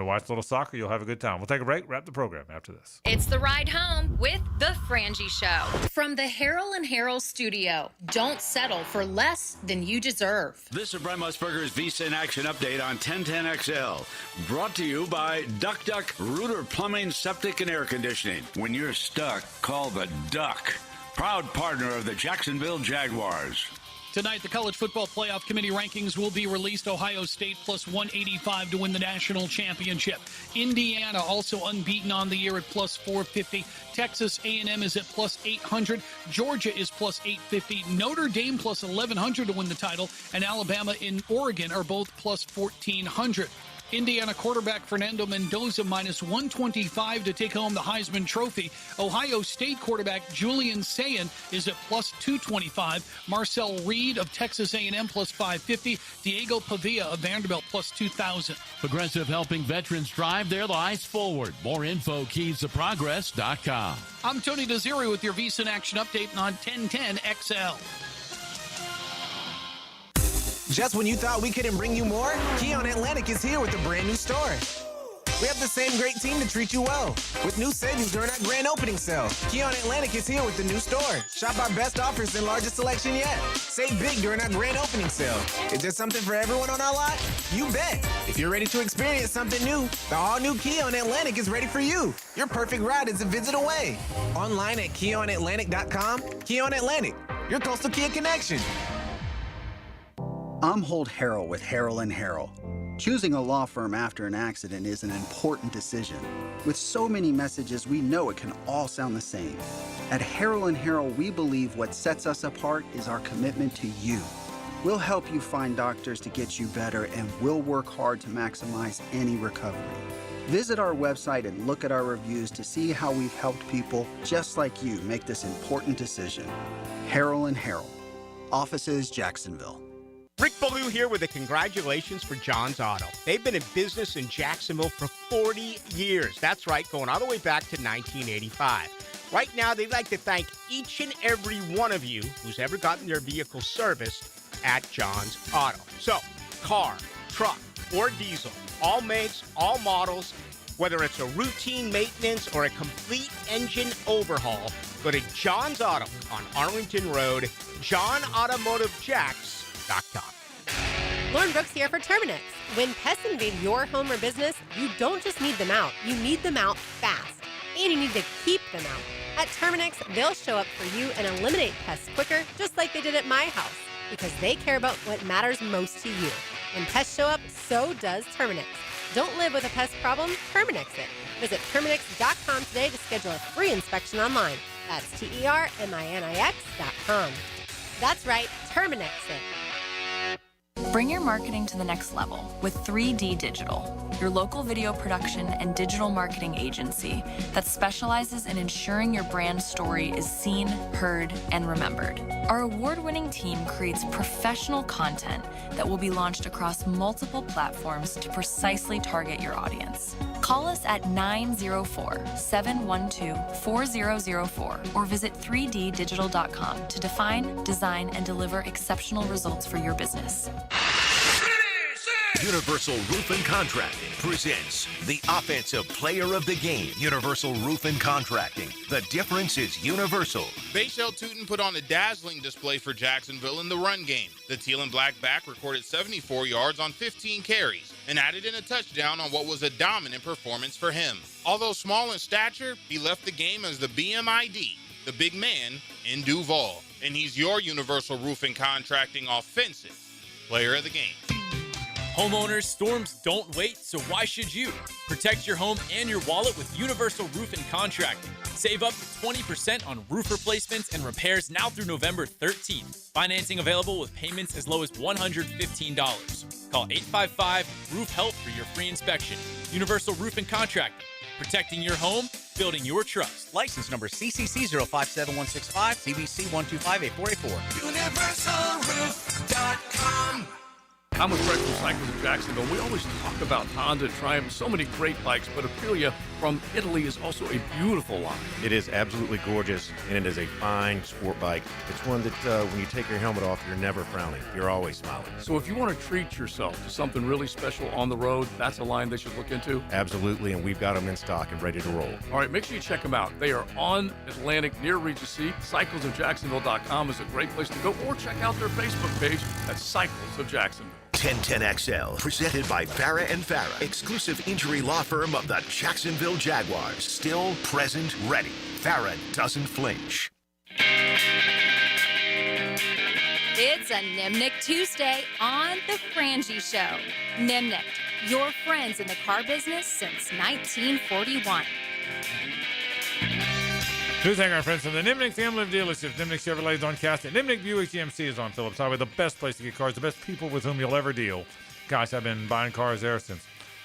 Speaker 2: watch a little soccer. You'll have a good time. We'll take a break. Wrap the program after this.
Speaker 1: It's the ride home with the Frangie Show from the Harrell and Harrell studio. Don't settle for less than you deserve.
Speaker 8: This is Brent Musburger's Visa in Action update on 1010XL, brought to you by Duck Duck Rooter Plumbing, Septic, and Air Conditioning. When you're stuck, call the Duck. Proud partner of the Jacksonville Jaguars.
Speaker 12: Tonight, the College Football Playoff Committee rankings will be released. Ohio State plus 185 to win the national championship. Indiana also unbeaten on the year at plus 450. Texas A&M is at plus 800. Georgia is plus 850. Notre Dame plus 1100 to win the title. And Alabama and Oregon are both plus 1400. Indiana quarterback Fernando Mendoza minus 125 to take home the Heisman Trophy. Ohio State quarterback Julian Sayin is at plus 225. Marcel Reed of Texas A&M plus 550. Diego Pavia of Vanderbilt plus 2,000.
Speaker 14: Progressive helping veterans drive their lives forward. More info, keysofprogress.com.
Speaker 12: I'm Tony Desiri with your Visa in Action update on 1010XL.
Speaker 17: Just when you thought we couldn't bring you more, Keon Atlantic is here with a brand new store. We have the same great team to treat you well, with new savings during our grand opening sale. Keon Atlantic is here with the new store. Shop our best offers and largest selection yet. Save big during our grand opening sale. Is there something for everyone on our lot? You bet. If you're ready to experience something new, the all-new Keon Atlantic is ready for you. Your perfect ride is a visit away. Online at KeonAtlantic.com. Keon Atlantic, your coastal Kia connection.
Speaker 18: I'm Holt Harrell with Harrell & Harrell. Choosing a law firm after an accident is an important decision. With so many messages, we know it can all sound the same. At Harrell & Harrell, we believe what sets us apart is our commitment to you. We'll help you find doctors to get you better, and we'll work hard to maximize any recovery. Visit our website and look at our reviews to see how we've helped people just like you make this important decision. Harrell & Harrell. Offices, Jacksonville.
Speaker 24: Rick Ballou here with a congratulations for John's Auto. They've been in business in Jacksonville for 40 years. That's right, going all the way back to 1985. Right now, they'd like to thank each and every one of you who's ever gotten their vehicle serviced at John's Auto. So, car, truck, or diesel, all makes, all models, whether it's a routine maintenance or a complete engine overhaul, go to John's Auto on Arlington Road, JohnAutomotiveJacks.com.
Speaker 25: Lauren Brooks here for Terminix. When pests invade your home or business, you don't just need them out, you need them out fast. And you need to keep them out. At Terminix, they'll show up for you and eliminate pests quicker, just like they did at my house, because they care about what matters most to you. When pests show up, so does Terminix. Don't live with a pest problem, Terminix it. Visit Terminix.com today to schedule a free inspection online. That's TerMinix.com. That's right, Terminix it.
Speaker 26: Bring your marketing to the next level with 3D Digital, your local video production and digital marketing agency that specializes in ensuring your brand story is seen, heard, and remembered. Our award-winning team creates professional content that will be launched across multiple platforms to precisely target your audience. Call us at 904-712-4004 or visit 3ddigital.com to define, design, and deliver exceptional results for your business.
Speaker 4: Universal Roof and Contracting presents the Offensive Player of the Game. Universal Roof and Contracting. The difference is universal.
Speaker 6: Bayshell Tootin put on a dazzling display for Jacksonville in the run game. The teal and black back recorded 74 yards on 15 carries and added in a touchdown on what was a dominant performance for him. Although small in stature, he left the game as the BMID, the big man in Duval. And he's your Universal Roof and Contracting Offensive Player of the Game.
Speaker 11: Homeowners, storms don't wait, so why should you? Protect your home and your wallet with Universal Roof and Contracting. Save up to 20% on roof replacements and repairs now through November 13th. Financing available with payments as low as $115. Call 855-ROOF-HELP for your free inspection. Universal Roof and Contracting. Protecting your home, building your trust.
Speaker 23: License number CCC 057165, CBC 1258484.
Speaker 9: UniversalRoof.com. I'm with Breakfast Cycles in Jacksonville. We always talk about Honda and Triumph, so many great bikes, but Aprilia from Italy is also a beautiful line.
Speaker 10: It is absolutely gorgeous, and it is a fine sport bike. It's one that when you take your helmet off, you're never frowning. You're always smiling.
Speaker 9: So if you want to treat yourself to something really special on the road, that's a line they should look into?
Speaker 10: Absolutely, and we've got them in stock and ready to roll.
Speaker 9: All right, make sure you check them out. They are on Atlantic near Regency. CyclesofJacksonville.com is a great place to go, or check out their Facebook page at Cycles of Jacksonville.
Speaker 4: 1010XL, presented by Farah and Farah, exclusive injury law firm of the Jacksonville Jaguars. Still, present, ready. Farah doesn't flinch.
Speaker 1: It's a Nimnick Tuesday on The Frangie Show. Nimnick, your friends in the car business since 1941.
Speaker 2: News Hangar, our friends from the Nimnick family of dealerships. Nimnick Chevrolet is on Castle. Nimnick Buick GMC is on Phillips Highway. The best place to get cars, the best people with whom you'll ever deal. Gosh, I've been buying cars there since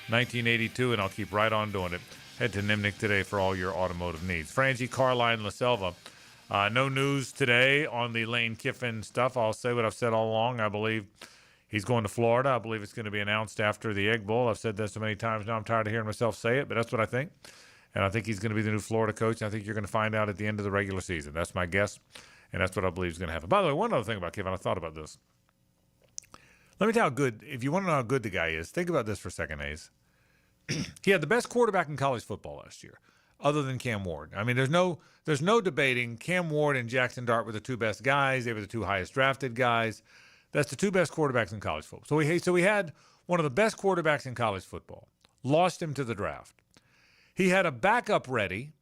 Speaker 2: 1982, and I'll keep right on doing it. Head to Nimnick today for all your automotive needs. Frangie, Carline, La Selva. No news today on the Lane Kiffin stuff. I'll say what I've said all along. I believe he's going to Florida. I believe it's going to be announced after the Egg Bowl. I've said that so many times now I'm tired of hearing myself say it, but that's what I think. And I think he's going to be the new Florida coach. And I think you're going to find out at the end of the regular season. That's my guess, and that's what I believe is going to happen. By the way, one other thing about Kiffin, I thought about this. Let me tell you how good, if you want to know how good the guy is, think about this for a second, Hayes. He had the best quarterback in college football last year, other than Cam Ward. I mean, there's no debating. Cam Ward and Jackson Dart were the two best guys. They were the two highest drafted guys. That's the two best quarterbacks in college football. So he had one of the best quarterbacks in college football. Lost him to the draft. He had a backup ready,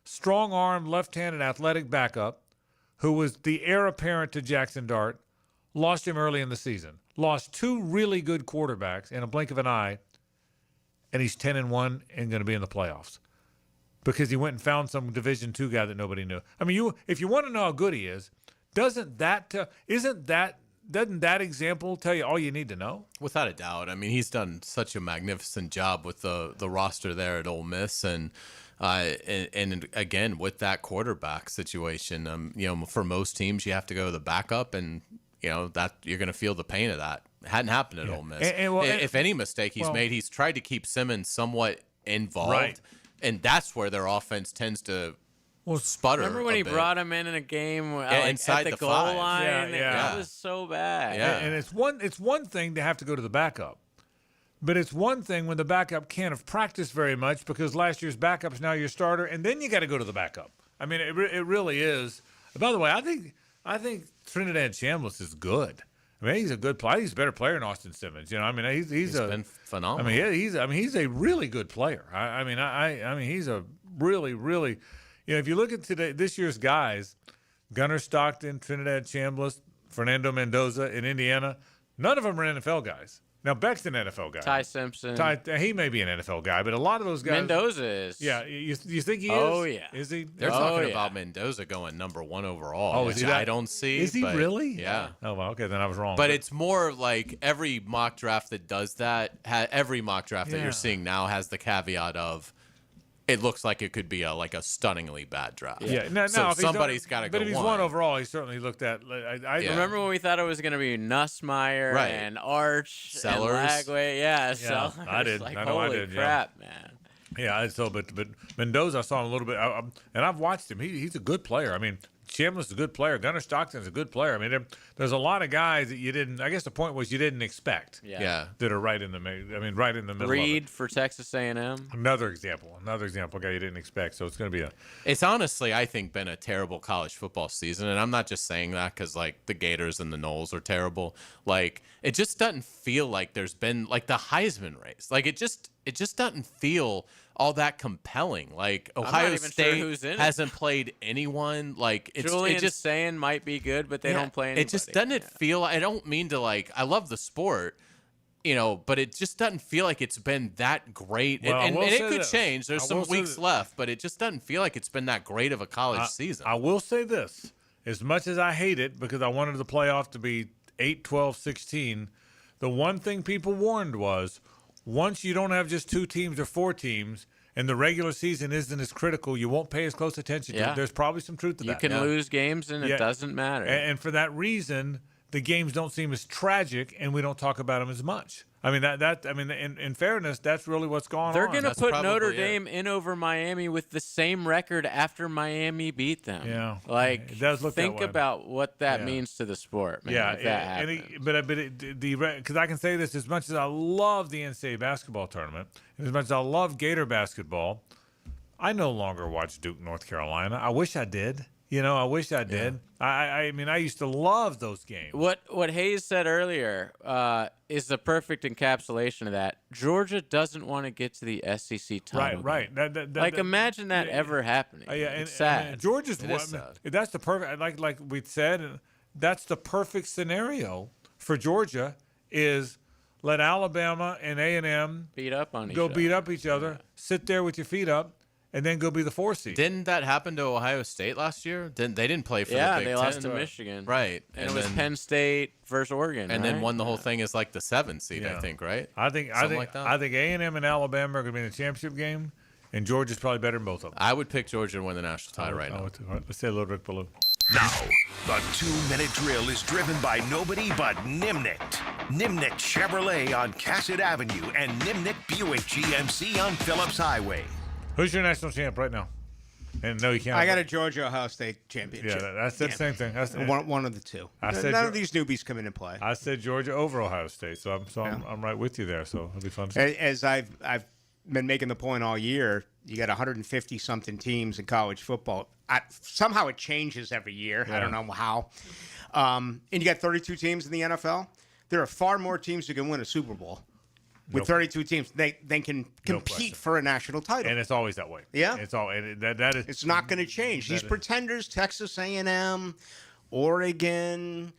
Speaker 2: strong-armed, left-handed, athletic backup who was the heir apparent to Jackson Dart. Lost him early in the season. Lost two really good quarterbacks in a blink of an eye, and he's 10-1 and going to be in the playoffs because he went and found some Division II guy that nobody knew. I mean, if you want to know how good he is, doesn't that example tell you all you need to know?
Speaker 3: Without a doubt. I mean, he's done such a magnificent job with the roster there at Ole Miss, and again with that quarterback situation. For most teams, you have to go to the backup, and that you're going to feel the pain of that. It hadn't happened at Ole Miss. If any mistake he's made, he's tried to keep Simmons somewhat involved, right. And that's where their offense tends to. Sputter.
Speaker 7: Remember when he brought him in a game
Speaker 3: inside
Speaker 7: at the goal line?
Speaker 2: Yeah.
Speaker 7: That was so bad.
Speaker 2: Yeah. And it's one thing to have to go to the backup, but it's one thing when the backup can't have practiced very much because last year's backup is now your starter, and then you got to go to the backup. I mean, it really is. By the way, I think Trinidad Chambliss is good. I mean, he's a good player. He's a better player than Austin Simmons. He's
Speaker 3: been phenomenal.
Speaker 2: He's a really good player. I mean, he's a really, really. If you look at this year's guys, Gunnar Stockton, Trinidad Chambliss, Fernando Mendoza in Indiana, none of them are NFL guys. Now, Beck's an NFL guy.
Speaker 7: Ty Simpson.
Speaker 2: He may be an NFL guy, but a lot of those guys.
Speaker 7: Mendoza is.
Speaker 2: Yeah, you think he is?
Speaker 7: Oh, yeah.
Speaker 2: Is he?
Speaker 3: They're talking about Mendoza going number 1 overall, which I don't see.
Speaker 2: Is he really?
Speaker 3: Yeah.
Speaker 2: Oh, well, okay, then I was wrong.
Speaker 3: But it's more like every mock draft that does that, every mock draft that you're seeing now has the caveat of, it looks like it could be a stunningly bad draft.
Speaker 2: Yeah,
Speaker 3: so somebody's got to go.
Speaker 2: But if he's 1 overall, he certainly looked at. I
Speaker 7: remember when we thought it was going to be Nussmeier and Arch,
Speaker 3: Sellers.
Speaker 7: and Lagway. Yeah, Sellers.
Speaker 2: I did.
Speaker 7: Like,
Speaker 2: I know
Speaker 7: holy
Speaker 2: I did.
Speaker 7: crap, man.
Speaker 2: Yeah, but Mendoza, I saw him a little bit, and I've watched him. He's a good player. I mean, Chambliss is a good player. Gunnar Stockton's a good player. I mean, there's a lot of guys that you didn't. I guess the point was you didn't expect.
Speaker 7: Yeah.
Speaker 2: That are right in the. I mean, right in the middle.
Speaker 7: Reed
Speaker 2: of it.
Speaker 7: for Texas A&M.
Speaker 2: Another example, guy you didn't expect. So it's going to be
Speaker 3: It's honestly, I think, been a terrible college football season, and I'm not just saying that because like the Gators and the Noles are terrible. Like it just doesn't feel like there's been like the Heisman race. Like it just doesn't feel all that compelling. Like Ohio State hasn't played anyone. Like
Speaker 7: Julian saying might be good, but they don't play anybody.
Speaker 3: It just doesn't feel. I don't mean to like. I love the sport, but it just doesn't feel like it's been that great.
Speaker 2: Well,
Speaker 3: and it could
Speaker 2: this.
Speaker 3: change. There's some weeks left, but it just doesn't feel like it's been that great of a college season.
Speaker 2: I will say this: as much as I hate it because I wanted the playoff to be 8, 12, 16, the one thing people warned was once you don't have just 2 teams or 4 teams and the regular season isn't as critical, you won't pay as close attention to it. There's probably some truth to that.
Speaker 7: You can lose games and it doesn't matter.
Speaker 2: And for that reason, the games don't seem as tragic and we don't talk about them as much. I mean, in fairness, that's really what's going on.
Speaker 7: They're going to put Notre Dame in over Miami with the same record after Miami beat them.
Speaker 2: Yeah.
Speaker 7: Like,
Speaker 2: it does look
Speaker 7: think
Speaker 2: that way.
Speaker 7: about what that means to the sport, man, if that happens.
Speaker 2: Because I can say this, as much as I love the NCAA basketball tournament, and as much as I love Gator basketball, I no longer watch Duke, North Carolina. I wish I did. I wish I did. I mean, I used to love those games.
Speaker 7: What Hayes said earlier is the perfect encapsulation of that. Georgia doesn't want to get to the SEC title.
Speaker 2: Right.
Speaker 7: Imagine that ever happening. It's sad.
Speaker 2: And Georgia's that's the perfect. Like we said, that's the perfect scenario for Georgia is let Alabama and A&M
Speaker 7: beat up on
Speaker 2: each other. Sit there with your feet up. And then go be the 4 seed.
Speaker 3: Didn't that happen to Ohio State last year? They didn't play for the Big Ten.
Speaker 7: Yeah, they lost to Michigan.
Speaker 3: Right.
Speaker 7: And it was Penn State versus Oregon.
Speaker 3: And then won the whole thing as like the 7th seed, I think, right?
Speaker 2: I think A&M and Alabama are going to be in the championship game, and Georgia's probably better than both of them.
Speaker 3: I would pick Georgia to win the national title now.
Speaker 2: Let's say a little Rick Ballou.
Speaker 4: Now, the 2-minute drill is driven by nobody but Nimnicht. Nimnicht Chevrolet on Cassett Avenue and Nimnicht Buick GMC on Phillips Highway.
Speaker 2: Who's your national champ right now? And no, you can't.
Speaker 24: I got a Georgia Ohio State championship.
Speaker 2: Yeah, that's the same thing. That's
Speaker 24: one of the two. None of these newbies come into play.
Speaker 2: I said Georgia over Ohio State, so I'm right with you there. So it'll be fun to see.
Speaker 24: As I've been making the point all year, you got 150 something teams in college football. Somehow it changes every year. I don't know how. And you got 32 teams in the NFL. There are far more teams who can win a Super Bowl. With 32 teams, they can compete for a national title,
Speaker 2: and it's always that way.
Speaker 24: Yeah,
Speaker 2: it's all that is.
Speaker 24: It's not going to change. These pretenders: Texas A&M, Oregon,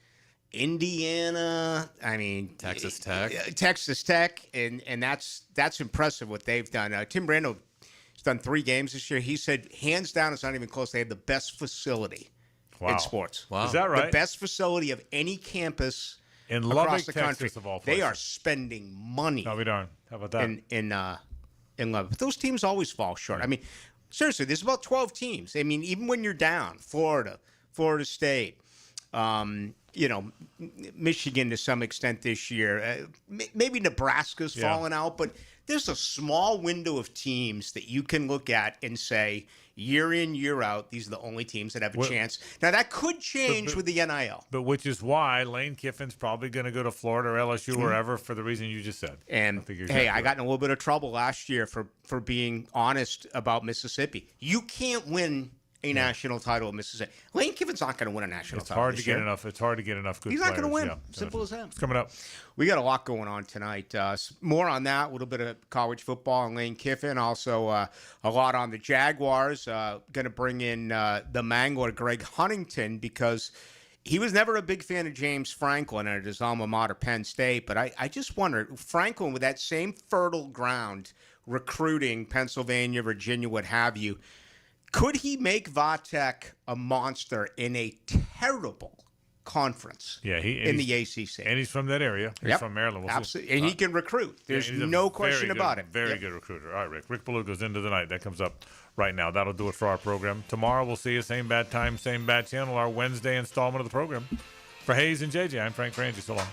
Speaker 24: Indiana. I mean,
Speaker 3: Texas
Speaker 24: Tech, and that's impressive what they've done. Tim Brando has done 3 games this year. He said, hands down, it's not even close. They have the best facility in sports.
Speaker 2: Wow, is that right?
Speaker 24: The best facility of any campus.
Speaker 2: In
Speaker 24: across
Speaker 2: Lubbock,
Speaker 24: the
Speaker 2: Texas,
Speaker 24: country,
Speaker 2: of all places.
Speaker 24: they are spending money.
Speaker 2: I'll be darned. How about that?
Speaker 24: In Lubbock, but those teams always fall short. I mean, seriously, there's about 12 teams. I mean, even when you're down, Florida State, Michigan to some extent this year, maybe Nebraska's fallen out, but there's a small window of teams that you can look at and say, year in, year out, these are the only teams that have a chance. Now, that could change with the NIL.
Speaker 2: But which is why Lane Kiffin's probably going to go to Florida or LSU, wherever, for the reason you just said.
Speaker 24: And, I got in a little bit of trouble last year for being honest about Mississippi. You can't win a national title in Mississippi. Lane Kiffin's not going to win a national title.
Speaker 2: It's hard to get enough good players.
Speaker 24: He's not going to win.
Speaker 2: Yeah,
Speaker 24: Simple as that.
Speaker 2: It's coming up.
Speaker 24: We got a lot going on tonight. More on that, a little bit of college football and Lane Kiffin. Also, a lot on the Jaguars. Going to bring in the Mangler, Greg Huntington, because he was never a big fan of James Franklin at his alma mater, Penn State. But I just wonder, Franklin with that same fertile ground, recruiting Pennsylvania, Virginia, what have you, could he make Vatek a monster in a terrible conference in the ACC?
Speaker 2: And he's from that area. He's from Maryland.
Speaker 24: Absolutely. And he can recruit. There's no question about it.
Speaker 2: Very good recruiter. All right, Rick. Rick Ballou goes into the night. That comes up right now. That'll do it for our program. Tomorrow we'll see you, same bad time, same bad channel, our Wednesday installment of the program. For Hayes and JJ, I'm Frank Frangie. So long.